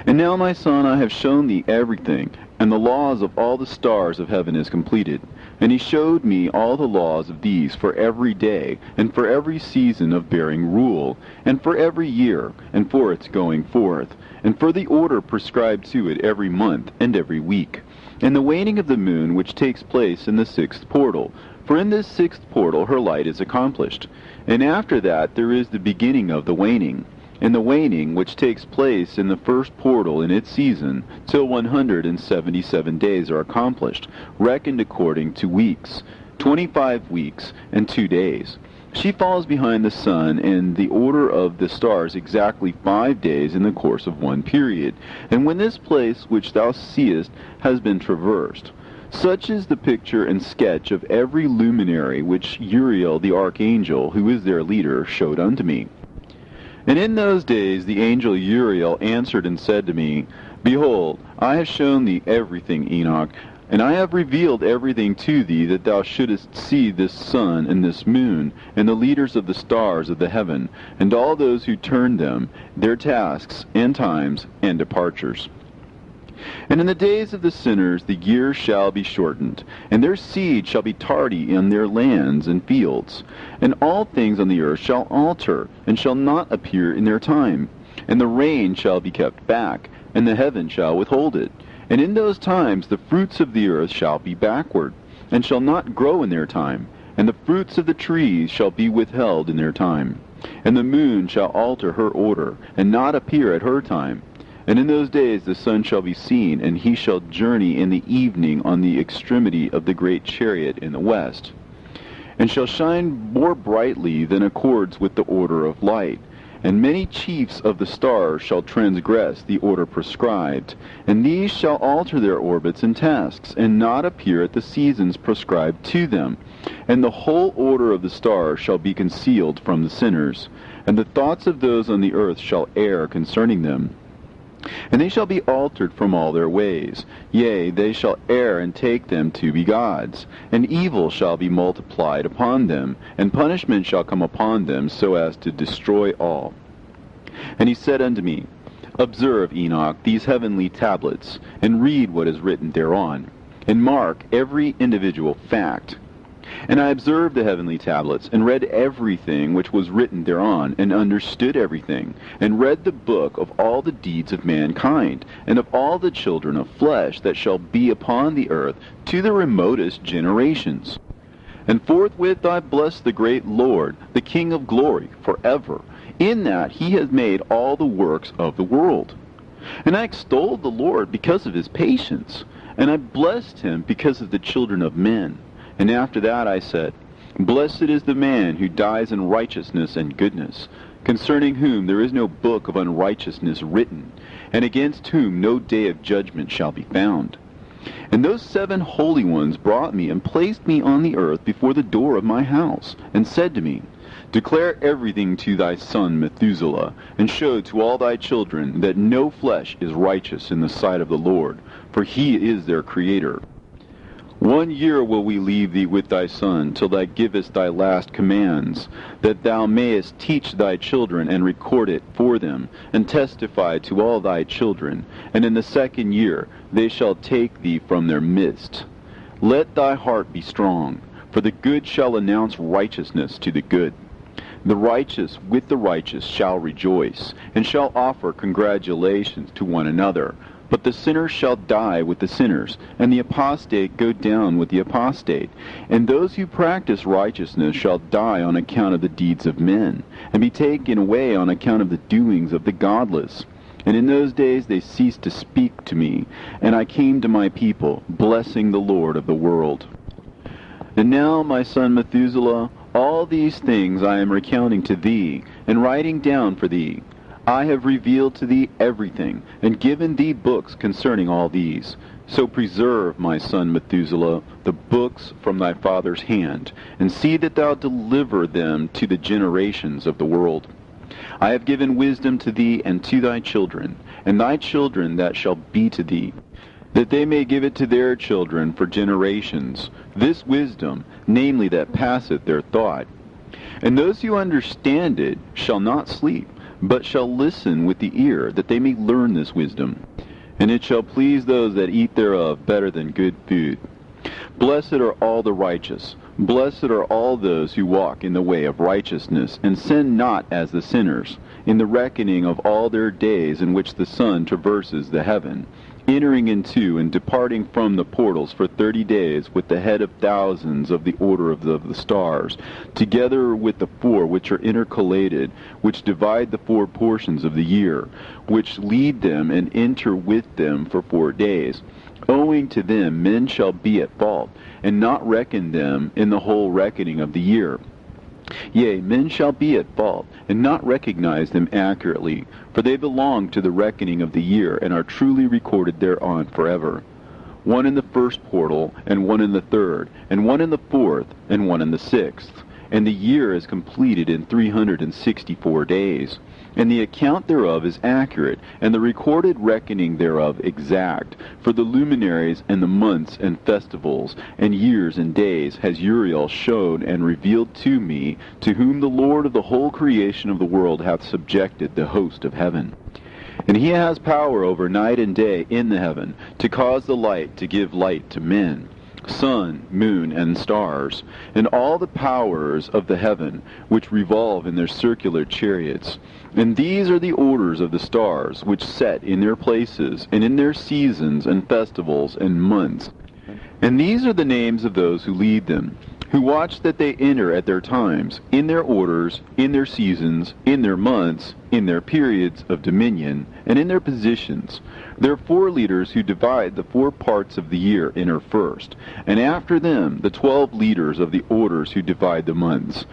And now, my son, I have shown thee everything, and the laws of all the stars of heaven is completed. And he showed me all the laws of these for every day, and for every season of bearing rule, and for every year, and for its going forth, and for the order prescribed to it every month and every week, and the waning of the moon which takes place in the 6th portal. For in this 6th portal her light is accomplished. And after that there is the beginning of the waning. And the waning which takes place in the 1st portal in its season, till 177 days are accomplished, reckoned according to weeks, 25 weeks and 2 days. She falls behind the sun in the order of the stars exactly 5 days in the course of one period. And when this place which thou seest has been traversed, such is the picture and sketch of every luminary which Uriel the archangel, who is their leader, showed unto me. And in those days the angel Uriel answered and said to me, Behold, I have shown thee everything, Enoch, and I have revealed everything to thee, that thou shouldest see this sun and this moon, and the leaders of the stars of the heaven, and all those who turn them, their tasks, and times, and departures. And in the days of the sinners the years shall be shortened, and their seed shall be tardy in their lands and fields. And all things on the earth shall alter, and shall not appear in their time. And the rain shall be kept back, and the heaven shall withhold it. And in those times the fruits of the earth shall be backward. and shall not grow in their time, and the fruits of the trees shall be withheld in their time. And the moon shall alter her order, and not appear at her time. And in those days the sun shall be seen, and he shall journey in the evening on the extremity of the great chariot in the west, and shall shine more brightly than accords with the order of light. And many chiefs of the stars shall transgress the order prescribed, and these shall alter their orbits and tasks, and not appear at the seasons prescribed to them. And the whole order of the stars shall be concealed from the sinners, and the thoughts of those on the earth shall err concerning them. And they shall be altered from all their ways. Yea, they shall err and take them to be gods. And evil shall be multiplied upon them, and punishment shall come upon them, so as to destroy all. And he said unto me, Observe, Enoch, these heavenly tablets, and read what is written thereon, and mark every individual fact. And I observed the heavenly tablets, and read everything which was written thereon, and understood everything, and read the book of all the deeds of mankind, and of all the children of flesh that shall be upon the earth, to the remotest generations. And forthwith I blessed the great Lord, the King of glory, forever, in that he has made all the works of the world. And I extolled the Lord because of his patience, and I blessed him because of the children of men. And after that I said, Blessed is the man who dies in righteousness and goodness, concerning whom there is no book of unrighteousness written, and against whom no day of judgment shall be found. And those 7 holy ones brought me and placed me on the earth before the door of my house, and said to me, Declare everything to thy son Methuselah, and show to all thy children that no flesh is righteous in the sight of the Lord, for he is their creator. 1 year will we leave thee with thy son, till thou givest thy last commands, that thou mayest teach thy children, and record it for them, and testify to all thy children. And in the 2nd year they shall take thee from their midst. Let thy heart be strong, for the good shall announce righteousness to the good. The righteous with the righteous shall rejoice, and shall offer congratulations to one another. But the sinners shall die with the sinners, and the apostate go down with the apostate. And those who practice righteousness shall die on account of the deeds of men, and be taken away on account of the doings of the godless. And in those days they ceased to speak to me, and I came to my people, blessing the Lord of the world. And now, my son Methuselah, all these things I am recounting to thee, and writing down for thee. I have revealed to thee everything, and given thee books concerning all these. So preserve, my son Methuselah, the books from thy father's hand, and see that thou deliver them to the generations of the world. I have given wisdom to thee and to thy children, and thy children that shall be to thee, that they may give it to their children for generations, this wisdom, namely that passeth their thought. And those who understand it shall not sleep, but shall listen with the ear, that they may learn this wisdom. And it shall please those that eat thereof better than good food. Blessed are all the righteous. Blessed are all those who walk in the way of righteousness, and sin not as the sinners, in the reckoning of all their days in which the sun traverses the heaven, entering into and departing from the portals for 30 days with the head of thousands of the order of the stars, together with the 4 which are intercalated, which divide the 4 portions of the year, which lead them and enter with them for 4 days. Owing to them men shall be at fault, and not reckon them in the whole reckoning of the year. Yea, men shall be at fault, and not recognize them accurately, for they belong to the reckoning of the year, and are truly recorded thereon forever. 1 in the 1st portal, and 1 in the 3rd, and 1 in the 4th, and 1 in the 6th. And the year is completed in 364 days. And the account thereof is accurate, and the recorded reckoning thereof exact. For the luminaries and the months and festivals and years and days has Uriel shown and revealed to me, to whom the Lord of the whole creation of the world hath subjected the host of heaven. And he has power over night and day in the heaven, to cause the light to give light to men, sun, moon, and stars, and all the powers of the heaven, which revolve in their circular chariots. And these are the orders of the stars, which set in their places, and in their seasons, and festivals, and months. And these are the names of those who lead them, who watch that they enter at their times, in their orders, in their seasons, in their months, in their periods of dominion, and in their positions. Their 4 leaders who divide the 4 parts of the year enter first, and after them the 12 leaders of the orders who divide the months.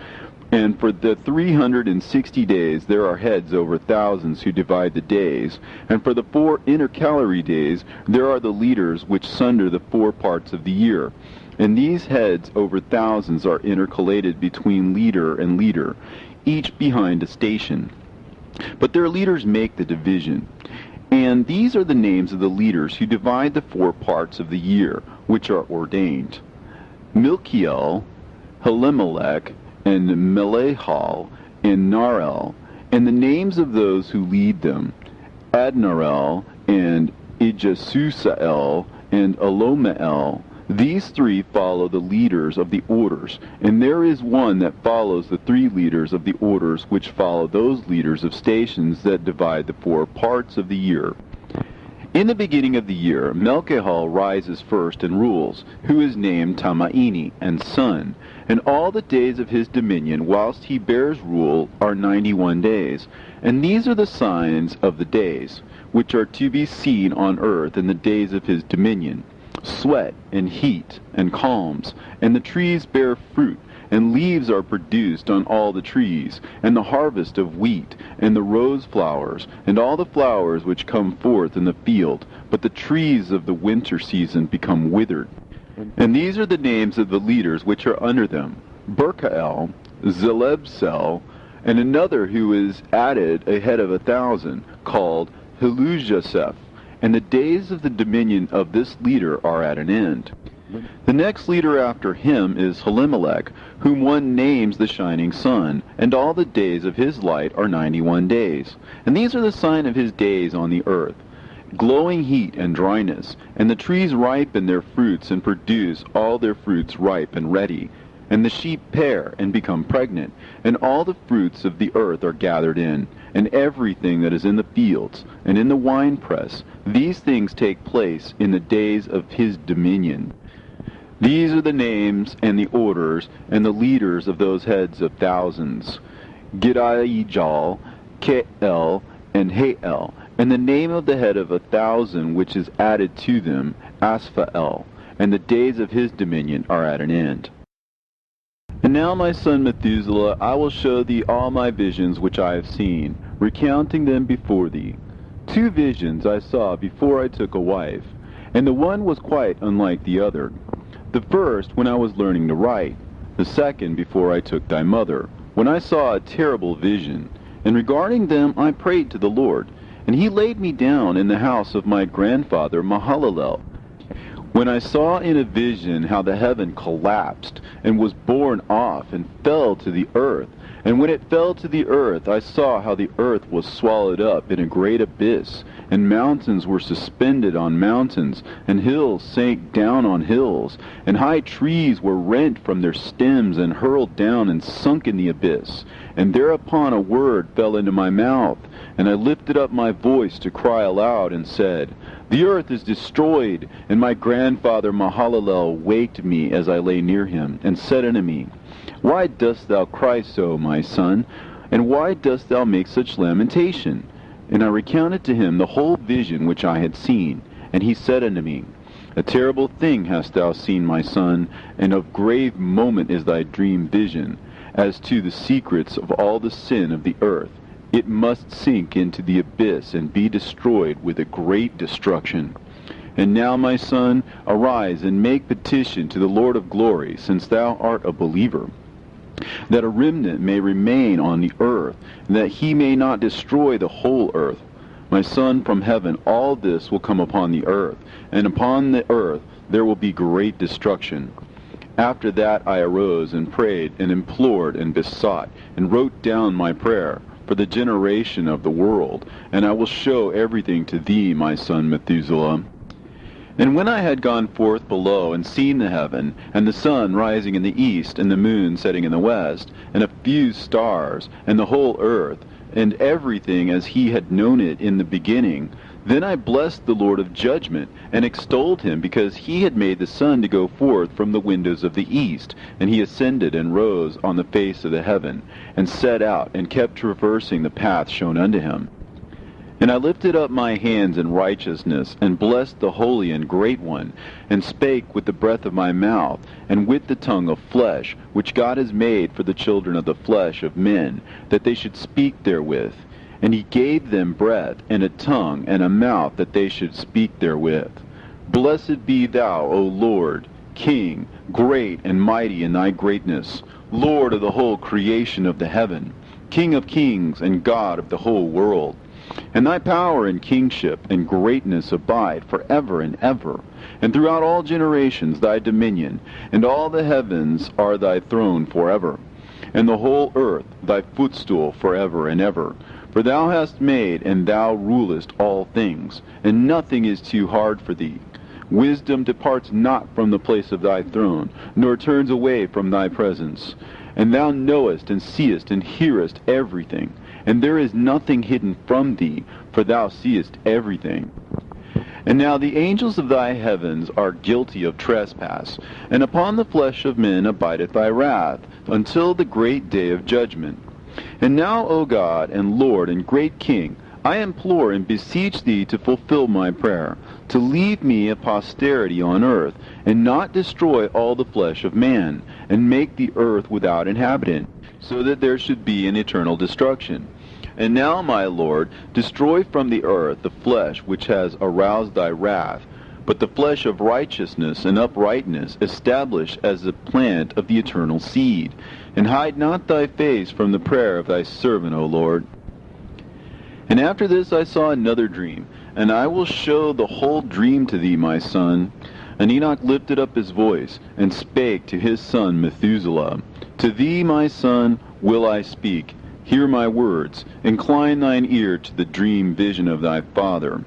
And for the 360 days there are heads over thousands who divide the days, and for the 4 intercalary days there are the leaders which sunder the 4 parts of the year. And these heads over thousands are intercalated between leader and leader, each behind a station. But their leaders make the division. And these are the names of the leaders who divide the 4 parts of the year, which are ordained: Milkiel, Helimelech, and Melechal, and Narel, and the names of those who lead them: Adnarel, and Ijasusael, and Elomeel. These 3 follow the leaders of the orders, and there is one that follows the 3 leaders of the orders which follow those leaders of stations that divide the 4 parts of the year. In the beginning of the year, Melchihal rises first and rules, who is named Tamaini, and son, and all the days of his dominion whilst he bears rule are 91 days. And these are the signs of the days, which are to be seen on earth in the days of his dominion: sweat, and heat, and calms, and the trees bear fruit, and leaves are produced on all the trees, and the harvest of wheat, and the rose flowers, and all the flowers which come forth in the field, but the trees of the winter season become withered. And these are the names of the leaders which are under them: Berkael, Zelebsel, and another who is added a head of 1,000, called Helujaseph. And the days of the dominion of this leader are at an end. The next leader after him is Helimelech, whom one names the shining sun, and all the days of his light are 91 days. And these are the sign of his days on the earth: glowing heat and dryness, and the trees ripen their fruits and produce all their fruits ripe and ready. And the sheep pair and become pregnant, and all the fruits of the earth are gathered in, and everything that is in the fields, and in the winepress. These things take place in the days of his dominion. These are the names and the orders and the leaders of those heads of thousands: Gidaijal, Keel, and Hael, and the name of the head of 1,000 which is added to them, Asphael. And the days of his dominion are at an end. And now, my son Methuselah, I will show thee all my visions which I have seen, recounting them before thee. 2 visions I saw before I took a wife, and the one was quite unlike the other. The first when I was learning to write, the second before I took thy mother, when I saw a terrible vision. And regarding them I prayed to the Lord, and he laid me down in the house of my grandfather Mahalalel. When I saw in a vision how the heaven collapsed, and was borne off, and fell to the earth. And when it fell to the earth, I saw how the earth was swallowed up in a great abyss, and mountains were suspended on mountains, and hills sank down on hills, and high trees were rent from their stems, and hurled down and sunk in the abyss. And thereupon a word fell into my mouth, and I lifted up my voice to cry aloud, and said, The earth is destroyed. And my grandfather Mahalalel waked me as I lay near him, and said unto me, Why dost thou cry so, my son? And why dost thou make such lamentation? And I recounted to him the whole vision which I had seen. And he said unto me, A terrible thing hast thou seen, my son, and of grave moment is thy dream vision. As to the secrets of all the sin of the earth, it must sink into the abyss and be destroyed with a great destruction. And now, my son, arise and make petition to the Lord of glory, since thou art a believer, that a remnant may remain on the earth, and that he may not destroy the whole earth. My son, from heaven all this will come upon the earth, and upon the earth there will be great destruction. After that I arose and prayed and implored and besought, and wrote down my prayer for the generation of the world, and I will show everything to thee, my son Methuselah. And when I had gone forth below and seen the heaven, and the sun rising in the east, and the moon setting in the west, and a few stars, and the whole earth, and everything as he had known it in the beginning. Then I blessed the Lord of judgment, and extolled him, because he had made the sun to go forth from the windows of the east, and he ascended and rose on the face of the heaven, and set out, and kept traversing the path shown unto him. And I lifted up my hands in righteousness, and blessed the Holy and Great One, and spake with the breath of my mouth, and with the tongue of flesh, which God has made for the children of the flesh of men, that they should speak therewith. And he gave them breath, and a tongue, and a mouth, that they should speak therewith. Blessed be thou, O Lord, King, great and mighty in thy greatness, Lord of the whole creation of the heaven, King of kings, and God of the whole world. And thy power and kingship and greatness abide forever and ever. And throughout all generations thy dominion, and all the heavens are thy throne forever, and the whole earth thy footstool forever and ever. For thou hast made, and thou rulest all things, and nothing is too hard for thee. Wisdom departs not from the place of thy throne, nor turns away from thy presence. And thou knowest, and seest, and hearest everything, and there is nothing hidden from thee, for thou seest everything. And now the angels of thy heavens are guilty of trespass, and upon the flesh of men abideth thy wrath, until the great day of judgment. And now, O God, and Lord, and great King, I implore and beseech thee to fulfill my prayer, to leave me a posterity on earth, and not destroy all the flesh of man, and make the earth without inhabitant, so that there should be an eternal destruction. And now, my Lord, destroy from the earth the flesh which has aroused thy wrath, but the flesh of righteousness and uprightness establish as the plant of the eternal seed. And hide not thy face from the prayer of thy servant, O Lord. And after this I saw another dream, and I will show the whole dream to thee, my son. And Enoch lifted up his voice, and spake to his son Methuselah, To thee, my son, will I speak. Hear my words. Incline thine ear to the dream vision of thy father.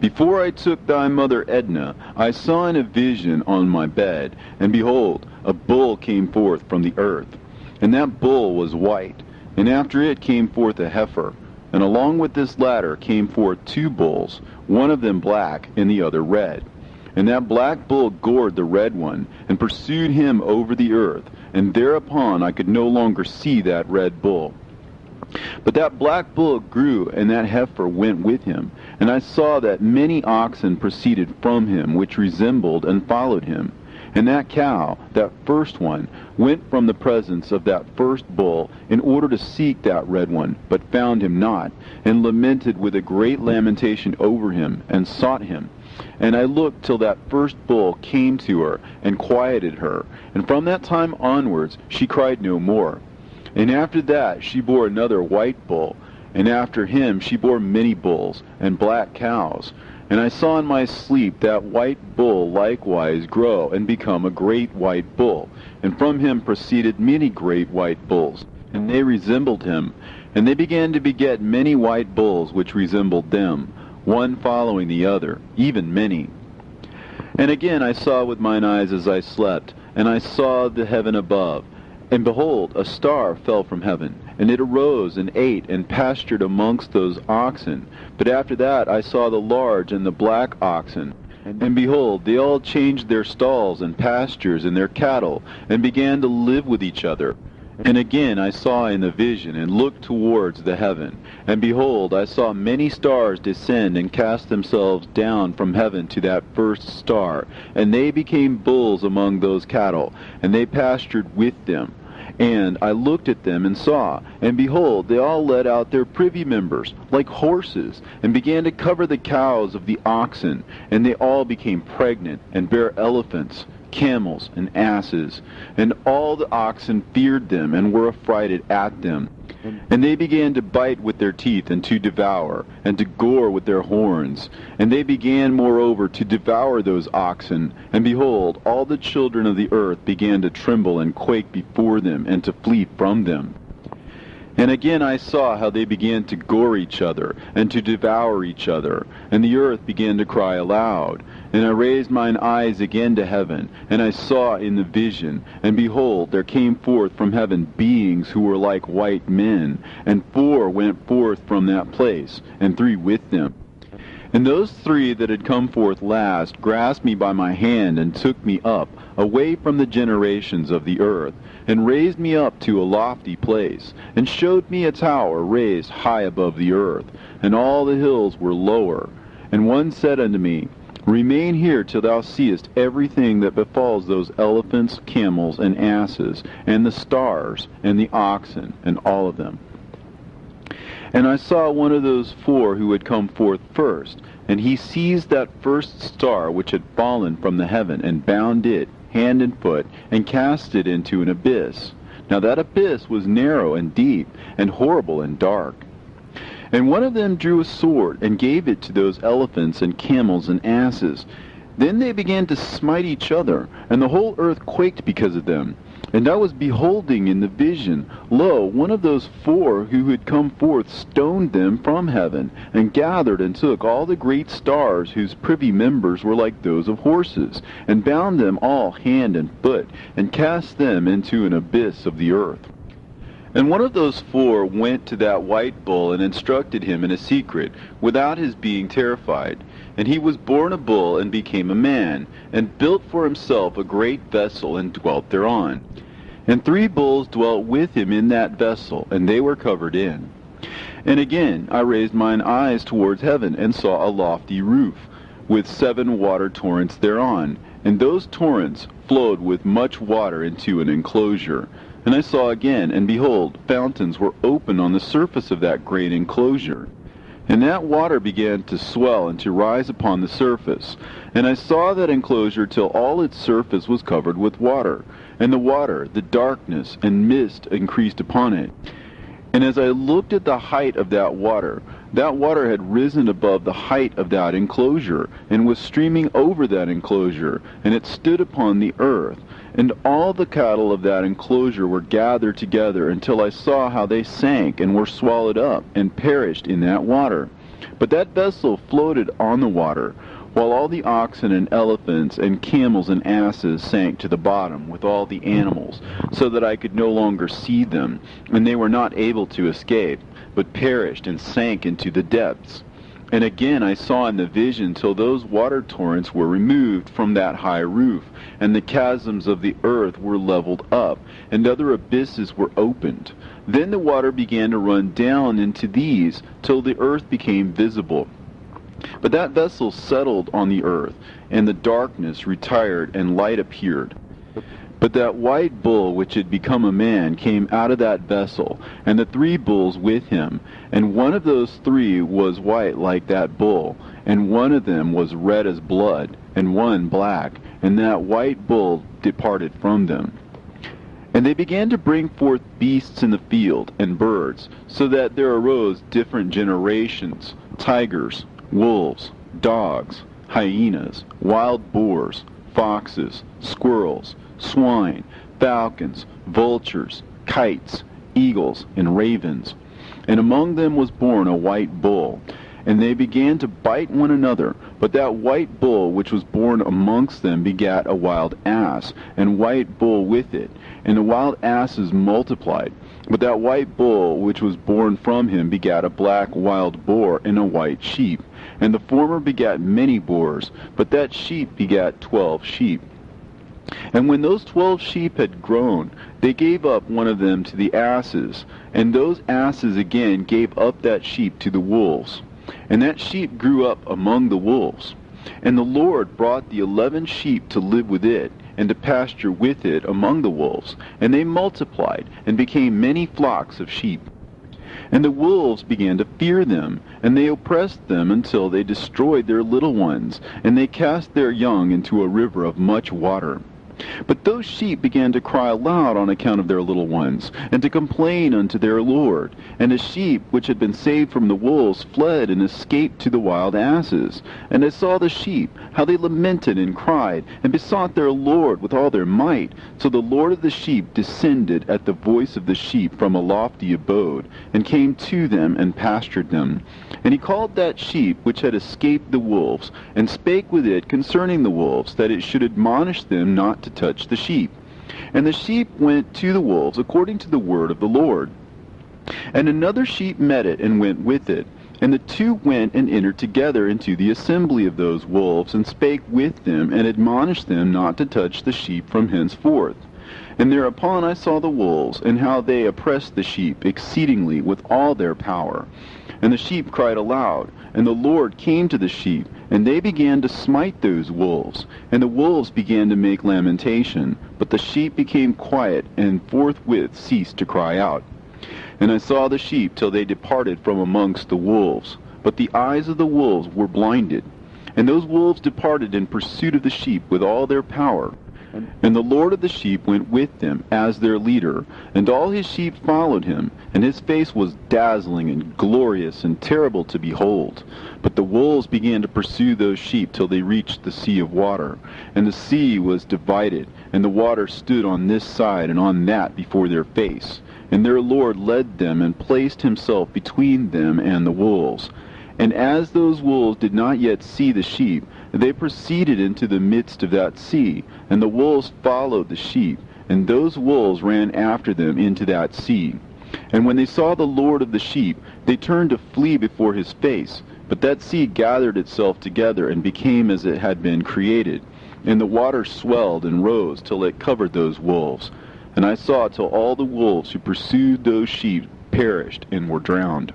Before I took thy mother Edna, I saw in a vision on my bed, and behold, a bull came forth from the earth. And that bull was white, and after it came forth a heifer. And along with this latter came forth two bulls, one of them black, and the other red. And that black bull gored the red one, and pursued him over the earth, and thereupon I could no longer see that red bull. But that black bull grew, and that heifer went with him. And I saw that many oxen proceeded from him, which resembled and followed him. And that cow, that first one, went from the presence of that first bull, in order to seek that red one, but found him not, and lamented with a great lamentation over him, and sought him. And I looked till that first bull came to her, and quieted her. And from that time onwards she cried no more. And after that she bore another white bull, and after him she bore many bulls, and black cows. And I saw in my sleep that white bull likewise grow, and become a great white bull. And from him proceeded many great white bulls, and they resembled him. And they began to beget many white bulls which resembled them, one following the other, even many. And again I saw with mine eyes as I slept, and I saw the heaven above. And behold, a star fell from heaven, and it arose and ate and pastured amongst those oxen. But after that I saw the large and the black oxen. And behold, they all changed their stalls and pastures and their cattle, and began to live with each other. And again I saw in the vision, and looked towards the heaven. And behold, I saw many stars descend and cast themselves down from heaven to that first star. And they became bulls among those cattle, and they pastured with them. And I looked at them and saw, and behold, they all let out their privy members, like horses, and began to cover the cows of the oxen. And they all became pregnant, and bare elephants, camels, and asses. And all the oxen feared them, and were affrighted at them. And they began to bite with their teeth, and to devour, and to gore with their horns. And they began moreover to devour those oxen. And behold, all the children of the earth began to tremble and quake before them, and to flee from them. And again I saw how they began to gore each other, and to devour each other, and the earth began to cry aloud. And I raised mine eyes again to heaven, and I saw in the vision, and behold, there came forth from heaven beings who were like white men, and 4 went forth from that place, and 3 with them. And those 3 that had come forth last grasped me by my hand, and took me up, away from the generations of the earth, and raised me up to a lofty place, and showed me a tower raised high above the earth, and all the hills were lower. And one said unto me, Remain here till thou seest everything that befalls those elephants, camels, and asses, and the stars, and the oxen, and all of them. And I saw one of those 4 who had come forth first, and he seized that first star which had fallen from the heaven, and bound it, hand and foot, and cast it into an abyss. Now that abyss was narrow and deep, and horrible and dark. And one of them drew a sword, and gave it to those elephants and camels and asses. Then they began to smite each other, and the whole earth quaked because of them. And I was beholding in the vision, lo, one of those 4 who had come forth stoned them from heaven, and gathered and took all the great stars whose privy members were like those of horses, and bound them all hand and foot, and cast them into an abyss of the earth. And one of those 4 went to that white bull, and instructed him in a secret, without his being terrified. And he was born a bull, and became a man, and built for himself a great vessel, and dwelt thereon. And 3 bulls dwelt with him in that vessel, and they were covered in. And again I raised mine eyes towards heaven, and saw a lofty roof, with 7 water torrents thereon, and those torrents flowed with much water into an enclosure. And I saw again, and behold, fountains were open on the surface of that great enclosure. And that water began to swell and to rise upon the surface. And I saw that enclosure till all its surface was covered with water. And the water, the darkness, and mist increased upon it. And as I looked at the height of that water had risen above the height of that enclosure, and was streaming over that enclosure, and it stood upon the earth. And all the cattle of that enclosure were gathered together, until I saw how they sank, and were swallowed up, and perished in that water. But that vessel floated on the water, while all the oxen and elephants and camels and asses sank to the bottom with all the animals, so that I could no longer see them, and they were not able to escape, but perished and sank into the depths. And again I saw in the vision till those water torrents were removed from that high roof, and the chasms of the earth were leveled up, and other abysses were opened. Then the water began to run down into these, till the earth became visible. But that vessel settled on the earth, and the darkness retired, and light appeared. But that white bull which had become a man came out of that vessel, and the 3 bulls with him. And one of those 3 was white like that bull, and one of them was red as blood, and one black. And that white bull departed from them. And they began to bring forth beasts in the field, and birds, so that there arose different generations, tigers, wolves, dogs, hyenas, wild boars, foxes, squirrels, swine, falcons, vultures, kites, eagles, and ravens. And among them was born a white bull. And they began to bite one another. But that white bull which was born amongst them begat a wild ass, and white bull with it. And the wild asses multiplied. But that white bull which was born from him begat a black wild boar and a white sheep. And the former begat many boars, but that sheep begat 12 sheep. And when those 12 sheep had grown, they gave up one of them to the asses, and those asses again gave up that sheep to the wolves. And that sheep grew up among the wolves. And the Lord brought the 11 sheep to live with it, and to pasture with it among the wolves. And they multiplied, and became many flocks of sheep. And the wolves began to fear them, and they oppressed them until they destroyed their little ones, and they cast their young into a river of much water. But those sheep began to cry aloud on account of their little ones, and to complain unto their Lord. And the sheep which had been saved from the wolves fled and escaped to the wild asses. And I saw the sheep, how they lamented and cried, and besought their Lord with all their might. So the Lord of the sheep descended at the voice of the sheep from a lofty abode, and came to them and pastured them. And he called that sheep which had escaped the wolves, and spake with it concerning the wolves, that it should admonish them not to touch the sheep. And the sheep went to the wolves according to the word of the Lord. And another sheep met it, and went with it. And the two went and entered together into the assembly of those wolves, and spake with them, and admonished them not to touch the sheep from henceforth. And thereupon I saw the wolves, and how they oppressed the sheep exceedingly with all their power. And the sheep cried aloud, and the Lord came to the sheep, and they began to smite those wolves. And the wolves began to make lamentation, but the sheep became quiet, and forthwith ceased to cry out. And I saw the sheep till they departed from amongst the wolves. But the eyes of the wolves were blinded. And those wolves departed in pursuit of the sheep with all their power. And the Lord of the sheep went with them as their leader, and all his sheep followed him, and his face was dazzling and glorious and terrible to behold. But the wolves began to pursue those sheep till they reached the sea of water. And the sea was divided, and the water stood on this side and on that before their face. And their Lord led them, and placed himself between them and the wolves. And as those wolves did not yet see the sheep, they proceeded into the midst of that sea, and the wolves followed the sheep, and those wolves ran after them into that sea. And when they saw the Lord of the sheep, they turned to flee before his face. But that sea gathered itself together, and became as it had been created. And the water swelled and rose till it covered those wolves. And I saw till all the wolves who pursued those sheep perished and were drowned.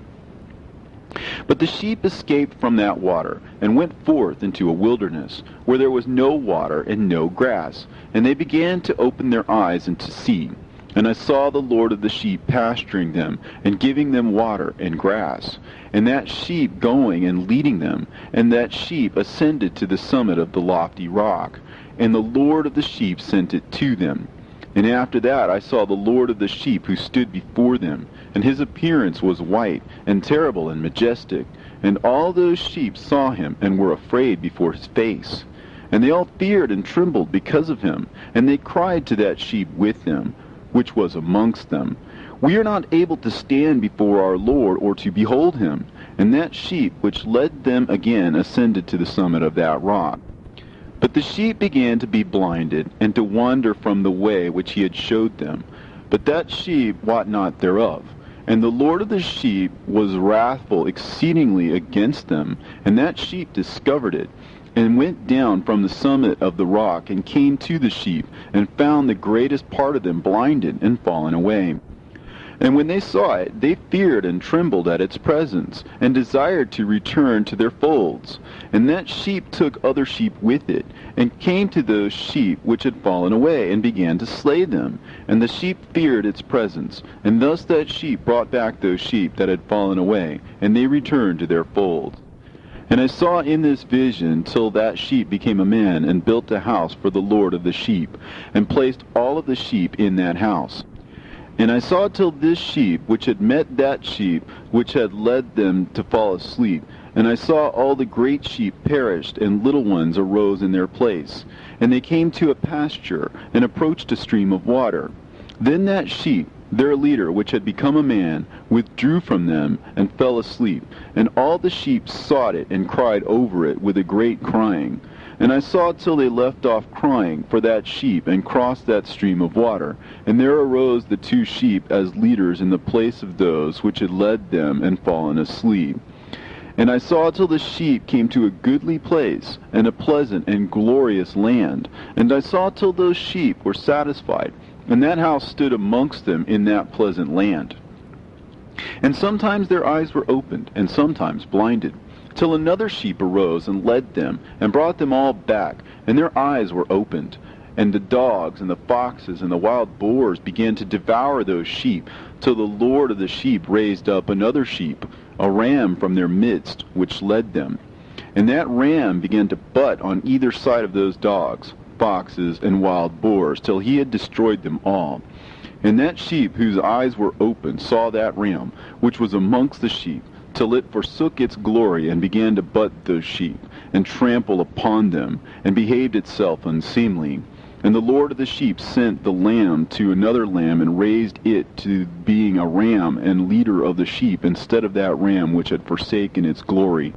But the sheep escaped from that water, and went forth into a wilderness, where there was no water and no grass. And they began to open their eyes and to see. And I saw the Lord of the sheep pasturing them, and giving them water and grass. And that sheep going and leading them, and that sheep ascended to the summit of the lofty rock. And the Lord of the sheep sent it to them. And after that I saw the Lord of the sheep who stood before them, and his appearance was white, and terrible, and majestic. And all those sheep saw him, and were afraid before his face. And they all feared and trembled because of him. And they cried to that sheep with them, which was amongst them, We are not able to stand before our Lord, or to behold him. And that sheep which led them again ascended to the summit of that rock. But the sheep began to be blinded, and to wander from the way which he had showed them. But that sheep wot not thereof. And the Lord of the sheep was wrathful exceedingly against them. And that sheep discovered it, and went down from the summit of the rock, and came to the sheep, and found the greatest part of them blinded and fallen away. And when they saw it, they feared and trembled at its presence, and desired to return to their folds. And that sheep took other sheep with it, and came to those sheep which had fallen away, and began to slay them. And the sheep feared its presence, and thus that sheep brought back those sheep that had fallen away, and they returned to their folds. And I saw in this vision till that sheep became a man, and built a house for the Lord of the sheep, and placed all of the sheep in that house. And I saw till this sheep, which had met that sheep, which had led them to fall asleep. And I saw all the great sheep perished, and little ones arose in their place. And they came to a pasture, and approached a stream of water. Then that sheep, their leader, which had become a man, withdrew from them, and fell asleep. And all the sheep sought it, and cried over it with a great crying. And I saw till they left off crying for that sheep, and crossed that stream of water. And there arose the two sheep as leaders in the place of those which had led them and fallen asleep. And I saw till the sheep came to a goodly place, and a pleasant and glorious land. And I saw till those sheep were satisfied, and that house stood amongst them in that pleasant land. And sometimes their eyes were opened, and sometimes blinded, till another sheep arose and led them, and brought them all back, and their eyes were opened. And the dogs and the foxes and the wild boars began to devour those sheep, till the Lord of the sheep raised up another sheep, a ram from their midst, which led them. And that ram began to butt on either side of those dogs. foxes, and wild boars, till he had destroyed them all. And that sheep whose eyes were open saw that ram, which was amongst the sheep, till it forsook its glory, and began to butt those sheep, and trample upon them, and behaved itself unseemly. And the Lord of the sheep sent the lamb to another lamb, and raised it to being a ram and leader of the sheep, instead of that ram which had forsaken its glory.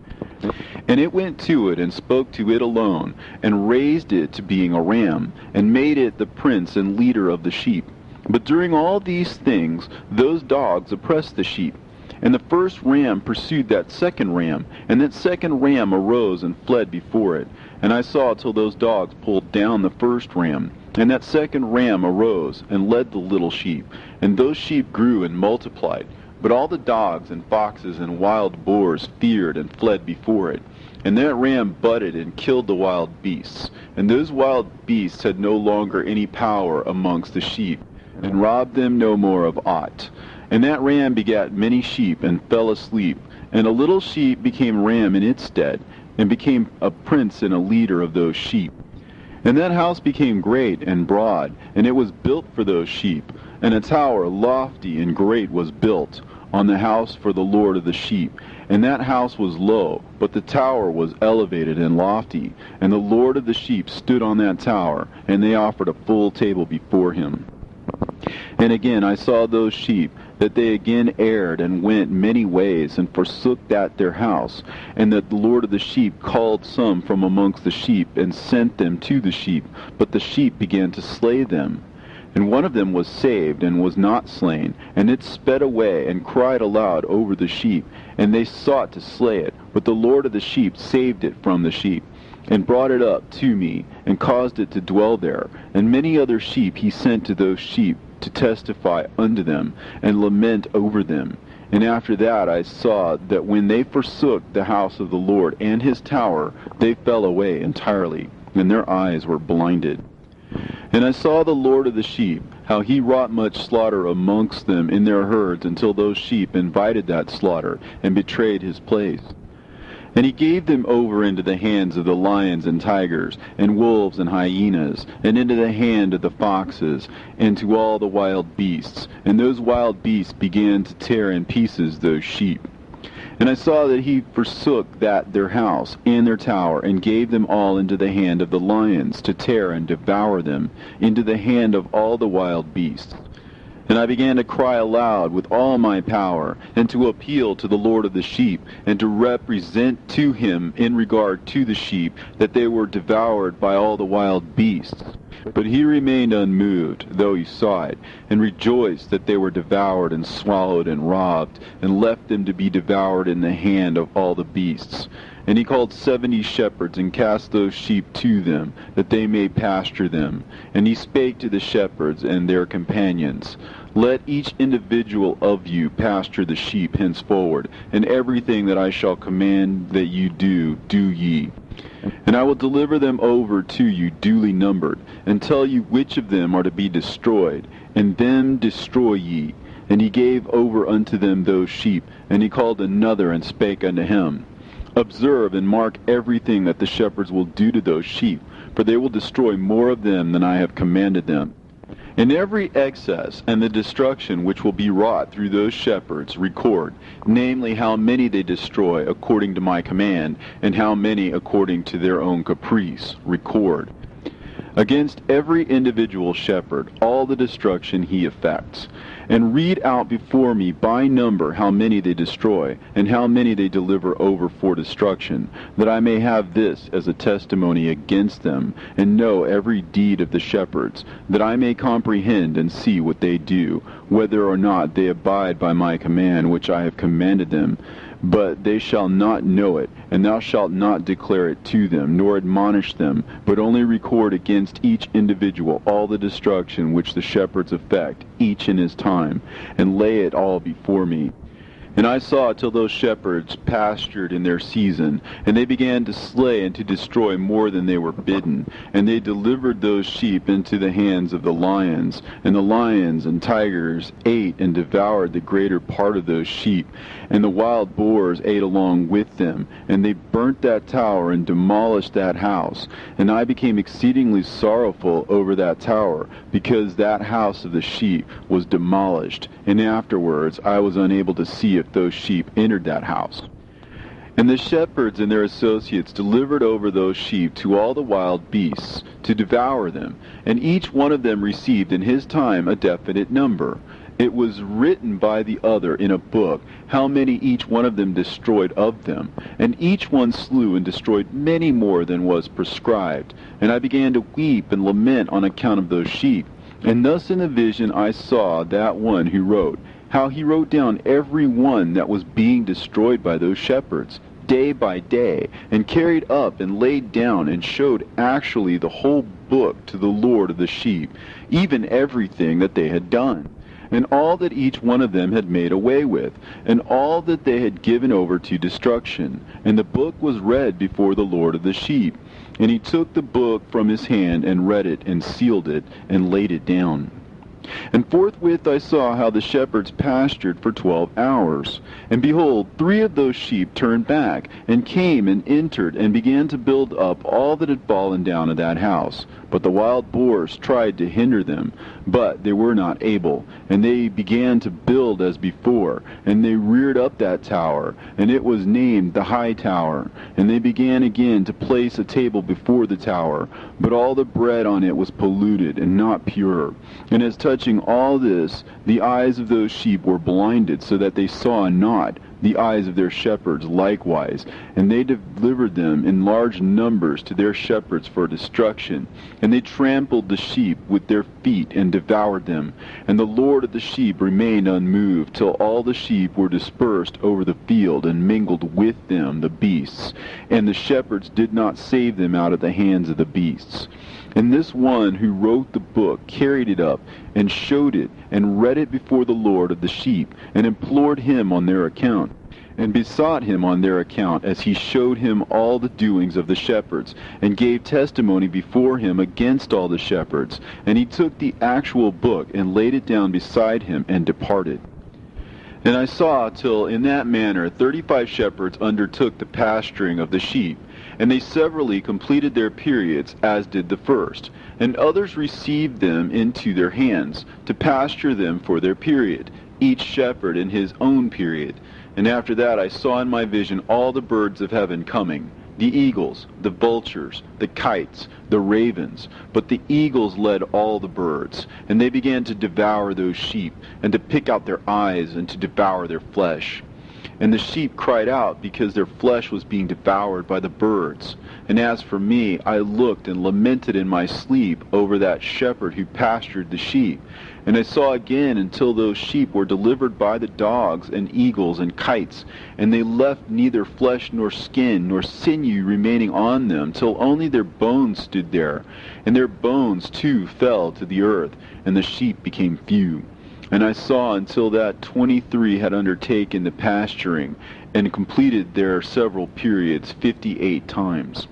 And it went to it, and spoke to it alone, and raised it to being a ram, and made it the prince and leader of the sheep. But during all these things those dogs oppressed the sheep. And the first ram pursued that second ram, and that second ram arose and fled before it. And I saw till those dogs pulled down the first ram. And that second ram arose and led the little sheep, and those sheep grew and multiplied. But all the dogs and foxes and wild boars feared and fled before it. And that ram butted and killed the wild beasts. And those wild beasts had no longer any power amongst the sheep, and robbed them no more of aught. And that ram begat many sheep, and fell asleep. And a little sheep became ram in its stead, and became a prince and a leader of those sheep. And that house became great and broad, and it was built for those sheep. And a tower lofty and great was built on the house for the Lord of the sheep. And that house was low, but the tower was elevated and lofty. And the Lord of the sheep stood on that tower, and they offered a full table before him. And again I saw those sheep, that they again erred and went many ways, and forsook that their house, and that the Lord of the sheep called some from amongst the sheep, and sent them to the sheep, but the sheep began to slay them. And one of them was saved, and was not slain, and it sped away, and cried aloud over the sheep, and they sought to slay it, but the Lord of the sheep saved it from the sheep, and brought it up to me, and caused it to dwell there. And many other sheep he sent to those sheep, to testify unto them, and lament over them. And after that I saw that when they forsook the house of the Lord and his tower, they fell away entirely, and their eyes were blinded. And I saw the Lord of the sheep, how he wrought much slaughter amongst them in their herds, until those sheep invited that slaughter, and betrayed his place. And he gave them over into the hands of the lions and tigers, and wolves and hyenas, and into the hand of the foxes, and to all the wild beasts. And those wild beasts began to tear in pieces those sheep. And I saw that he forsook that their house and their tower, and gave them all into the hand of the lions, to tear and devour them, into the hand of all the wild beasts. And I began to cry aloud with all my power, and to appeal to the Lord of the sheep, and to represent to him in regard to the sheep, that they were devoured by all the wild beasts. But he remained unmoved, though he saw it, and rejoiced that they were devoured and swallowed and robbed, and left them to be devoured in the hand of all the beasts. And he called 70 shepherds, and cast those sheep to them, that they may pasture them. And he spake to the shepherds and their companions, Let each individual of you pasture the sheep henceforward, and everything that I shall command that you do, do ye. And I will deliver them over to you duly numbered, and tell you which of them are to be destroyed, and them destroy ye. And he gave over unto them those sheep, and he called another, and spake unto him, Observe and mark everything that the shepherds will do to those sheep, for they will destroy more of them than I have commanded them. And every excess and the destruction which will be wrought through those shepherds record, namely how many they destroy according to my command, and how many according to their own caprice, record. Against every individual shepherd all the destruction he effects. And read out before me by number how many they destroy, and how many they deliver over for destruction, that I may have this as a testimony against them, and know every deed of the shepherds, that I may comprehend and see what they do, whether or not they abide by my command which I have commanded them. But they shall not know it, and thou shalt not declare it to them, nor admonish them, but only record against each individual all the destruction which the shepherds effect, each in his time, and lay it all before me. And I saw till those shepherds pastured in their season, and they began to slay and to destroy more than they were bidden. And they delivered those sheep into the hands of the lions, and the lions and tigers ate and devoured the greater part of those sheep. And the wild boars ate along with them, and they burnt that tower and demolished that house. And I became exceedingly sorrowful over that tower, because that house of the sheep was demolished. And afterwards I was unable to see if those sheep entered that house. And the shepherds and their associates delivered over those sheep to all the wild beasts to devour them, and each one of them received in his time a definite number. It was written by the other in a book how many each one of them destroyed of them, and each one slew and destroyed many more than was prescribed. And I began to weep and lament on account of those sheep. And thus in the vision I saw that one who wrote, how he wrote down every one that was being destroyed by those shepherds, day by day, and carried up and laid down and showed actually the whole book to the Lord of the sheep, even everything that they had done, and all that each one of them had made away with, and all that they had given over to destruction. And the book was read before the Lord of the sheep. And he took the book from his hand and read it and sealed it and laid it down. And forthwith I saw how the shepherds pastured for 12 hours. And behold, 3 of those sheep turned back, and came and entered, and began to build up all that had fallen down of that house. But the wild boars tried to hinder them, but they were not able. And they began to build as before, and they reared up that tower, and it was named the High Tower. And they began again to place a table before the tower, but all the bread on it was polluted and not pure. And as touching all this, the eyes of those sheep were blinded, so that they saw not, the eyes of their shepherds likewise. And they delivered them in large numbers to their shepherds for destruction. And they trampled the sheep with their feet and devoured them. And the Lord of the sheep remained unmoved, till all the sheep were dispersed over the field, and mingled with them the beasts. And the shepherds did not save them out of the hands of the beasts. And this one who wrote the book carried it up, and showed it, and read it before the Lord of the sheep, and implored him on their account, and besought him on their account, as he showed him all the doings of the shepherds, and gave testimony before him against all the shepherds. And he took the actual book, and laid it down beside him, and departed. And I saw till in that manner 35 shepherds undertook the pasturing of the sheep, and they severally completed their periods, as did the first. And others received them into their hands, to pasture them for their period, each shepherd in his own period. And after that I saw in my vision all the birds of heaven coming, the eagles, the vultures, the kites, the ravens. But the eagles led all the birds, and they began to devour those sheep, and to pick out their eyes, and to devour their flesh. And the sheep cried out, because their flesh was being devoured by the birds. And as for me, I looked and lamented in my sleep over that shepherd who pastured the sheep. And I saw again until those sheep were delivered by the dogs and eagles and kites, and they left neither flesh nor skin nor sinew remaining on them, till only their bones stood there. And their bones too fell to the earth, and the sheep became few. And I saw until that 23 had undertaken the pasturing, and completed their several periods 58 times.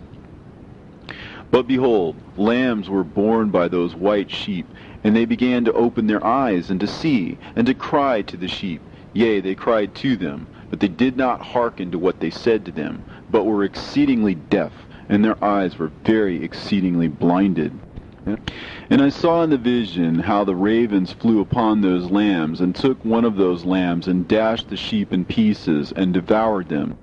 But behold, lambs were born by those white sheep, and they began to open their eyes, and to see, and to cry to the sheep. Yea, they cried to them, but they did not hearken to what they said to them, but were exceedingly deaf, and their eyes were very exceedingly blinded. And I saw in the vision how the ravens flew upon those lambs, and took one of those lambs, and dashed the sheep in pieces, and devoured them.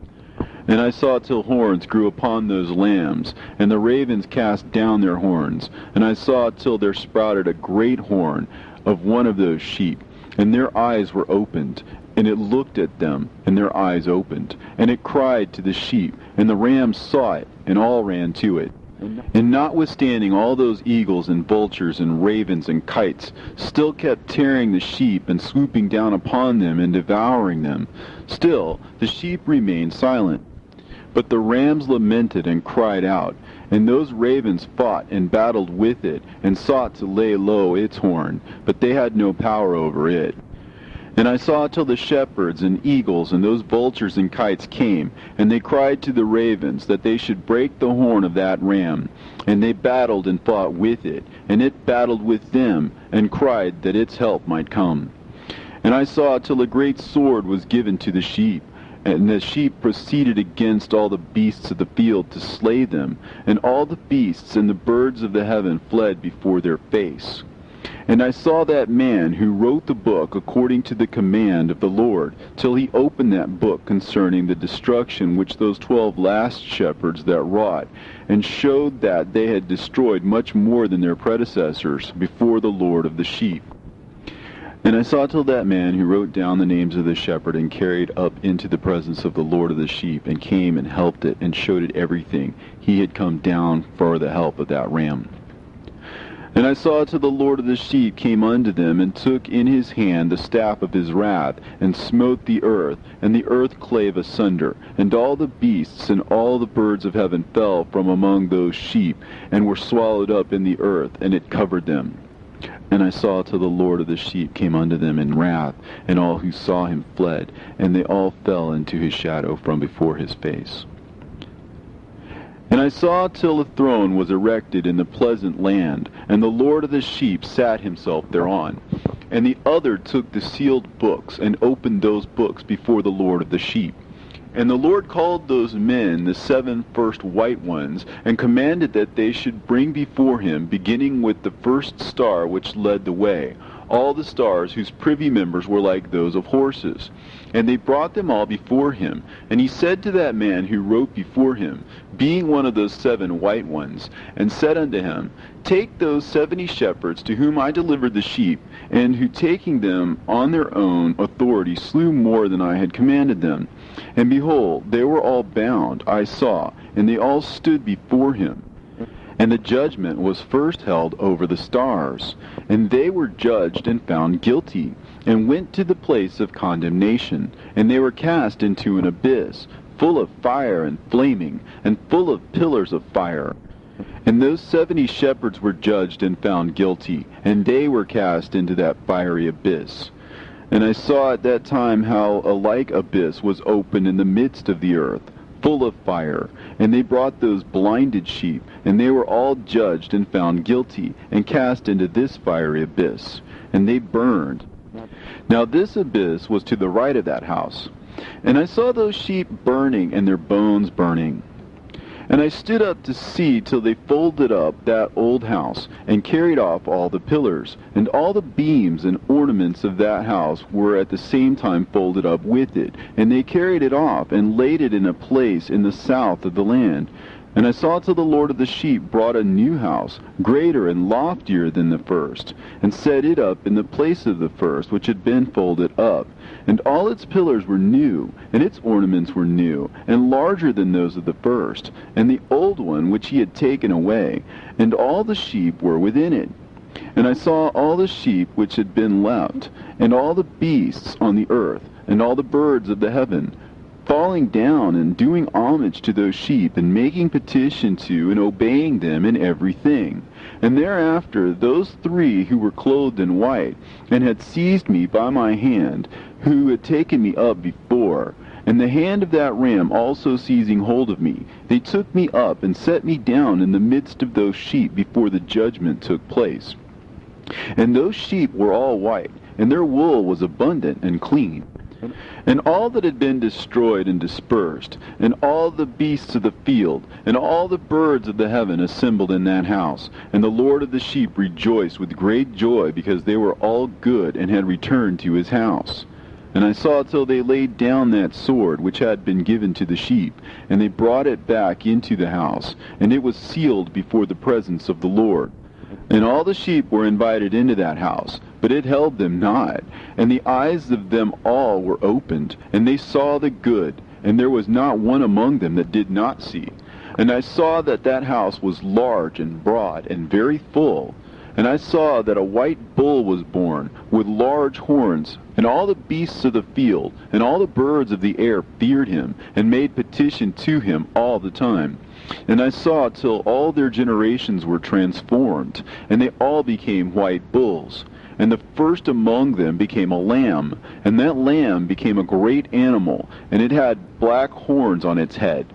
And I saw till horns grew upon those lambs, and the ravens cast down their horns. And I saw till there sprouted a great horn of one of those sheep, and their eyes were opened. And it looked at them, and their eyes opened. And it cried to the sheep, and the rams saw it, and all ran to it. And notwithstanding all those eagles and vultures and ravens and kites still kept tearing the sheep, and swooping down upon them and devouring them, still the sheep remained silent. But the rams lamented and cried out, and those ravens fought and battled with it, and sought to lay low its horn, but they had no power over it. And I saw till the shepherds and eagles and those vultures and kites came, and they cried to the ravens that they should break the horn of that ram. And they battled and fought with it, and it battled with them, and cried that its help might come. And I saw till a great sword was given to the sheep, and the sheep proceeded against all the beasts of the field to slay them, and all the beasts and the birds of the heaven fled before their face. And I saw that man who wrote the book according to the command of the Lord, till he opened that book concerning the destruction which those 12 last shepherds that wrought, and showed that they had destroyed much more than their predecessors before the Lord of the sheep. And I saw till that man who wrote down the names of the shepherd and carried up into the presence of the Lord of the sheep, and came and helped it, and showed it everything. He had come down for the help of that ram. And I saw till the Lord of the sheep came unto them, and took in his hand the staff of his wrath, and smote the earth, and the earth clave asunder, and all the beasts and all the birds of heaven fell from among those sheep, and were swallowed up in the earth, and it covered them. And I saw till the Lord of the sheep came unto them in wrath, and all who saw him fled, and they all fell into his shadow from before his face. And I saw till a throne was erected in the pleasant land, and the Lord of the sheep sat himself thereon. And the other took the sealed books, and opened those books before the Lord of the sheep. And the Lord called those men the 7 first white ones, and commanded that they should bring before him, beginning with the first star which led the way, all the stars whose privy members were like those of horses. And they brought them all before him. And he said to that man who wrote before him, being one of those 7 white ones, and said unto him, Take those 70 shepherds to whom I delivered the sheep, and who taking them on their own authority slew more than I had commanded them. And behold, they were all bound, I saw, and they all stood before him. And the judgment was first held over the stars. And they were judged and found guilty, and went to the place of condemnation. And they were cast into an abyss, full of fire and flaming, and full of pillars of fire. And those 70 shepherds were judged and found guilty, and they were cast into that fiery abyss. And I saw at that time how a like abyss was opened in the midst of the earth, full of fire. And they brought those blinded sheep, and they were all judged and found guilty, and cast into this fiery abyss. And they burned. Now this abyss was to the right of that house. And I saw those sheep burning, and their bones burning. And I stood up to see till they folded up that old house, and carried off all the pillars, and all the beams and ornaments of that house were at the same time folded up with it. And they carried it off, and laid it in a place in the south of the land. And I saw till the Lord of the sheep brought a new house, greater and loftier than the first, and set it up in the place of the first, which had been folded up. And all its pillars were new, and its ornaments were new, and larger than those of the first, and the old one which he had taken away, and all the sheep were within it. And I saw all the sheep which had been left, and all the beasts on the earth, and all the birds of the heaven, falling down and doing homage to those sheep, and making petition to and obeying them in everything. And thereafter those 3 who were clothed in white, and had seized me by my hand, who had taken me up before, and the hand of that ram also seizing hold of me, they took me up and set me down in the midst of those sheep before the judgment took place. And those sheep were all white, and their wool was abundant and clean. And all that had been destroyed and dispersed, and all the beasts of the field, and all the birds of the heaven assembled in that house. And the Lord of the sheep rejoiced with great joy, because they were all good, and had returned to his house. And I saw till they laid down that sword which had been given to the sheep, and they brought it back into the house, and it was sealed before the presence of the Lord. And all the sheep were invited into that house, but it held them not. And the eyes of them all were opened, and they saw the good, and there was not one among them that did not see. And I saw that that house was large and broad and very full. And I saw that a white bull was born, with large horns, and all the beasts of the field, and all the birds of the air feared him, and made petition to him all the time. And I saw till all their generations were transformed, and they all became white bulls. and the first among them became a lamb, and that lamb became a great animal, and it had black horns on its head.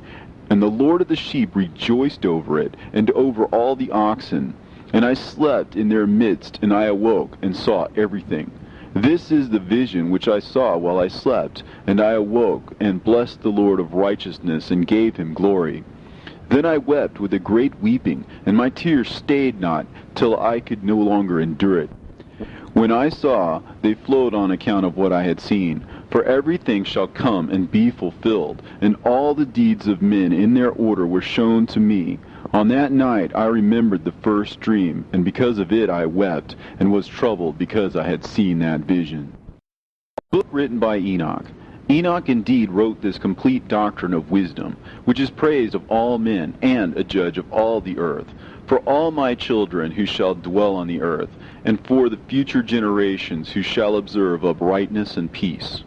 And the Lord of the sheep rejoiced over it, and over all the oxen. And I slept in their midst, and I awoke, and saw everything. This is the vision which I saw while I slept, and I awoke, and blessed the Lord of righteousness, and gave him glory. Then I wept with a great weeping, and my tears stayed not, till I could no longer endure it. When I saw, they flowed on account of what I had seen. For everything shall come and be fulfilled, and all the deeds of men in their order were shown to me. On that night I remembered the first dream, and because of it I wept, and was troubled because I had seen that vision. Book written by Enoch. Enoch indeed wrote this complete doctrine of wisdom, which is praised of all men, and a judge of all the earth, for all my children who shall dwell on the earth, and for the future generations who shall observe uprightness and peace.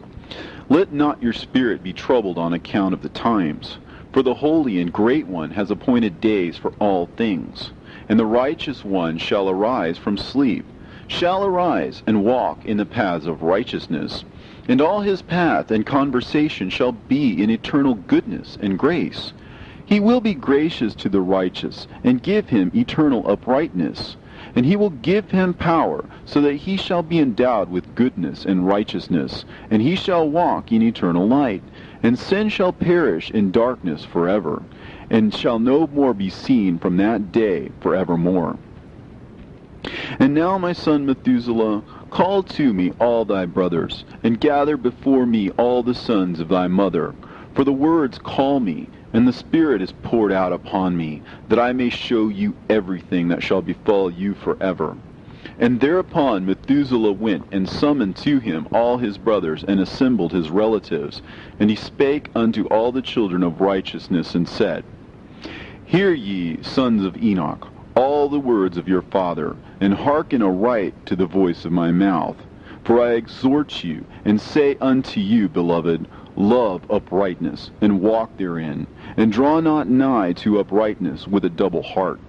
Let not your spirit be troubled on account of the times, for the Holy and Great One has appointed days for all things, and the righteous one shall arise from sleep, shall arise and walk in the paths of righteousness, and all his path and conversation shall be in eternal goodness and grace. He will be gracious to the righteous, and give him eternal uprightness. And he will give him power, so that he shall be endowed with goodness and righteousness, and he shall walk in eternal light. And sin shall perish in darkness forever, and shall no more be seen from that day forevermore. And now, my son Methuselah, call to me all thy brothers, and gather before me all the sons of thy mother. For the words call me, and the Spirit is poured out upon me, that I may show you everything that shall befall you forever. And thereupon Methuselah went and summoned to him all his brothers, and assembled his relatives. And he spake unto all the children of righteousness, and said, Hear ye, sons of Enoch, all the words of your father, and hearken aright to the voice of my mouth. For I exhort you, and say unto you, beloved, love uprightness, and walk therein, and draw not nigh to uprightness with a double heart.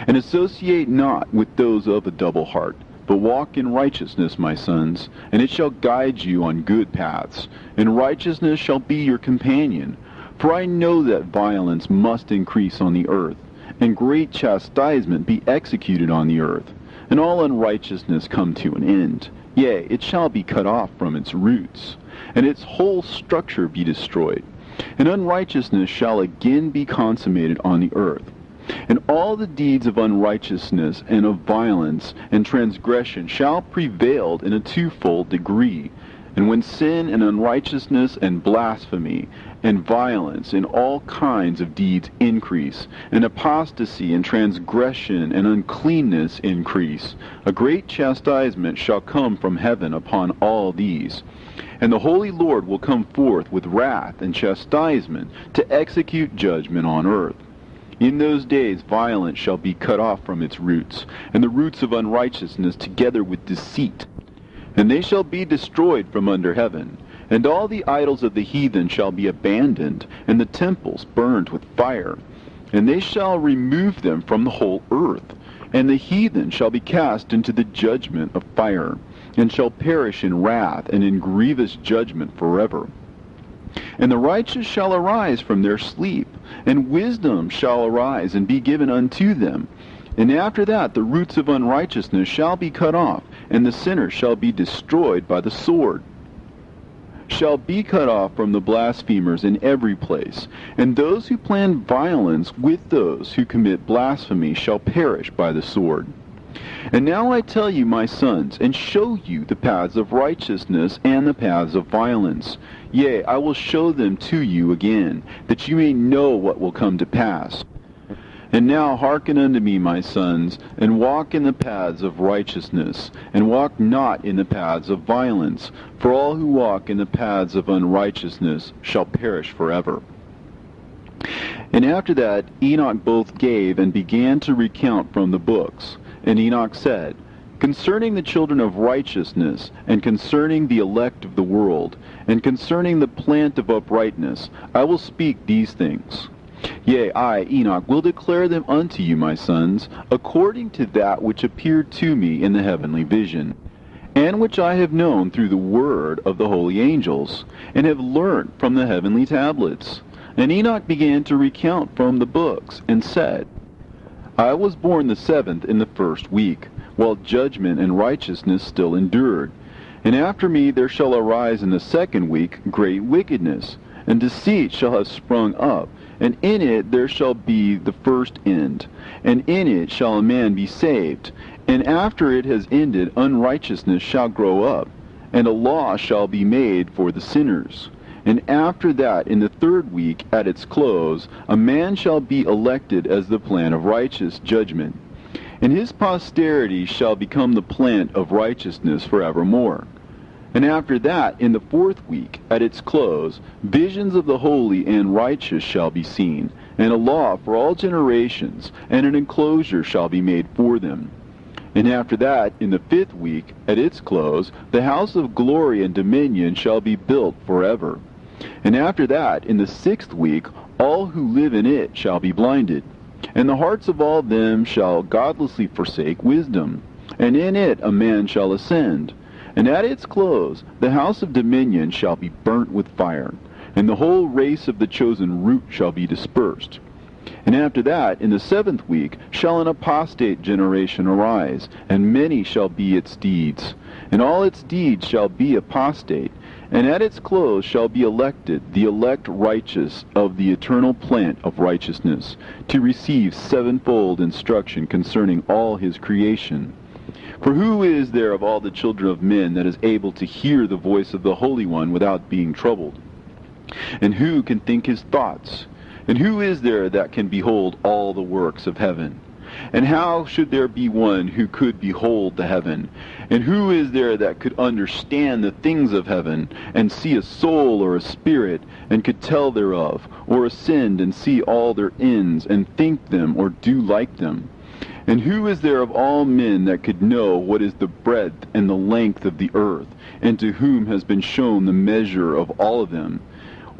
And associate not with those of a double heart, but walk in righteousness, my sons, and it shall guide you on good paths, and righteousness shall be your companion. For I know that violence must increase on the earth, and great chastisement be executed on the earth, and all unrighteousness come to an end. Yea, it shall be cut off from its roots, and its whole structure be destroyed. And unrighteousness shall again be consummated on the earth. And all the deeds of unrighteousness and of violence and transgression shall prevail in a twofold degree. And when sin and unrighteousness and blasphemy and violence and all kinds of deeds increase, and apostasy and transgression and uncleanness increase, a great chastisement shall come from heaven upon all these. And the Holy Lord will come forth with wrath and chastisement to execute judgment on earth. In those days violence shall be cut off from its roots, and the roots of unrighteousness together with deceit. And they shall be destroyed from under heaven, and all the idols of the heathen shall be abandoned, and the temples burned with fire. And they shall remove them from the whole earth, and the heathen shall be cast into the judgment of fire, and shall perish in wrath and in grievous judgment forever. And the righteous shall arise from their sleep, and wisdom shall arise and be given unto them. And after that the roots of unrighteousness shall be cut off, and the sinner shall be destroyed by the sword. Shall be cut off from the blasphemers in every place, and those who plan violence with those who commit blasphemy shall perish by the sword. And now I tell you, my sons, and show you the paths of righteousness and the paths of violence. Yea, I will show them to you again, that you may know what will come to pass. And now hearken unto me, my sons, and walk in the paths of righteousness, and walk not in the paths of violence, for all who walk in the paths of unrighteousness shall perish forever. And after that Enoch both gave and began to recount from the books. And Enoch said, Concerning the children of righteousness, and concerning the elect of the world, and concerning the plant of uprightness, I will speak these things. Yea, I, Enoch, will declare them unto you, my sons, according to that which appeared to me in the heavenly vision, and which I have known through the word of the holy angels, and have learnt from the heavenly tablets. And Enoch began to recount from the books, and said, I was born the 7th in the 1st week, while judgment and righteousness still endured. And after me there shall arise in the 2nd week great wickedness, and deceit shall have sprung up, and in it there shall be the first end, and in it shall a man be saved. And after it has ended, unrighteousness shall grow up, and a law shall be made for the sinners. And after that, in the 3rd week, at its close, a man shall be elected as the plan of righteous judgment, and his posterity shall become the plant of righteousness forevermore. And after that, in the 4th week, at its close, visions of the holy and righteous shall be seen, and a law for all generations, and an enclosure shall be made for them. And after that, in the 5th week, at its close, the house of glory and dominion shall be built forever. And after that, in the 6th week, all who live in it shall be blinded, and the hearts of all them shall godlessly forsake wisdom, and in it a man shall ascend. And at its close, the house of dominion shall be burnt with fire, and the whole race of the chosen root shall be dispersed. And after that, in the 7th week, shall an apostate generation arise, and many shall be its deeds. And all its deeds shall be apostate, and at its close shall be elected the elect righteous of the eternal plant of righteousness, to receive 7-fold instruction concerning all his creation. For who is there of all the children of men that is able to hear the voice of the Holy One without being troubled? And who can think his thoughts? And who is there that can behold all the works of heaven? And how should there be one who could behold the heaven? And who is there that could understand the things of heaven, and see a soul or a spirit, and could tell thereof, or ascend and see all their ends, and think them, or do like them? And who is there of all men that could know what is the breadth and the length of the earth, and to whom has been shown the measure of all of them?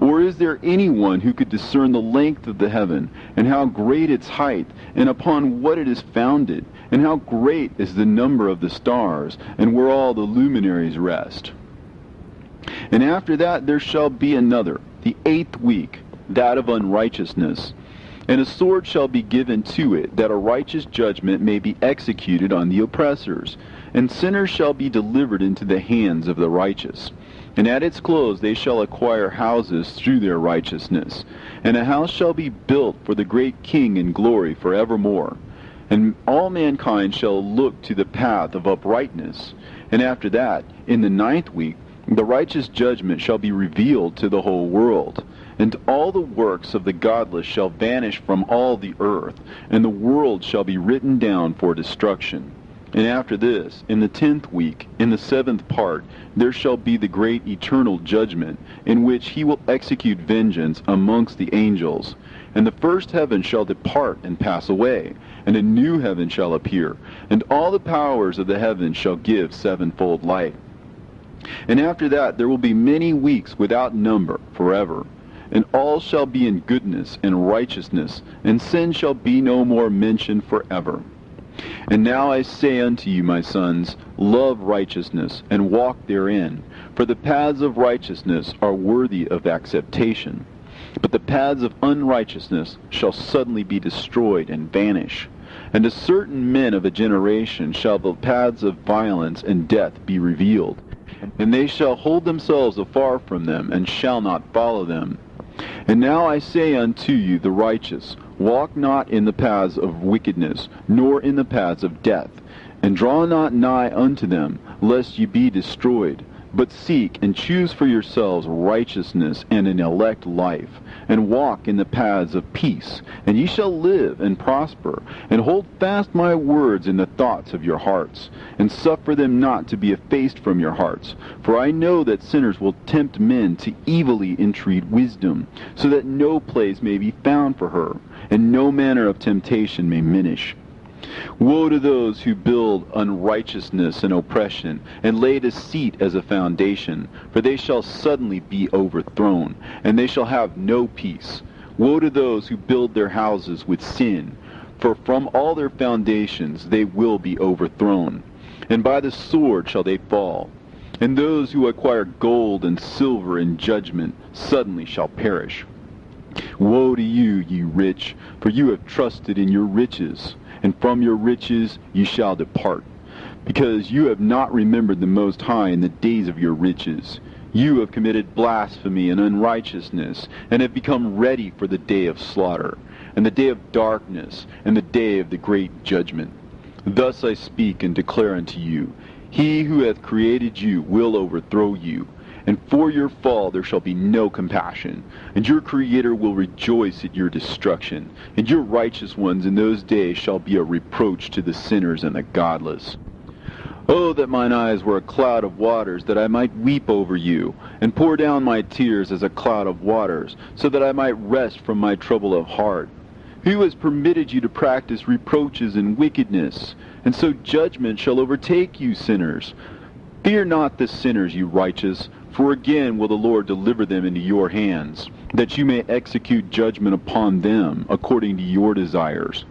Or is there anyone who could discern the length of the heaven, and how great its height, and upon what it is founded, and how great is the number of the stars, and where all the luminaries rest? And after that there shall be another, the 8th week, that of unrighteousness. And a sword shall be given to it, that a righteous judgment may be executed on the oppressors, and sinners shall be delivered into the hands of the righteous. And at its close they shall acquire houses through their righteousness, and a house shall be built for the great King in glory forevermore. And all mankind shall look to the path of uprightness. And after that, in the 9th week, the righteous judgment shall be revealed to the whole world. And all the works of the godless shall vanish from all the earth, and the world shall be written down for destruction. And after this, in the 10th week, in the 7th part, there shall be the great eternal judgment, in which he will execute vengeance amongst the angels. And the first heaven shall depart and pass away, and a new heaven shall appear, and all the powers of the heavens shall give 7-fold light. And after that there will be many weeks without number forever. And all shall be in goodness and righteousness, and sin shall be no more mentioned forever. And now I say unto you, my sons, love righteousness, and walk therein. For the paths of righteousness are worthy of acceptation. But the paths of unrighteousness shall suddenly be destroyed and vanish. And to certain men of a generation shall the paths of violence and death be revealed. And they shall hold themselves afar from them, and shall not follow them. And now I say unto you, the righteous, walk not in the paths of wickedness, nor in the paths of death, and draw not nigh unto them, lest ye be destroyed. But seek and choose for yourselves righteousness and an elect life, and walk in the paths of peace, and ye shall live and prosper. And hold fast my words in the thoughts of your hearts, and suffer them not to be effaced from your hearts. For I know that sinners will tempt men to evilly entreat wisdom, so that no place may be found for her, and no manner of temptation may minish. Woe to those who build unrighteousness and oppression, and lay deceit as a foundation, for they shall suddenly be overthrown, and they shall have no peace. Woe to those who build their houses with sin, for from all their foundations they will be overthrown, and by the sword shall they fall. And those who acquire gold and silver in judgment suddenly shall perish. Woe to you, ye rich, for you have trusted in your riches, and from your riches ye shall depart, because you have not remembered the Most High in the days of your riches. You have committed blasphemy and unrighteousness, and have become ready for the day of slaughter, and the day of darkness, and the day of the great judgment. Thus I speak and declare unto you, He who hath created you will overthrow you, and for your fall there shall be no compassion, and your Creator will rejoice at your destruction, and your righteous ones in those days shall be a reproach to the sinners and the godless. Oh, that mine eyes were a cloud of waters, that I might weep over you, and pour down my tears as a cloud of waters, so that I might rest from my trouble of heart. Who has permitted you to practice reproaches and wickedness? And so judgment shall overtake you, sinners. Fear not the sinners, you righteous, for again will the Lord deliver them into your hands, that you may execute judgment upon them according to your desires.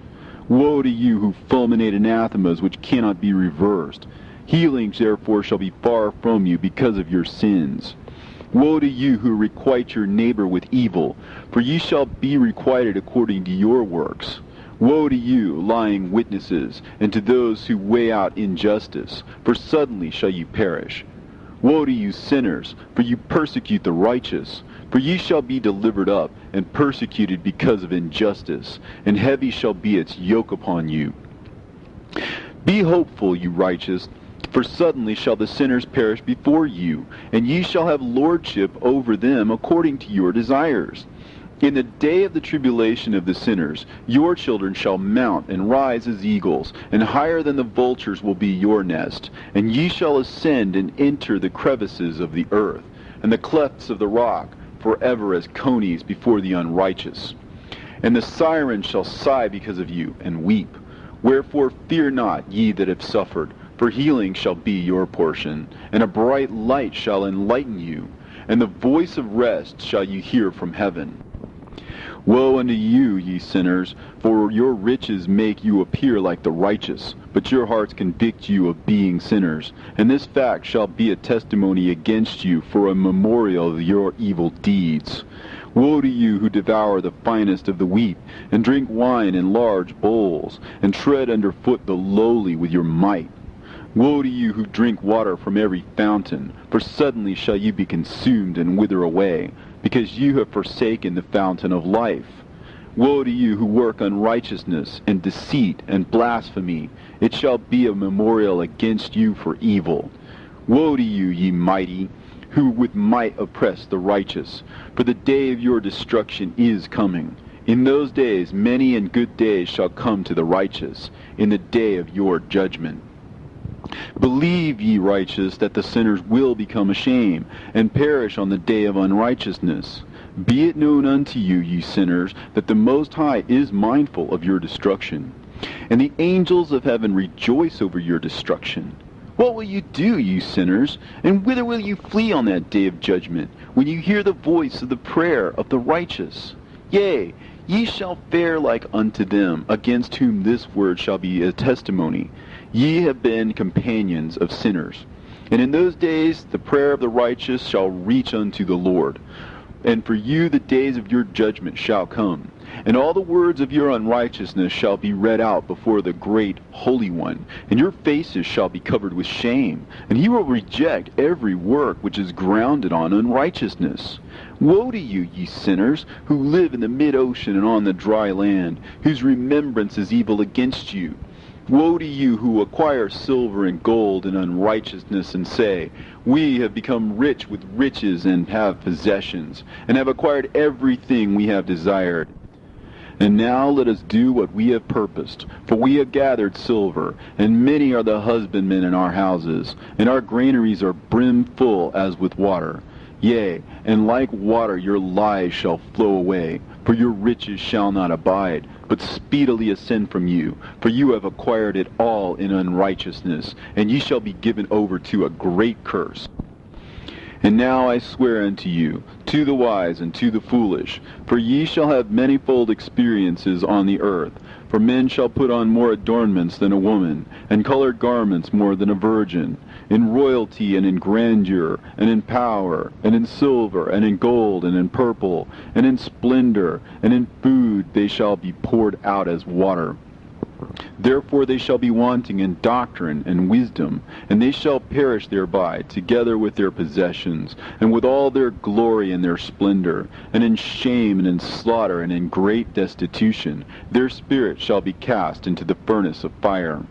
Woe to you who fulminate anathemas which cannot be reversed. Healings therefore shall be far from you because of your sins. Woe to you who requite your neighbor with evil, for ye shall be requited according to your works. Woe to you, lying witnesses, and to those who weigh out injustice, for suddenly shall ye perish. Woe to you, sinners, for you persecute the righteous, for ye shall be delivered up, and persecuted because of injustice, and heavy shall be its yoke upon you. Be hopeful, you righteous, for suddenly shall the sinners perish before you, and ye shall have lordship over them according to your desires. In the day of the tribulation of the sinners, your children shall mount and rise as eagles, and higher than the vultures will be your nest. And ye shall ascend and enter the crevices of the earth, and the clefts of the rock, forever as conies before the unrighteous. And the sirens shall sigh because of you, and weep. Wherefore fear not, ye that have suffered, for healing shall be your portion, and a bright light shall enlighten you, and the voice of rest shall you hear from heaven. Woe unto you, ye sinners, for your riches make you appear like the righteous, but your hearts convict you of being sinners, and this fact shall be a testimony against you for a memorial of your evil deeds. Woe to you who devour the finest of the wheat, and drink wine in large bowls, and tread under foot the lowly with your might. Woe to you who drink water from every fountain, for suddenly shall you be consumed and wither away, because you have forsaken the fountain of life. Woe to you who work unrighteousness and deceit and blasphemy, it shall be a memorial against you for evil. Woe to you, ye mighty, who with might oppress the righteous, for the day of your destruction is coming. In those days many and good days shall come to the righteous, in the day of your judgment. Believe, ye righteous, that the sinners will become ashamed, and perish on the day of unrighteousness. Be it known unto you, ye sinners, that the Most High is mindful of your destruction, and the angels of heaven rejoice over your destruction. What will you do, you sinners, and whither will you flee on that day of judgment, when you hear the voice of the prayer of the righteous? Yea, ye shall fare like unto them, against whom this word shall be a testimony. Ye have been companions of sinners. And in those days the prayer of the righteous shall reach unto the Lord. And for you the days of your judgment shall come, and all the words of your unrighteousness shall be read out before the great Holy One, and your faces shall be covered with shame, and he will reject every work which is grounded on unrighteousness. Woe to you, ye sinners, who live in the mid-ocean and on the dry land, whose remembrance is evil against you. Woe to you who acquire silver and gold in unrighteousness, and say, We have become rich with riches and have possessions, and have acquired everything we have desired. And now let us do what we have purposed, for we have gathered silver, and many are the husbandmen in our houses, and our granaries are brimful as with water. Yea, and like water your lies shall flow away, for your riches shall not abide, but speedily ascend from you, for you have acquired it all in unrighteousness, and ye shall be given over to a great curse. And now I swear unto you, to the wise and to the foolish, for ye shall have manifold experiences on the earth. For men shall put on more adornments than a woman, and colored garments more than a virgin. In royalty and in grandeur, and in power, and in silver, and in gold, and in purple, and in splendor, and in food they shall be poured out as water. Therefore they shall be wanting in doctrine and wisdom, and they shall perish thereby, together with their possessions, and with all their glory and their splendor, and in shame and in slaughter and in great destitution. Their spirit shall be cast into the furnace of fire.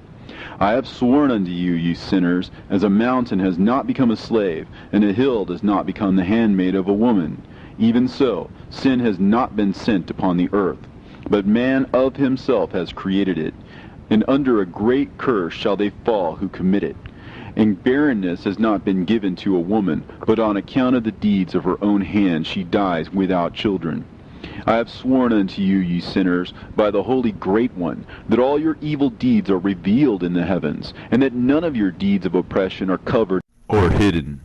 I have sworn unto you, ye sinners, as a mountain has not become a slave, and a hill does not become the handmaid of a woman. Even so, sin has not been sent upon the earth, but man of himself has created it. And under a great curse shall they fall who commit it. And barrenness has not been given to a woman, but on account of the deeds of her own hand she dies without children. I have sworn unto you, ye sinners, by the Holy Great One, that all your evil deeds are revealed in the heavens, and that none of your deeds of oppression are covered or hidden.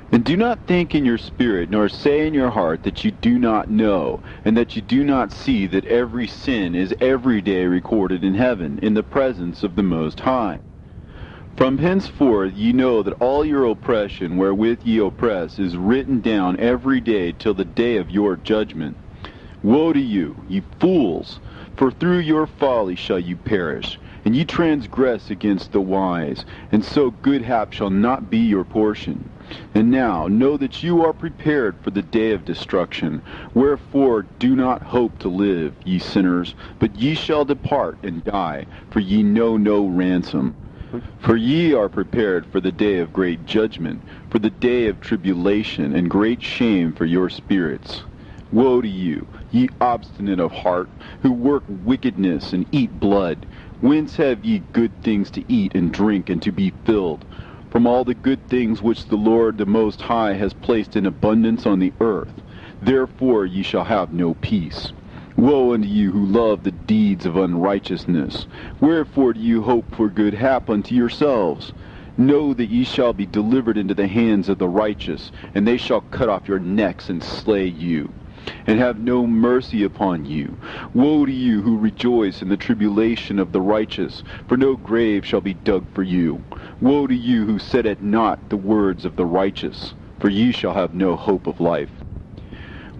And do not think in your spirit, nor say in your heart that you do not know, and that you do not see that every sin is every day recorded in heaven, in the presence of the Most High. From henceforth ye know that all your oppression wherewith ye oppress is written down every day till the day of your judgment. Woe to you, ye fools! For through your folly shall you perish, and ye transgress against the wise, and so good hap shall not be your portion. And now know that you are prepared for the day of destruction. Wherefore do not hope to live, ye sinners, but ye shall depart and die, for ye know no ransom. For ye are prepared for the day of great judgment, for the day of tribulation and great shame for your spirits. Woe to you, ye obstinate of heart, who work wickedness and eat blood. Whence have ye good things to eat and drink and to be filled? From all the good things which the Lord the Most High has placed in abundance on the earth. Therefore ye shall have no peace. Woe unto you who love the deeds of unrighteousness. Wherefore do you hope for good hap unto yourselves? Know that ye shall be delivered into the hands of the righteous, and they shall cut off your necks and slay you, and have no mercy upon you. Woe to you who rejoice in the tribulation of the righteous, for no grave shall be dug for you. Woe to you who set at naught the words of the righteous, for ye shall have no hope of life.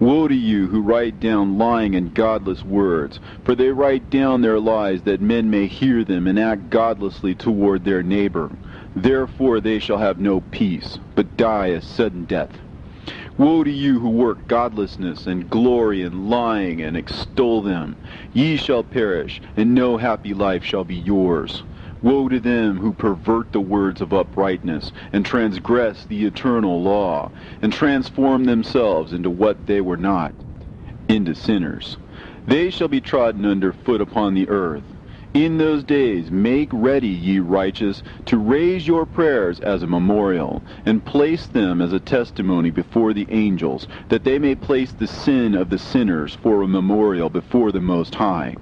Woe to you who write down lying and godless words, for they write down their lies that men may hear them and act godlessly toward their neighbor. Therefore they shall have no peace, but die a sudden death. Woe to you who work godlessness and glory in lying and extol them. Ye shall perish, and no happy life shall be yours. Woe to them who pervert the words of uprightness, and transgress the eternal law, and transform themselves into what they were not, into sinners. They shall be trodden under foot upon the earth. In those days make ready, ye righteous, to raise your prayers as a memorial, and place them as a testimony before the angels, that they may place the sin of the sinners for a memorial before the Most High.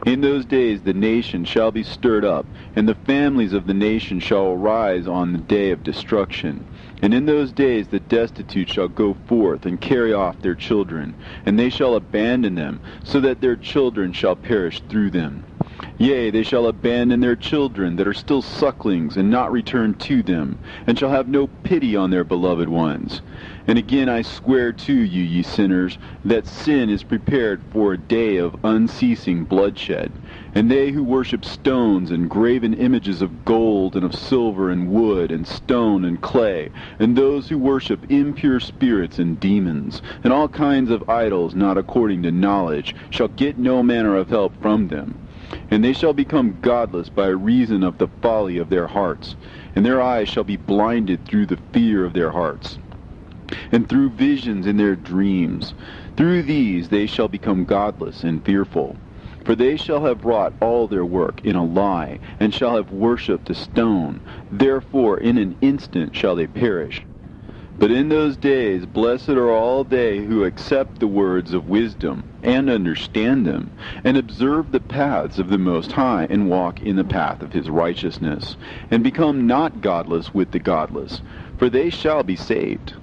In those days the nation shall be stirred up, and the families of the nation shall arise on the day of destruction. And in those days the destitute shall go forth and carry off their children, and they shall abandon them, so that their children shall perish through them. Yea, they shall abandon their children that are still sucklings, and not return to them, and shall have no pity on their beloved ones. And again I swear to you, ye sinners, that sin is prepared for a day of unceasing bloodshed. And they who worship stones and graven images of gold and of silver and wood and stone and clay, and those who worship impure spirits and demons, and all kinds of idols not according to knowledge, shall get no manner of help from them. And they shall become godless by reason of the folly of their hearts, and their eyes shall be blinded through the fear of their hearts, and through visions in their dreams. Through these they shall become godless and fearful. For they shall have wrought all their work in a lie, and shall have worshipped a stone. Therefore in an instant shall they perish. But in those days blessed are all they who accept the words of wisdom, and understand them, and observe the paths of the Most High, and walk in the path of his righteousness, and become not godless with the godless, for they shall be saved.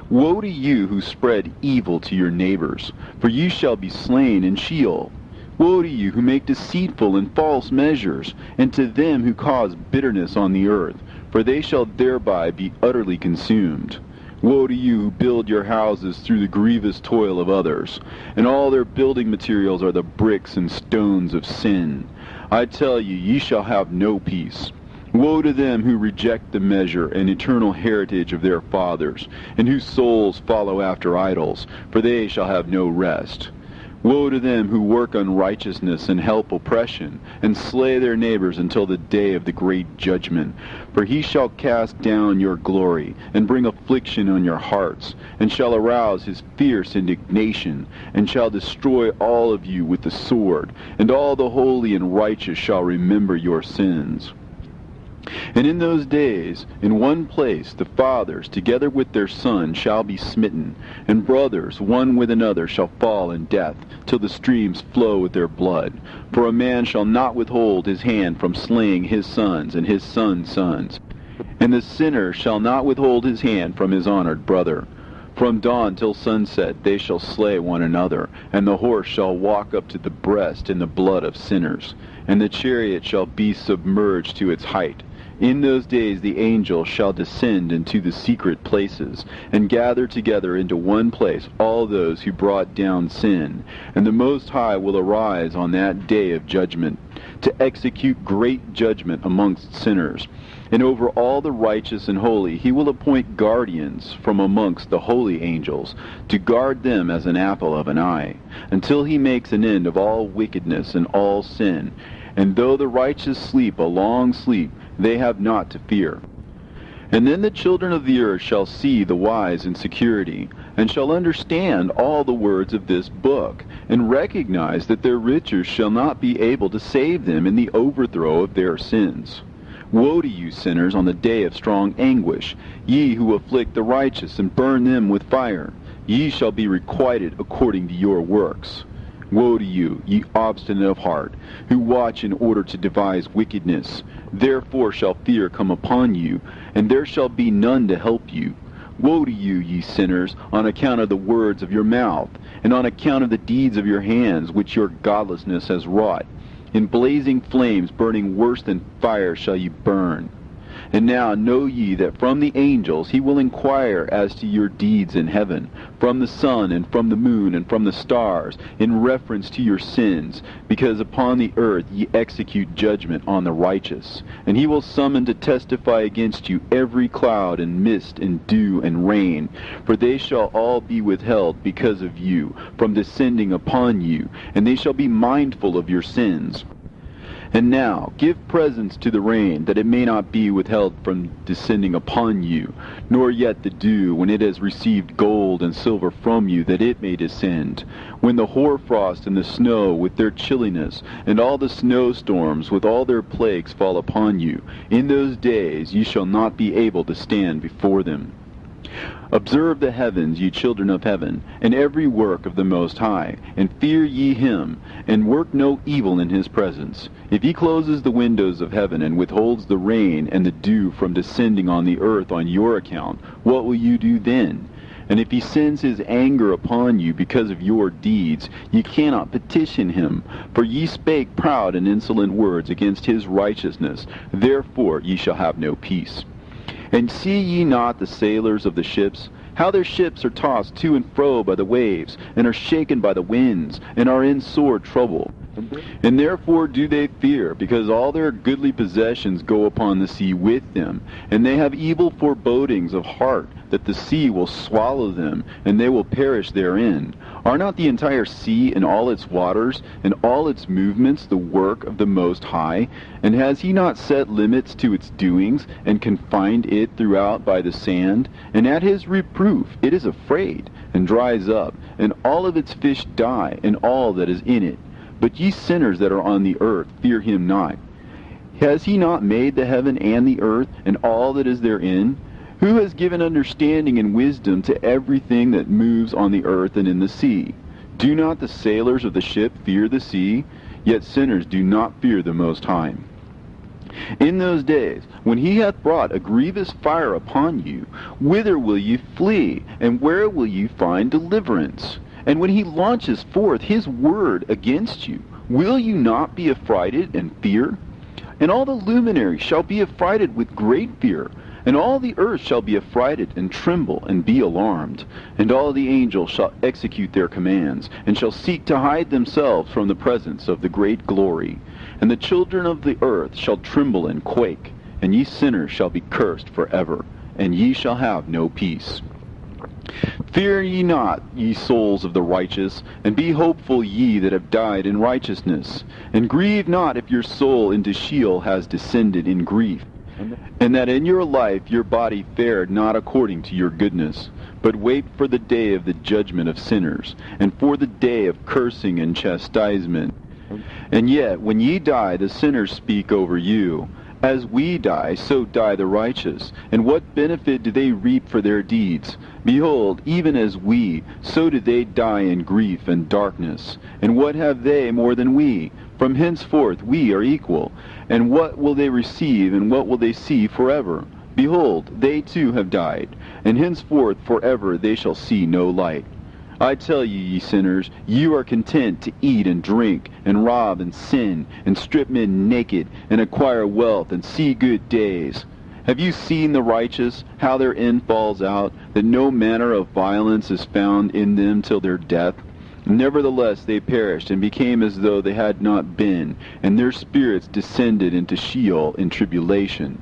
Woe to you who spread evil to your neighbors, for you shall be slain in Sheol. Woe to you who make deceitful and false measures, and to them who cause bitterness on the earth, for they shall thereby be utterly consumed. Woe to you who build your houses through the grievous toil of others, and all their building materials are the bricks and stones of sin. I tell you, ye shall have no peace. Woe to them who reject the measure and eternal heritage of their fathers, and whose souls follow after idols, for they shall have no rest. Woe to them who work unrighteousness and help oppression, and slay their neighbors until the day of the great judgment. For he shall cast down your glory, and bring affliction on your hearts, and shall arouse his fierce indignation, and shall destroy all of you with the sword, and all the holy and righteous shall remember your sins. And in those days, in one place, the fathers, together with their sons, shall be smitten, and brothers, one with another, shall fall in death, till the streams flow with their blood. For a man shall not withhold his hand from slaying his sons and his sons' sons, and the sinner shall not withhold his hand from his honored brother. From dawn till sunset they shall slay one another, and the horse shall walk up to the breast in the blood of sinners, and the chariot shall be submerged to its height. In those days the angels shall descend into the secret places, and gather together into one place all those who brought down sin. And the Most High will arise on that day of judgment, to execute great judgment amongst sinners. And over all the righteous and holy he will appoint guardians from amongst the holy angels, to guard them as an apple of an eye, until he makes an end of all wickedness and all sin. And though the righteous sleep a long sleep, they have not to fear. And then the children of the earth shall see the wise in security, and shall understand all the words of this book, and recognize that their riches shall not be able to save them in the overthrow of their sins. Woe to you, sinners, on the day of strong anguish, ye who afflict the righteous and burn them with fire. Ye shall be requited according to your works. Woe to you, ye obstinate of heart, who watch in order to devise wickedness. Therefore shall fear come upon you, and there shall be none to help you. Woe to you, ye sinners, on account of the words of your mouth, and on account of the deeds of your hands, which your godlessness has wrought. In blazing flames, burning worse than fire, shall ye burn. And now know ye that from the angels he will inquire as to your deeds in heaven, from the sun and from the moon and from the stars, in reference to your sins, because upon the earth ye execute judgment on the righteous. And he will summon to testify against you every cloud and mist and dew and rain, for they shall all be withheld because of you, from descending upon you, and they shall be mindful of your sins. And now give presents to the rain, that it may not be withheld from descending upon you, nor yet the dew, when it has received gold and silver from you, that it may descend. When the hoarfrost and the snow with their chilliness, and all the snowstorms with all their plagues fall upon you, in those days ye shall not be able to stand before them. Observe the heavens, ye children of heaven, and every work of the Most High, and fear ye him, and work no evil in his presence. If he closes the windows of heaven, and withholds the rain and the dew from descending on the earth on your account, what will you do then? And if he sends his anger upon you because of your deeds, ye cannot petition him, for ye spake proud and insolent words against his righteousness. Therefore ye shall have no peace. And see ye not the sailors of the ships, how their ships are tossed to and fro by the waves, and are shaken by the winds, and are in sore trouble? And therefore do they fear, because all their goodly possessions go upon the sea with them, and they have evil forebodings of heart, that the sea will swallow them, and they will perish therein. Are not the entire sea and all its waters, and all its movements, the work of the Most High? And has he not set limits to its doings, and confined it throughout by the sand? And at his reproof it is afraid, and dries up, and all of its fish die, and all that is in it. But ye sinners that are on the earth, fear him not. Has he not made the heaven and the earth, and all that is therein? Who has given understanding and wisdom to everything that moves on the earth and in the sea? Do not the sailors of the ship fear the sea? Yet sinners do not fear the Most High. In those days, when he hath brought a grievous fire upon you, whither will ye flee, and where will ye find deliverance? And when he launches forth his word against you, will you not be affrighted and fear? And all the luminaries shall be affrighted with great fear, and all the earth shall be affrighted and tremble and be alarmed. And all the angels shall execute their commands, and shall seek to hide themselves from the presence of the great glory. And the children of the earth shall tremble and quake, and ye sinners shall be cursed forever, and ye shall have no peace. Fear ye not, ye souls of the righteous, and be hopeful ye that have died in righteousness. And grieve not if your soul into Sheol has descended in grief, and that in your life your body fared not according to your goodness. But wait for the day of the judgment of sinners, and for the day of cursing and chastisement. And yet, when ye die, the sinners speak over you. As we die, so die the righteous. And what benefit do they reap for their deeds? Behold, even as we, so do they die in grief and darkness. And what have they more than we? From henceforth we are equal. And what will they receive, and what will they see forever? Behold, they too have died, and henceforth forever they shall see no light. I tell you, ye sinners, you are content to eat and drink, and rob and sin, and strip men naked, and acquire wealth, and see good days. Have you seen the righteous, how their end falls out, that no manner of violence is found in them till their death? Nevertheless they perished, and became as though they had not been, and their spirits descended into Sheol in tribulation.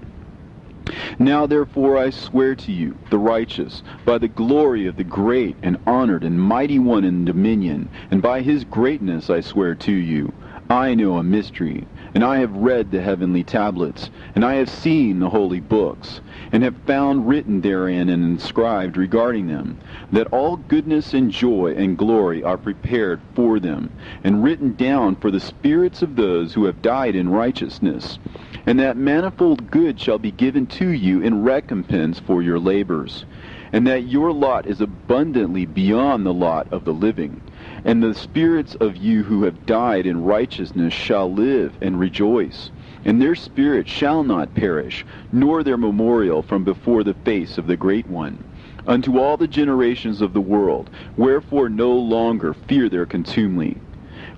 Now therefore I swear to you, the righteous, by the glory of the great and honored and mighty one in dominion, and by his greatness I swear to you, I know a mystery, and I have read the heavenly tablets, and I have seen the holy books, and have found written therein and inscribed regarding them, that all goodness and joy and glory are prepared for them, and written down for the spirits of those who have died in righteousness, and that manifold good shall be given to you in recompense for your labors, and that your lot is abundantly beyond the lot of the living. And the spirits of you who have died in righteousness shall live and rejoice, and their spirits shall not perish, nor their memorial from before the face of the Great One, unto all the generations of the world. Wherefore no longer fear their contumely.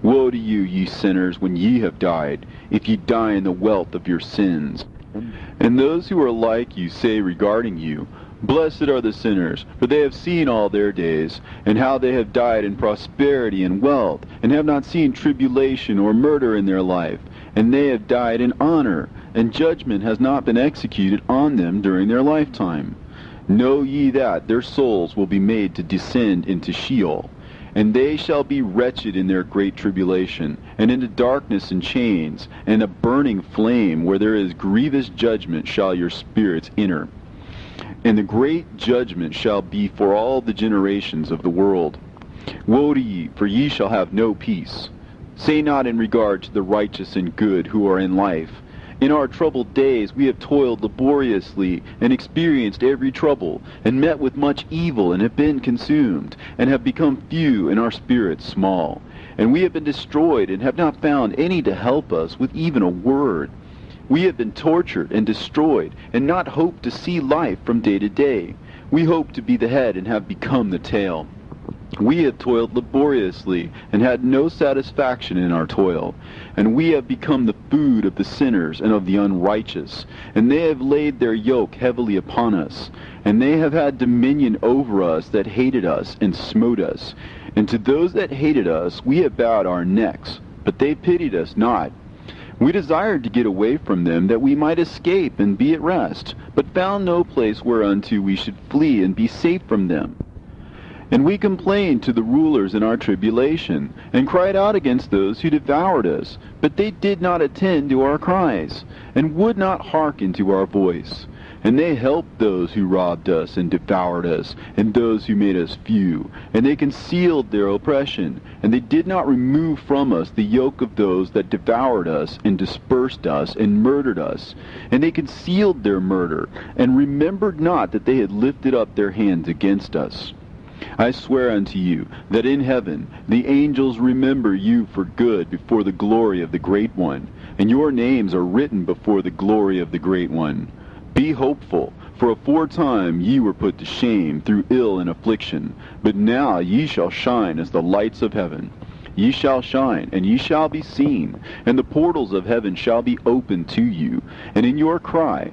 Woe to you, ye sinners, when ye have died, if ye die in the wealth of your sins. And those who are like you say regarding you, Blessed are the sinners, for they have seen all their days, and how they have died in prosperity and wealth, and have not seen tribulation or murder in their life, and they have died in honor, and judgment has not been executed on them during their lifetime. Know ye that their souls will be made to descend into Sheol, and they shall be wretched in their great tribulation, and into darkness and chains, and a burning flame, where there is grievous judgment shall your spirits enter. And the great judgment shall be for all the generations of the world. Woe to ye, for ye shall have no peace. Say not in regard to the righteous and good who are in life, In our troubled days we have toiled laboriously, and experienced every trouble, and met with much evil, and have been consumed, and have become few, and our spirits small. And we have been destroyed, and have not found any to help us with even a word. We have been tortured and destroyed, and not hoped to see life from day to day. We hope to be the head, and have become the tail. We have toiled laboriously, and had no satisfaction in our toil. And we have become the food of the sinners and of the unrighteous. And they have laid their yoke heavily upon us. And they have had dominion over us that hated us and smote us. And to those that hated us we have bowed our necks, but they pitied us not. We desired to get away from them, that we might escape and be at rest, but found no place whereunto we should flee and be safe from them. And we complained to the rulers in our tribulation, and cried out against those who devoured us, but they did not attend to our cries, and would not hearken to our voice. And they helped those who robbed us and devoured us, and those who made us few. And they concealed their oppression, and they did not remove from us the yoke of those that devoured us, and dispersed us, and murdered us. And they concealed their murder, and remembered not that they had lifted up their hands against us. I swear unto you, that in heaven the angels remember you for good before the glory of the Great One. and your names are written before the glory of the Great One. Be hopeful, for aforetime ye were put to shame through ill and affliction, but now ye shall shine as the lights of heaven. Ye shall shine, and ye shall be seen, and the portals of heaven shall be opened to you. And in your cry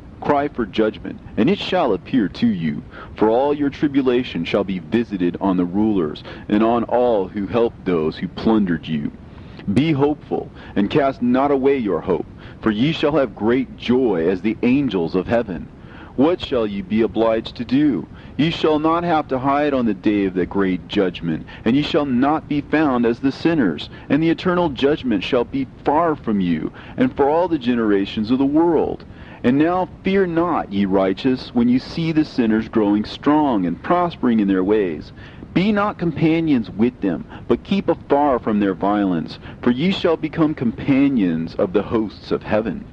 for judgment, and it shall appear to you. For all your tribulation shall be visited on the rulers, and on all who helped those who plundered you. Be hopeful, and cast not away your hope, for ye shall have great joy as the angels of heaven. What shall ye be obliged to do? Ye shall not have to hide on the day of the great judgment, and ye shall not be found as the sinners, and the eternal judgment shall be far from you, and for all the generations of the world. And now fear not, ye righteous, when you see the sinners growing strong and prospering in their ways. Be not companions with them, but keep afar from their violence, for ye shall become companions of the hosts of heaven.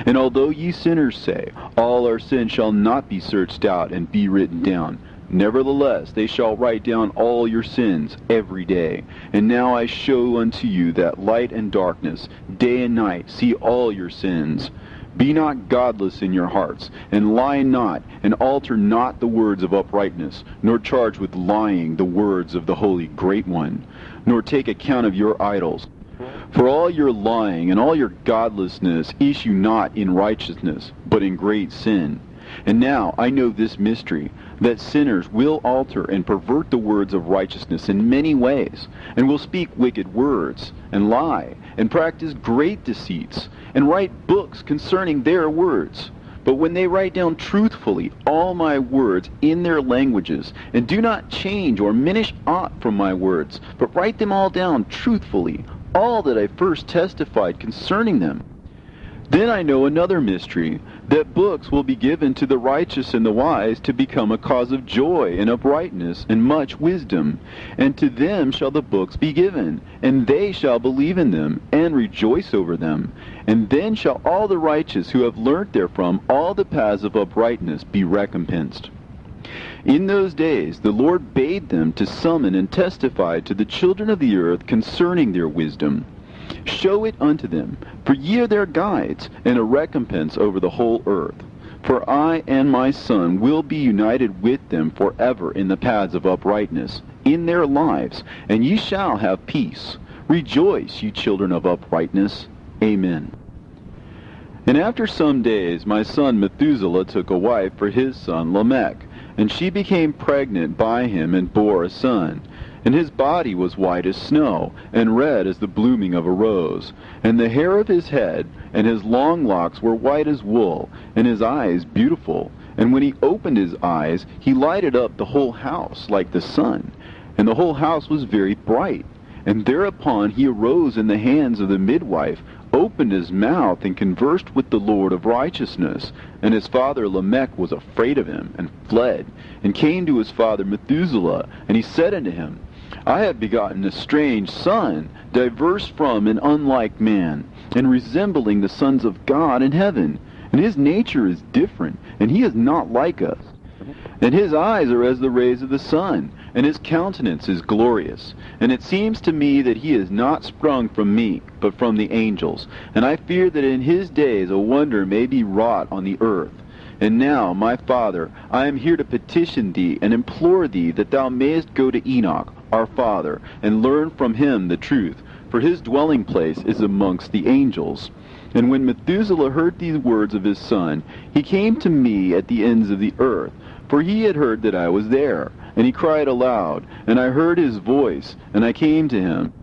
And although ye sinners say, all our sins shall not be searched out and be written down, nevertheless they shall write down all your sins every day. And now I show unto you that light and darkness, day and night, see all your sins. Be not godless in your hearts, and lie not, and alter not the words of uprightness, nor charge with lying the words of the Holy Great One, nor take account of your idols. For all your lying and all your godlessness issue not in righteousness, but in great sin. And now I know this mystery, that sinners will alter and pervert the words of righteousness in many ways, and will speak wicked words, and lie, and practice great deceits, and write books concerning their words. But when they write down truthfully all my words in their languages, and do not change or minish aught from my words, but write them all down truthfully, all that I first testified concerning them, then I know another mystery, that books will be given to the righteous and the wise to become a cause of joy and uprightness and much wisdom. And to them shall the books be given, and they shall believe in them and rejoice over them. And then shall all the righteous who have learnt therefrom all the paths of uprightness be recompensed. In those days the Lord bade them to summon and testify to the children of the earth concerning their wisdom. Show it unto them, for ye are their guides, and a recompense over the whole earth. For I and my Son will be united with them forever in the paths of uprightness, in their lives, and ye shall have peace. Rejoice, ye children of uprightness. Amen. And after some days my son Methuselah took a wife for his son Lamech, and she became pregnant by him and bore a son. And his body was white as snow, and red as the blooming of a rose. And the hair of his head and his long locks were white as wool, and his eyes beautiful. And when he opened his eyes, he lighted up the whole house like the sun. And the whole house was very bright. And thereupon he arose in the hands of the midwife, opened his mouth, and conversed with the Lord of righteousness. And his father Lamech was afraid of him, and fled, and came to his father Methuselah. And he said unto him, I have begotten a strange son, diverse from and unlike man, and resembling the sons of God in heaven. And his nature is different, and he is not like us. And his eyes are as the rays of the sun, and his countenance is glorious. And it seems to me that he is not sprung from me, but from the angels. And I fear that in his days a wonder may be wrought on the earth. And now, my father, I am here to petition thee and implore thee that thou mayest go to Enoch, our father, and learn from him the truth, for his dwelling place is amongst the angels. And when Methuselah heard these words of his son, he came to me at the ends of the earth, for he had heard that I was there. And he cried aloud, and I heard his voice, and I came to him.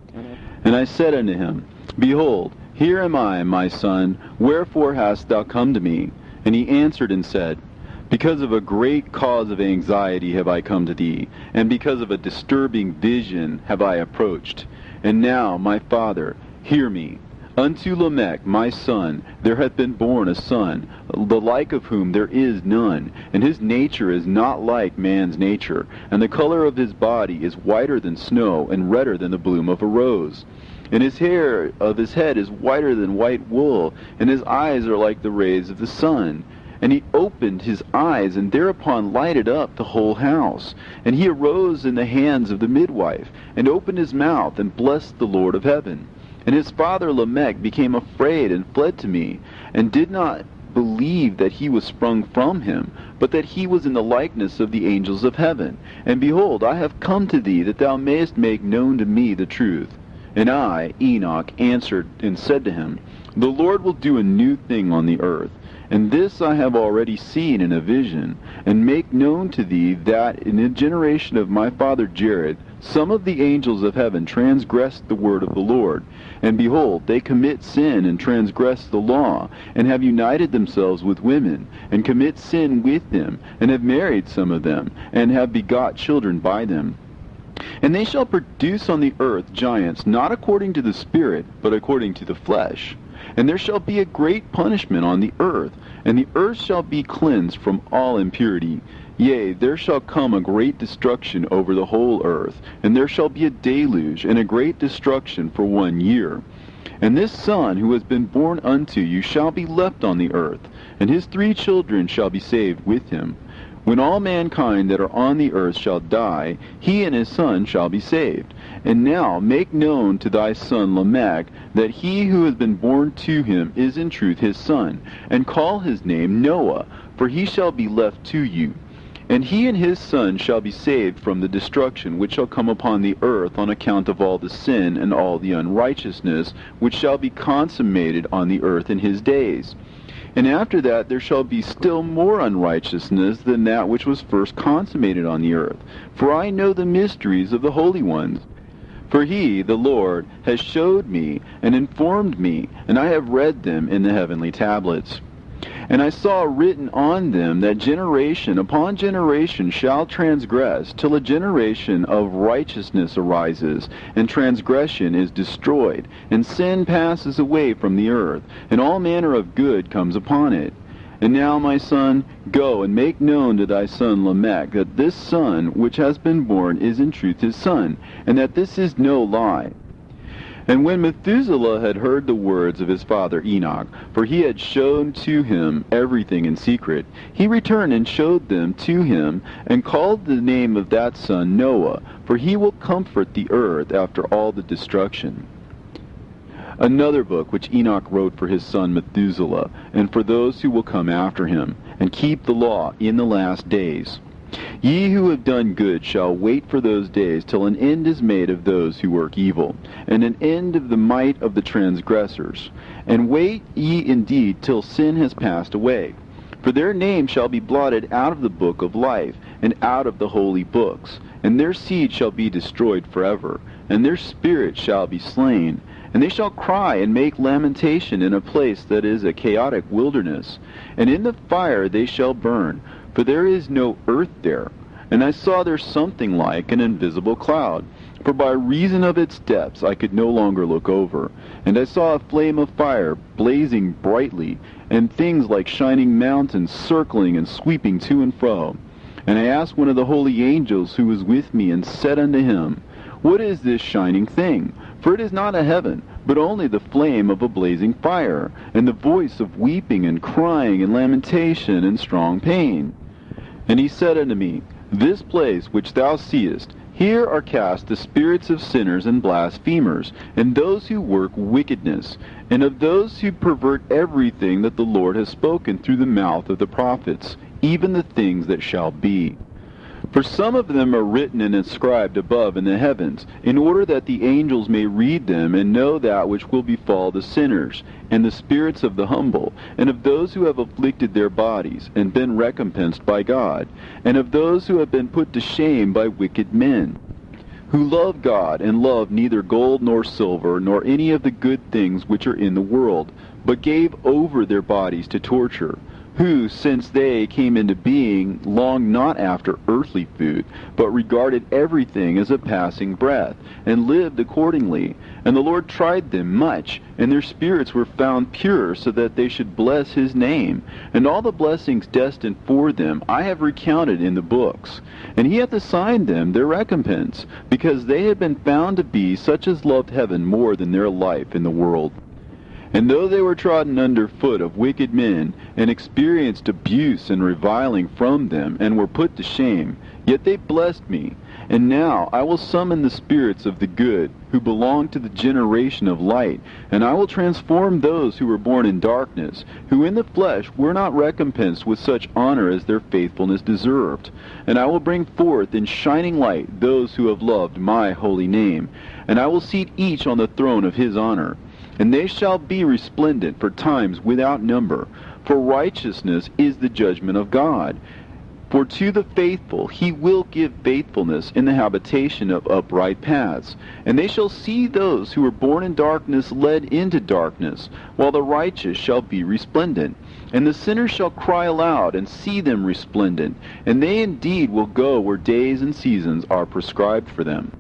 And I said unto him, Behold, here am I, my son, wherefore hast thou come to me? And he answered and said, Because of a great cause of anxiety have I come to thee, and because of a disturbing vision have I approached. And now, my father, hear me. Unto Lamech, my son, there hath been born a son, the like of whom there is none, and his nature is not like man's nature, and the color of his body is whiter than snow, and redder than the bloom of a rose. And his hair of his head is whiter than white wool, and his eyes are like the rays of the sun. And he opened his eyes, and thereupon lighted up the whole house. And he arose in the hands of the midwife, and opened his mouth, and blessed the Lord of heaven. And his father Lamech became afraid and fled to me, and did not believe that he was sprung from him, but that he was in the likeness of the angels of heaven. And behold, I have come to thee, that thou mayest make known to me the truth. And I, Enoch, answered and said to him, The Lord will do a new thing on the earth. And this I have already seen in a vision, and make known to thee that in the generation of my father Jared, some of the angels of heaven transgressed the word of the Lord. And behold, they commit sin and transgress the law, and have united themselves with women, and commit sin with them, and have married some of them, and have begot children by them. And they shall produce on the earth giants, not according to the Spirit, but according to the flesh. And there shall be a great punishment on the earth, and the earth shall be cleansed from all impurity. Yea, there shall come a great destruction over the whole earth, and there shall be a deluge, and a great destruction for 1 year. And this son who has been born unto you shall be left on the earth, and his 3 children shall be saved with him. When all mankind that are on the earth shall die, he and his son shall be saved. And now make known to thy son Lamech that he who has been born to him is in truth his son, and call his name Noah, for he shall be left to you. And he and his son shall be saved from the destruction which shall come upon the earth on account of all the sin and all the unrighteousness which shall be consummated on the earth in his days. And after that there shall be still more unrighteousness than that which was first consummated on the earth. For I know the mysteries of the holy ones. For he, the Lord, has showed me and informed me, and I have read them in the heavenly tablets. And I saw written on them that generation upon generation shall transgress, till a generation of righteousness arises, and transgression is destroyed, and sin passes away from the earth, and all manner of good comes upon it. And now, my son, go and make known to thy son Lamech that this son which has been born is in truth his son, and that this is no lie. And when Methuselah had heard the words of his father Enoch, for he had shown to him everything in secret, he returned and showed them to him, and called the name of that son Noah, for he will comfort the earth after all the destruction. Another book which Enoch wrote for his son Methuselah, and for those who will come after him, and keep the law in the last days. Ye who have done good shall wait for those days till an end is made of those who work evil, and an end of the might of the transgressors. And wait ye indeed till sin has passed away. For their name shall be blotted out of the book of life, and out of the holy books. And their seed shall be destroyed forever, and their spirit shall be slain. And they shall cry and make lamentation in a place that is a chaotic wilderness. And in the fire they shall burn, for there is no earth there. And I saw there something like an invisible cloud, for by reason of its depths I could no longer look over. And I saw a flame of fire blazing brightly, and things like shining mountains circling and sweeping to and fro. And I asked one of the holy angels who was with me, and said unto him, What is this shining thing? For it is not a heaven, but only the flame of a blazing fire, and the voice of weeping and crying and lamentation and strong pain. And he said unto me, This place which thou seest, here are cast the spirits of sinners and blasphemers, and those who work wickedness, and of those who pervert everything that the Lord has spoken through the mouth of the prophets, even the things that shall be. For some of them are written and inscribed above in the heavens, in order that the angels may read them and know that which will befall the sinners, and the spirits of the humble, and of those who have afflicted their bodies, and been recompensed by God, and of those who have been put to shame by wicked men, who love God, and love neither gold nor silver, nor any of the good things which are in the world, but gave over their bodies to torture, who, since they came into being, longed not after earthly food, but regarded everything as a passing breath, and lived accordingly. And the Lord tried them much, and their spirits were found pure, so that they should bless his name. And all the blessings destined for them I have recounted in the books. And he hath assigned them their recompense, because they had been found to be such as loved heaven more than their life in the world. And though they were trodden under foot of wicked men, and experienced abuse and reviling from them, and were put to shame, yet they blessed me. And now I will summon the spirits of the good, who belong to the generation of light, and I will transform those who were born in darkness, who in the flesh were not recompensed with such honor as their faithfulness deserved. And I will bring forth in shining light those who have loved my holy name, and I will seat each on the throne of his honor. And they shall be resplendent for times without number, for righteousness is the judgment of God. For to the faithful he will give faithfulness in the habitation of upright paths. And they shall see those who were born in darkness led into darkness, while the righteous shall be resplendent. And the sinners shall cry aloud and see them resplendent, and they indeed will go where days and seasons are prescribed for them.